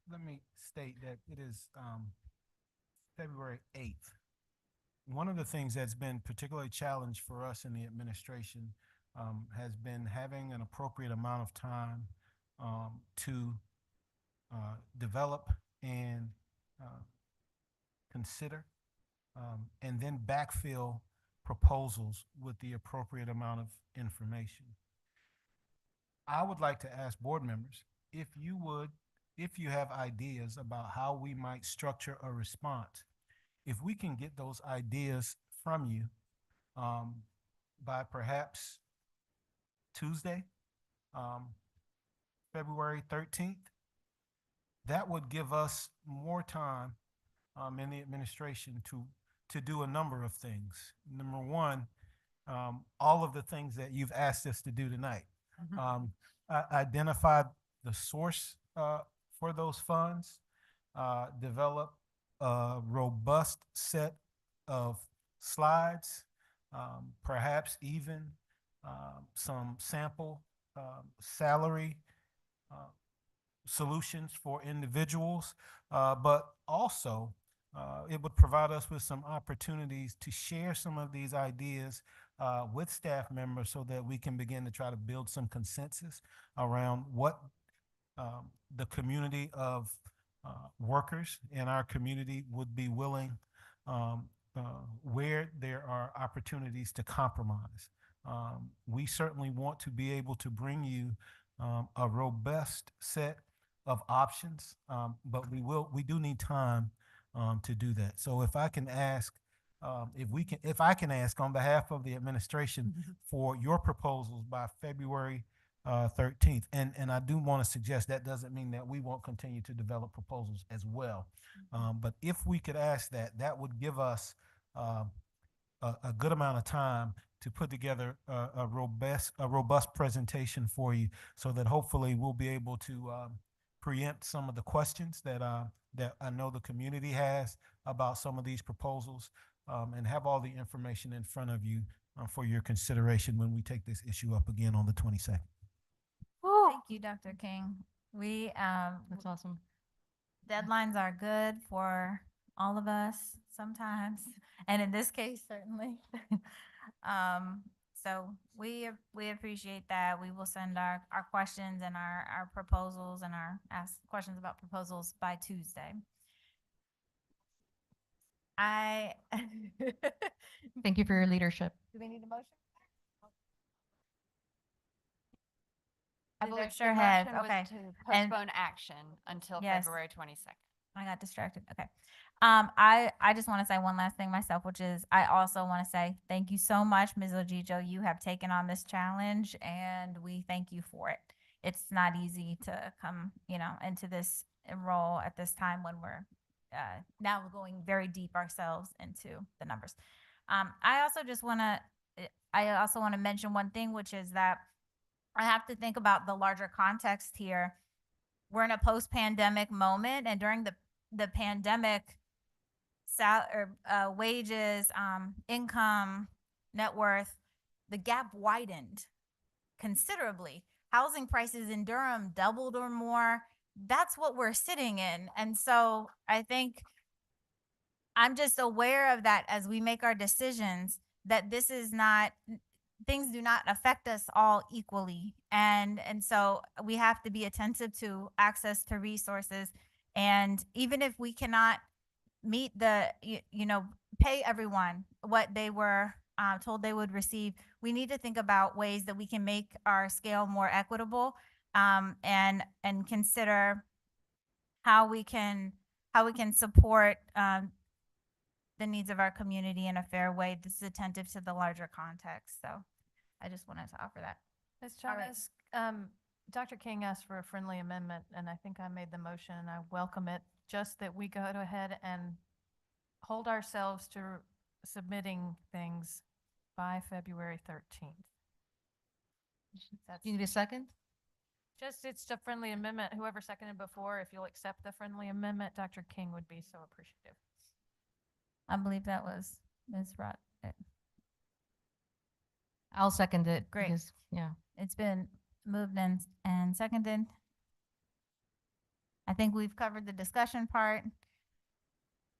let me state that it is February 8th. One of the things that's been particularly challenged for us in the administration has been having an appropriate amount of time to develop and consider and then backfill proposals with the appropriate amount of information. I would like to ask board members if you have ideas about how we might structure a response, if we can get those ideas from you by perhaps Tuesday, February 13th, that would give us more time in the administration to do a number of things. Number one, all of the things that you've asked us to do tonight. Identify the source for those funds, develop a robust set of slides, perhaps even some sample salary solutions for individuals, but also it would provide us with some opportunities to share some of these ideas with staff members so that we can begin to try to build some consensus around what the community of workers in our community would be willing, where there are opportunities to compromise. We certainly want to be able to bring you a robust set of options, but we do need time to do that. So if I can ask, if I can ask on behalf of the administration for your proposals by February 13th, and I do want to suggest that doesn't mean that we won't continue to develop proposals as well. But if we could ask that, that would give us a good amount of time to put together a robust presentation for you, so that hopefully we'll be able to preempt some of the questions that I know the community has about some of these proposals, and have all the information in front of you for your consideration when we take this issue up again on the 22nd. Thank you, Dr. King. That's awesome. Deadlines are good for all of us sometimes, and in this case, certainly. So we appreciate that. We will send our questions and our proposals and ask questions about proposals by Tuesday. Thank you for your leadership. Do we need a motion? I The believe sure the have, motion was okay. to And- postpone action until Yes. February 22nd. I got distracted. Okay. I just want to say one last thing myself, which is I also want to say thank you so much, Ms. Ojijo. You have taken on this challenge and we thank you for it. It's not easy to come, into this role at this time when we're now going very deep ourselves into the numbers. I also want to mention one thing, which is that I have to think about the larger context here. We're in a post-pandemic moment, and during the pandemic, wages, income, net worth, the gap widened considerably. Housing prices in Durham doubled or more. That's what we're sitting in. And so I think I'm just aware of that as we make our decisions, that this is not, things do not affect us all equally. And so we have to be attentive to access to resources. And even if we cannot meet the, pay everyone what they were told they would receive. We need to think about ways that we can make our scale more equitable, and consider how we can support the needs of our community in a fair way that's attentive to the larger context. So I just wanted to offer that. Ms. All right. Chavez, Dr. King asked for a friendly amendment, and I think I made the motion, and I welcome it, just that we go ahead and hold ourselves to submitting things by February 13th. Do you need a second? Just, it's a friendly amendment. Whoever seconded before, if you'll accept the friendly amendment, Dr. King would be so appreciative. I believe that was Ms. Rod. I'll second it. Great. Because, yeah. It's been moved and seconded. I think we've covered the discussion part.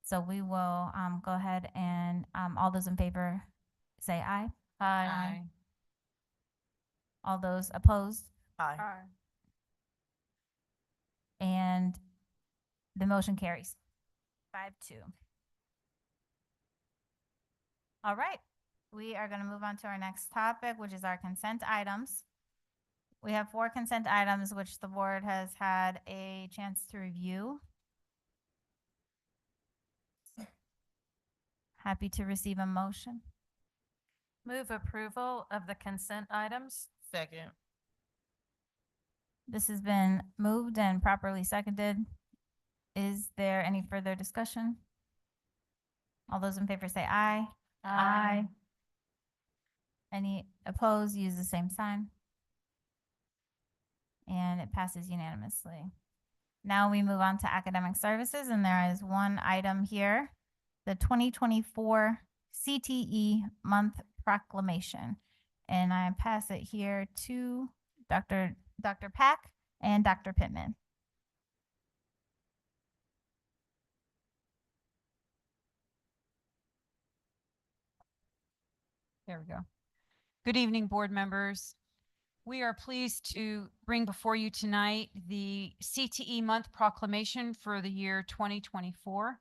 So we will go ahead and all those in favor say aye. Aye. All those opposed? Aye. And the motion carries 5-2. All right, we are going to move on to our next topic, which is our consent items. We have 4 consent items, which the board has had a chance to review. Happy to receive a motion. Move approval of the consent items. Second. This has been moved and properly seconded. Is there any further discussion? All those in favor say aye. Aye. Any opposed, use the same sign. And it passes unanimously. Now we move on to academic services, and there is one item here, the 2024 CTE Month Proclamation. And I pass it here to Dr. Pack and Dr. Pittman. There we go. Good evening, board members. We are pleased to bring before you tonight the CTE Month Proclamation for the year 2024.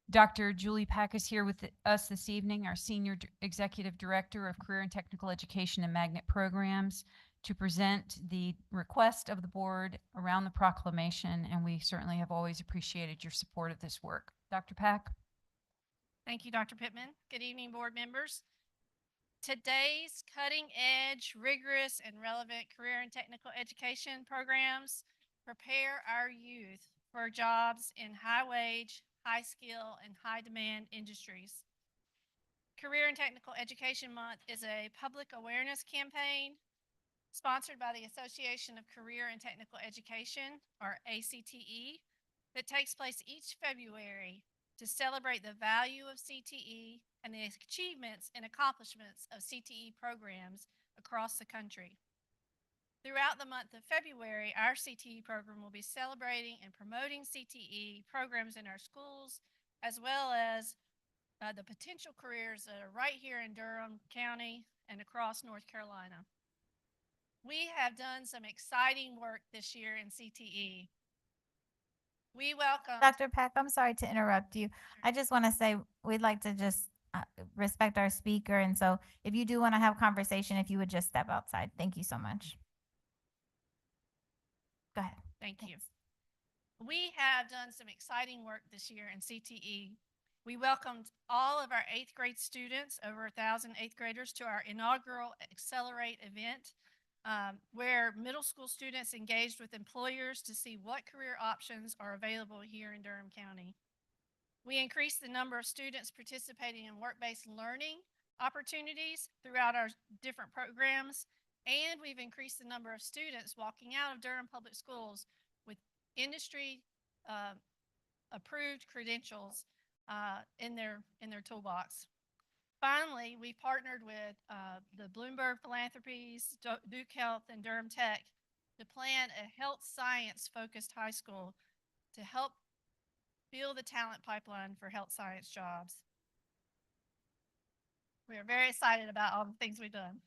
Dr. Julie Pack is here with us this evening, our Senior Executive Director of Career and Technical Education and Magnet Programs, to present the request of the board around the proclamation, and we certainly have always appreciated your support of this work. Dr. Pack? Thank you, Dr. Pittman. Good evening, board members. Today's cutting-edge, rigorous, and relevant career and technical education programs prepare our youth for jobs in high-wage, high-skill, and high-demand industries. Career and Technical Education Month is a public awareness campaign sponsored by the Association of Career and Technical Education, or ACTE, that takes place each February to celebrate the value of CTE and the achievements and accomplishments of CTE programs across the country. Throughout the month of February, our CTE program will be celebrating and promoting CTE programs in our schools, as well as the potential careers that are right here in Durham County and across North Carolina. We have done some exciting work this year in CTE. We welcome Dr. Pack, I'm sorry to interrupt you. I just want to say we'd like to just respect our speaker. And so if you do want to have conversation, if you would just step outside. Thank you so much. Go ahead. Thank you. We have done some exciting work this year in CTE. We welcomed all of our 8th grade students, over 1,000 8th graders, to our inaugural Accelerate event, where middle school students engaged with employers to see what career options are available here in Durham County. We increased the number of students participating in work-based learning opportunities throughout our different programs, and we've increased the number of students walking out of Durham Public Schools with industry approved credentials in their toolbox. Finally, we partnered with the Bloomberg Philanthropies, Duke Health, and Durham Tech to plan a health science focused high school to help build the talent pipeline for health science jobs. We are very excited about all the things we've done.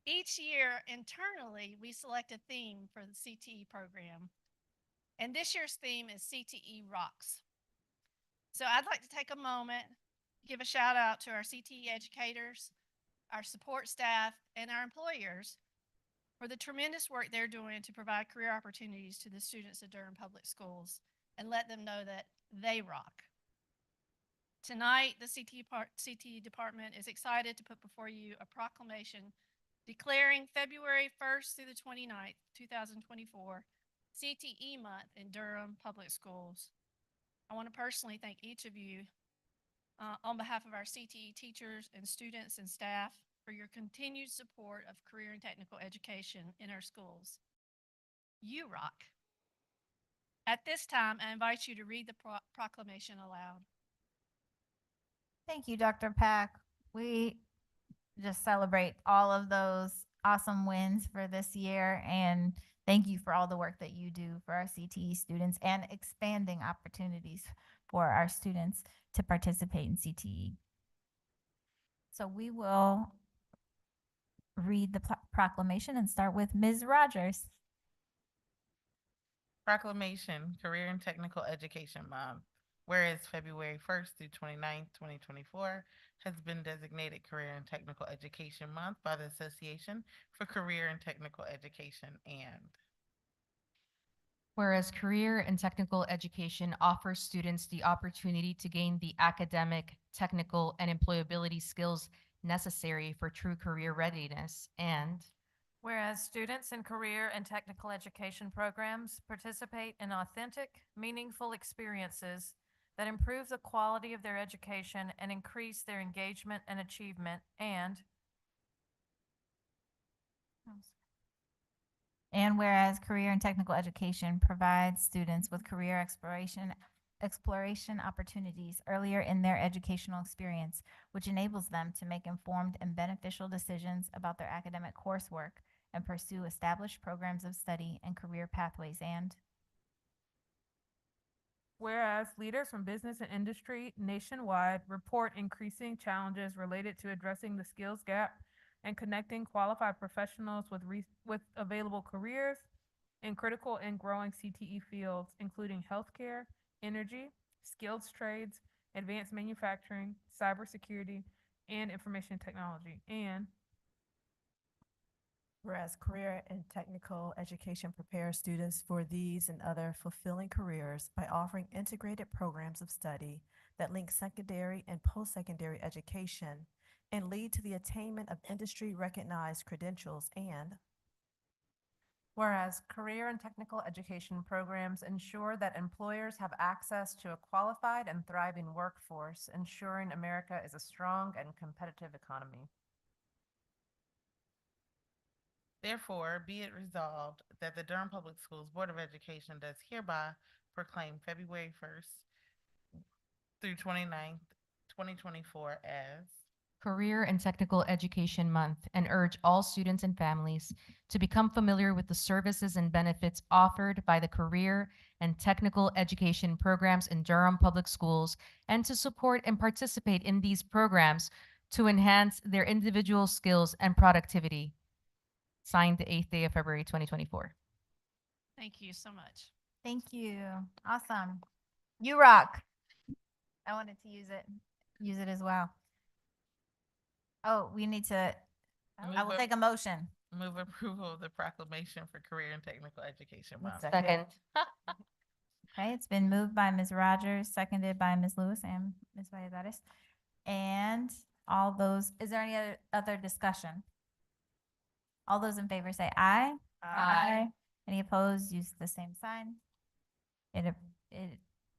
Each year, internally, we select a theme for the CTE program. And this year's theme is CTE Rocks. So I'd like to take a moment, give a shout out to our CTE educators, our support staff, and our employers for the tremendous work they're doing to provide career opportunities to the students of Durham Public Schools and let them know that they rock. Tonight, the CTE department is excited to put before you a proclamation declaring February 1st through the 29th, 2024, CTE Month in Durham Public Schools. I want to personally thank each of you on behalf of our CTE teachers and students and staff for your continued support of career and technical education in our schools. You rock. At this time, I invite you to read the proclamation aloud. Thank you, Dr. Pack. We just celebrate all of those awesome wins for this year, and thank you for all the work that you do for our CTE students and expanding opportunities for our students to participate in CTE. So we will read the proclamation and start with Ms. Rogers. Proclamation, Career and Technical Education Month. Whereas February 1st through 29th, 2024 has been designated Career and Technical Education Month by the Association for Career and Technical Education, and whereas career and technical education offers students the opportunity to gain the academic, technical, and employability skills necessary for true career readiness, and whereas students in career and technical education programs participate in authentic, meaningful experiences that improve the quality of their education and increase their engagement and achievement, and whereas career and technical education provides students with career exploration opportunities earlier in their educational experience, which enables them to make informed and beneficial decisions about their academic coursework and pursue established programs of study and career pathways, and whereas leaders from business and industry nationwide report increasing challenges related to addressing the skills gap and connecting qualified professionals with available careers in critical and growing CTE fields, including healthcare, energy, skilled trades, advanced manufacturing, cybersecurity, and information technology, and Whereas career and technical education prepares students for these and other fulfilling careers by offering integrated programs of study that link secondary and post-secondary education and lead to the attainment of industry-recognized credentials, and whereas career and technical education programs ensure that employers have access to a qualified and thriving workforce, ensuring America is a strong and competitive economy. therefore be it resolved that the Durham Public Schools Board of Education does hereby proclaim February 1st through 29th, 2024 as Career and Technical Education Month, and urge all students and families to become familiar with the services and benefits offered by the career and technical education programs in Durham Public Schools and to support and participate in these programs to enhance their individual skills and productivity. Signed the 8th day of February, 2024. Thank you so much. thank you. Awesome. You rock. I wanted to use it as well. Oh, we need to, I will take a motion. Move approval of the proclamation for Career and Technical Education Month. Second. Okay, it's been moved by Ms. Rogers, seconded by Ms. Lewis and Ms. Valladares. And all those, is there any other discussion? All those in favor say aye. Aye. Any opposed, use the same sign. It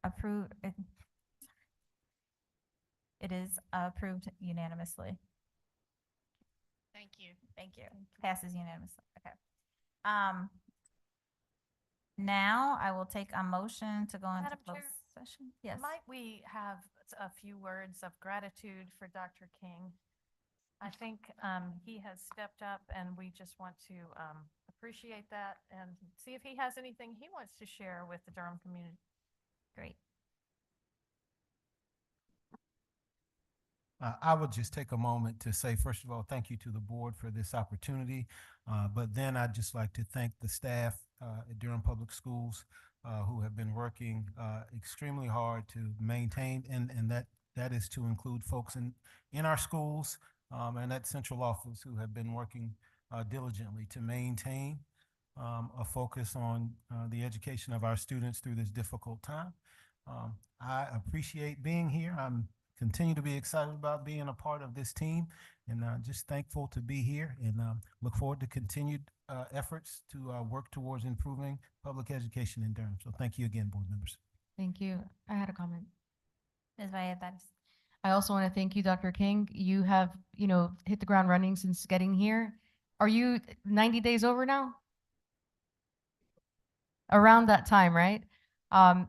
approved. It is approved unanimously. Thank you. Thank you. Passes unanimously. Okay. Now I will take a motion to go into Madam closed Chair, session. Yes. Might we have a few words of gratitude for Dr. King? I think he has stepped up, and we just want to appreciate that and see if he has anything he wants to share with the Durham community. Great. I would just take a moment to say, first of all, thank you to the board for this opportunity. But then I'd just like to thank the staff at Durham Public Schools who have been working extremely hard to maintain, and that is to include folks in our schools and at central office who have been working diligently to maintain a focus on the education of our students through this difficult time. I appreciate being here. I'm continue to be excited about being a part of this team, and just thankful to be here, and look forward to continued efforts to work towards improving public education in Durham. So thank you again, board members. Thank you. I had a comment. Ms. Valladares. I also want to thank you, Dr. King. You have, hit the ground running since getting here. Are you 90 days over now? Around that time, right?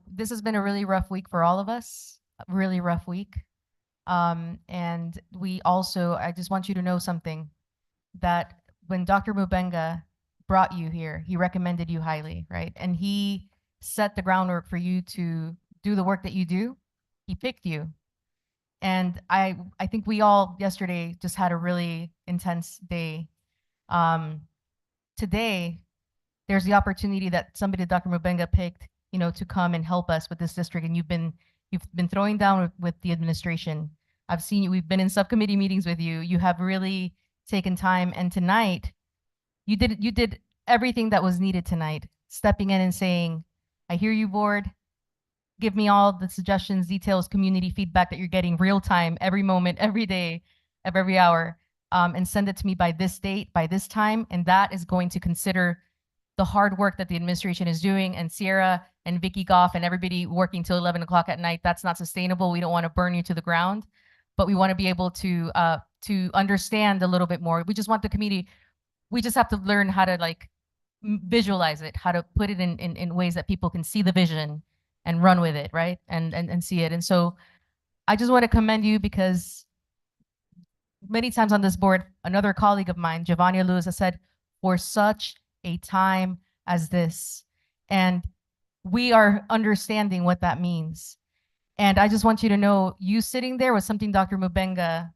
This has been a really rough week for all of us, a really rough week. And I just want you to know something, that when Dr. Mubenga brought you here, he recommended you highly, right? And he set the groundwork for you to do the work that you do. He picked you. And I think we all yesterday just had a really intense day. Today, there's the opportunity that somebody that Dr. Mubenga picked, to come and help us with this district. And you've been throwing down with the administration. I've seen you. We've been in subcommittee meetings with you. You have really taken time. And tonight, you did everything that was needed tonight, stepping in and saying, I hear you, board. Give me all the suggestions, details, community feedback that you're getting real time, every moment, every day, of every hour, and send it to me by this date, by this time. And that is going to consider the hard work that the administration is doing, and Sierra and Vicky Goff and everybody working till 11 o'clock at night. That's not sustainable. We don't want to burn you to the ground, but we want to be able to understand a little bit more. We just want the community. We just have to learn how to visualize it, how to put it in ways that people can see the vision and run with it, right? And see it. And so I just want to commend you, because many times on this board, another colleague of mine, Giovanni Lewis, has said, for such a time as this. And we are understanding what that means. And I just want you to know, you sitting there was something Dr. Mubenga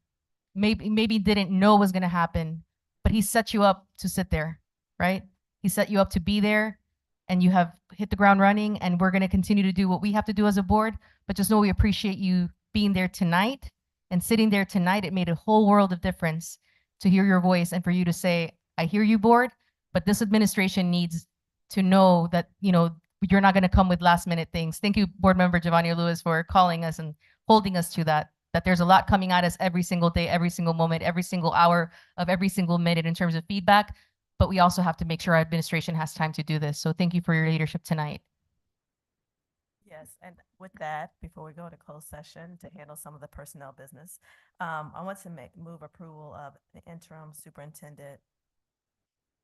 maybe didn't know was going to happen, but he set you up to sit there, right? He set you up to be there, and you have hit the ground running, and we're going to continue to do what we have to do as a board. But just know we appreciate you being there tonight and sitting there tonight. It made a whole world of difference to hear your voice and for you to say, I hear you, board, but this administration needs to know that, you're not going to come with last minute things. Thank you, board member Giovanni Lewis, for calling us and holding us to that there's a lot coming at us every single day, every single moment, every single hour of every single minute in terms of feedback. But we also have to make sure our administration has time to do this. So thank you for your leadership tonight. Yes, and with that, before we go to closed session to handle some of the personnel business, I want to move approval of the interim superintendent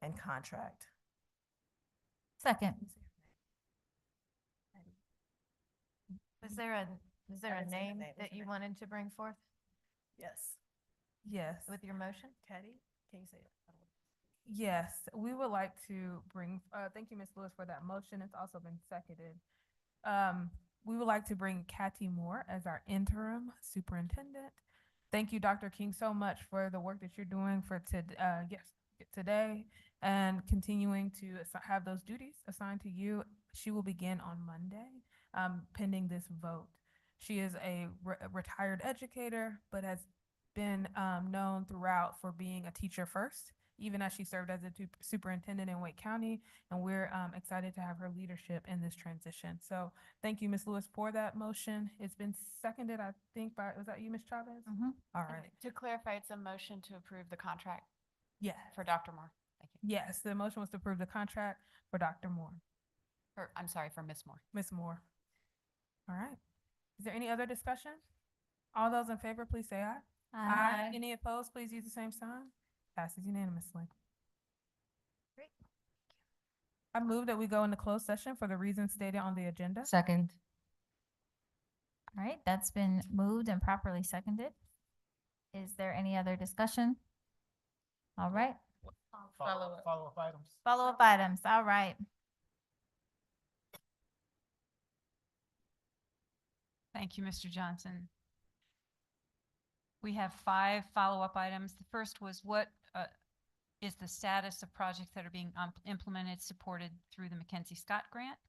and contract. Second. Is there a I didn't say the name name. that you wanted to bring forth Yes. Yes. with your motion? Teddy, can you say it? Yes, we would like to bring, thank you, Ms. Lewis, for that motion. It's also been seconded. We would like to bring Kathy Moore as our interim superintendent. Thank you, Dr. King, so much for the work that you're doing for today and continuing to have those duties assigned to you. She will begin on Monday, pending this vote. She is a retired educator, but has been known throughout for being a teacher first, even as she served as a superintendent in Wake County. And we're excited to have her leadership in this transition. So thank you, Ms. Lewis, for that motion. It's been seconded, I think, was that you, Ms. Chavez? All right. To clarify, it's a motion to approve the contract Yes. for Dr. Moore. Thank you. Yes, the motion was to approve the contract for Dr. Moore. I'm sorry, for Ms. Moore. Ms. Moore. All right. Is there any other discussion? All those in favor, please say aye. Aye. Any opposed, please use the same sign. Passes unanimously. Great. I move that we go into closed session for the reasons stated on the agenda. Second. All right, that's been moved and properly seconded. Is there any other discussion? All right, Follow-up items. follow-up items, all right. Thank you, Mr. Johnson. We have 5 follow-up items. The first was what is the status of projects that are being implemented, supported through the Mackenzie Scott grant?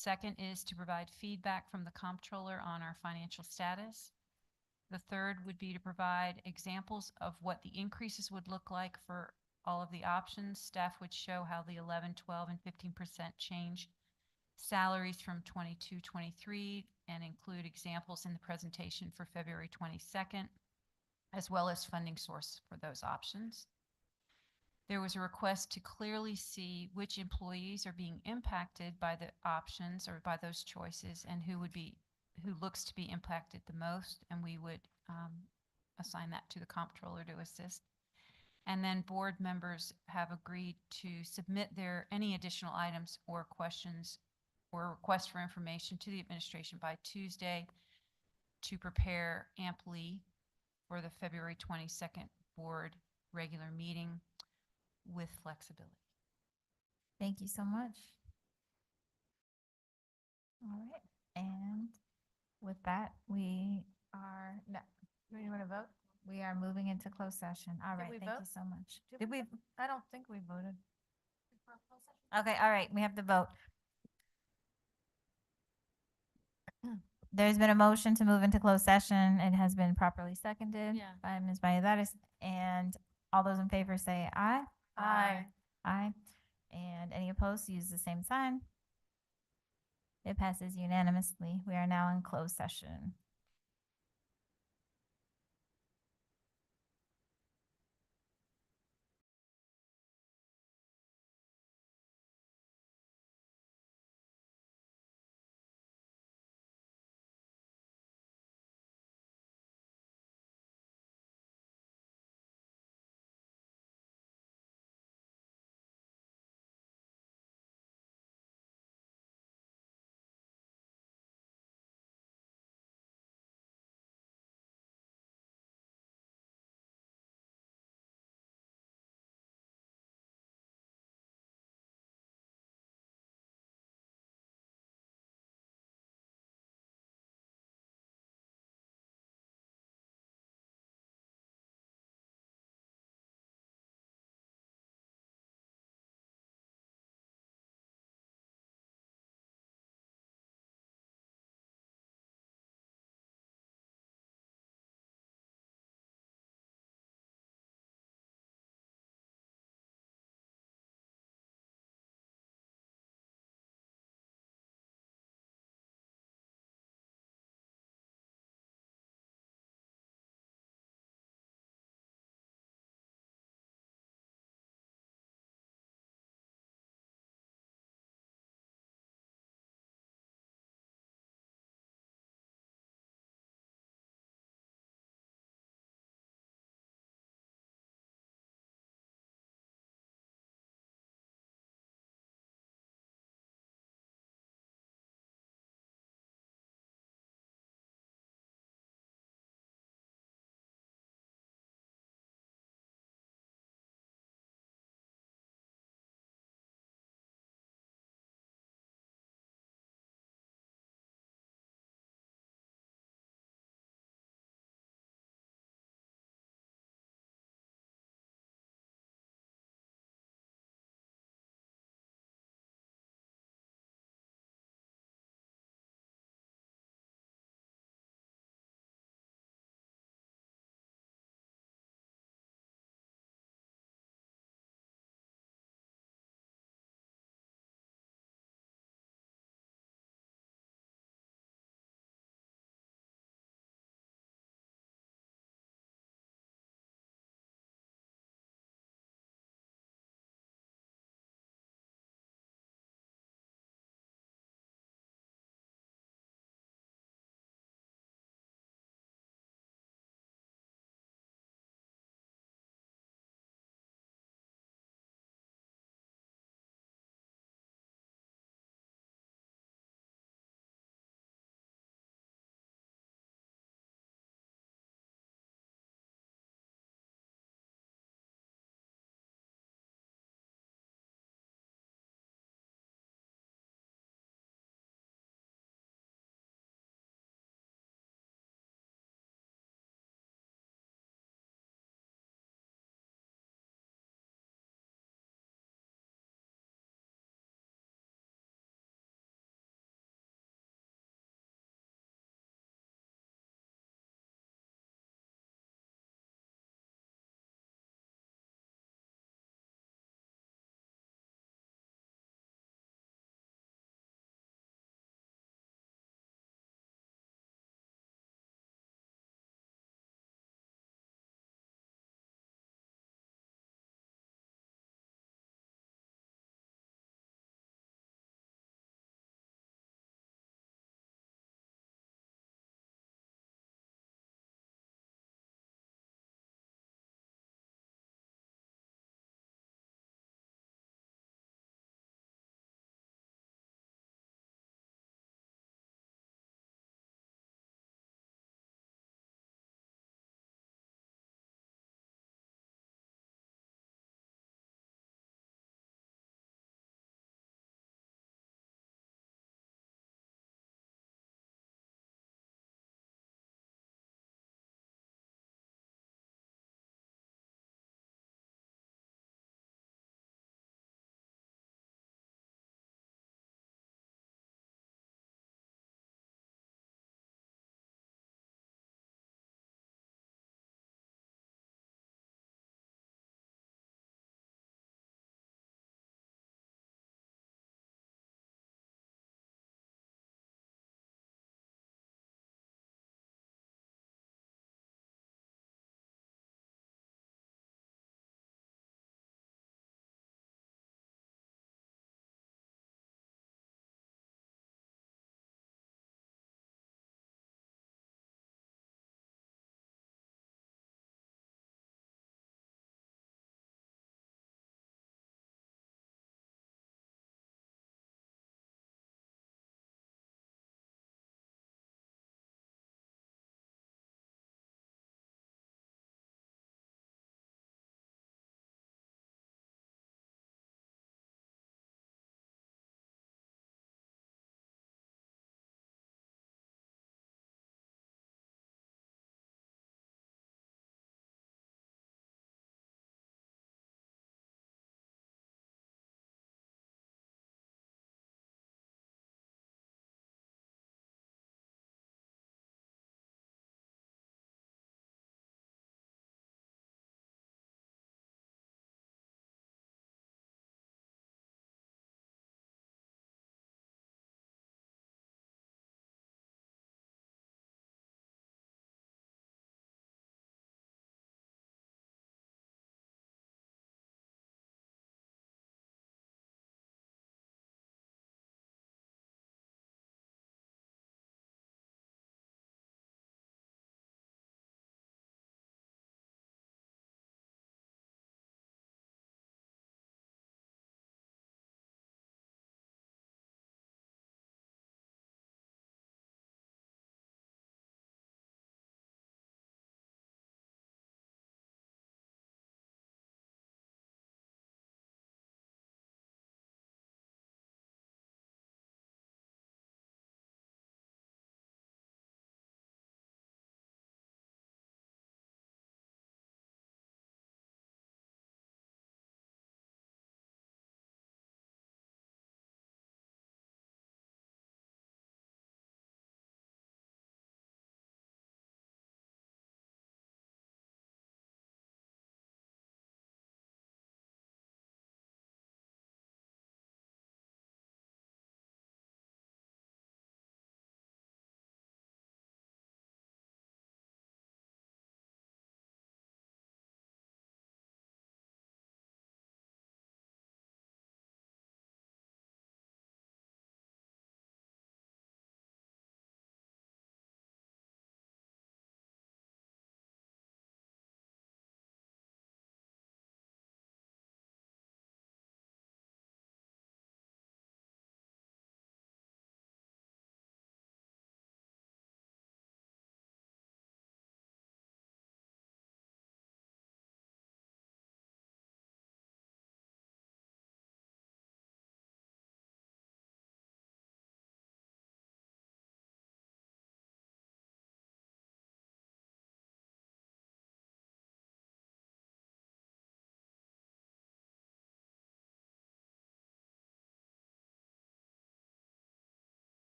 Second is to provide feedback from the comptroller on our financial status. The third would be to provide examples of what the increases would look like for all of the options. Staff would show how the 11, 12, and 15% change salaries from 22, 23, and include examples in the presentation for February 22nd, as well as funding source for those options. There was a request to clearly see which employees are being impacted by the options or by those choices and who looks to be impacted the most, and we would assign that to the comptroller to assist. And then board members have agreed to submit any additional items or questions or requests for information to the administration by Tuesday to prepare amply for the February 22nd board regular meeting with flexibility. Thank you so much. All right, and with that, we are, Do you want to vote? we are moving into closed session. All Did right, we thank you vote? so much. Did Did we? I don't think we voted. Okay, all right, we have to vote. There's been a motion to move into closed session. It has been properly seconded by Ms. Valladares. And all those in favor say aye. Aye. Aye. And any opposed, use the same sign. It passes unanimously. We are now in closed session.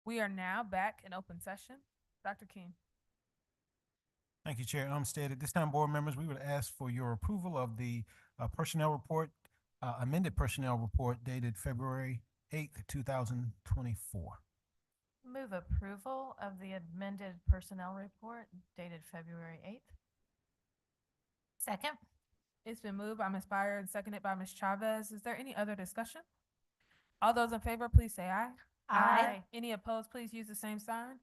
We are now back in open session. Dr. King. Thank you, Chair Umstead. At this time, board members, we would ask for your approval of the personnel report, amended personnel report dated February 8th, 2024. Move approval of the amended personnel report dated February 8th. Second. It's been moved by Ms. Byer and seconded by Ms. Chavez. Is there any other discussion? All those in favor, please say aye. Aye. Any opposed, please use the same sign.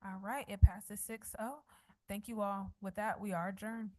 All right, it passes 6-0. Thank you all. With that, we are adjourned.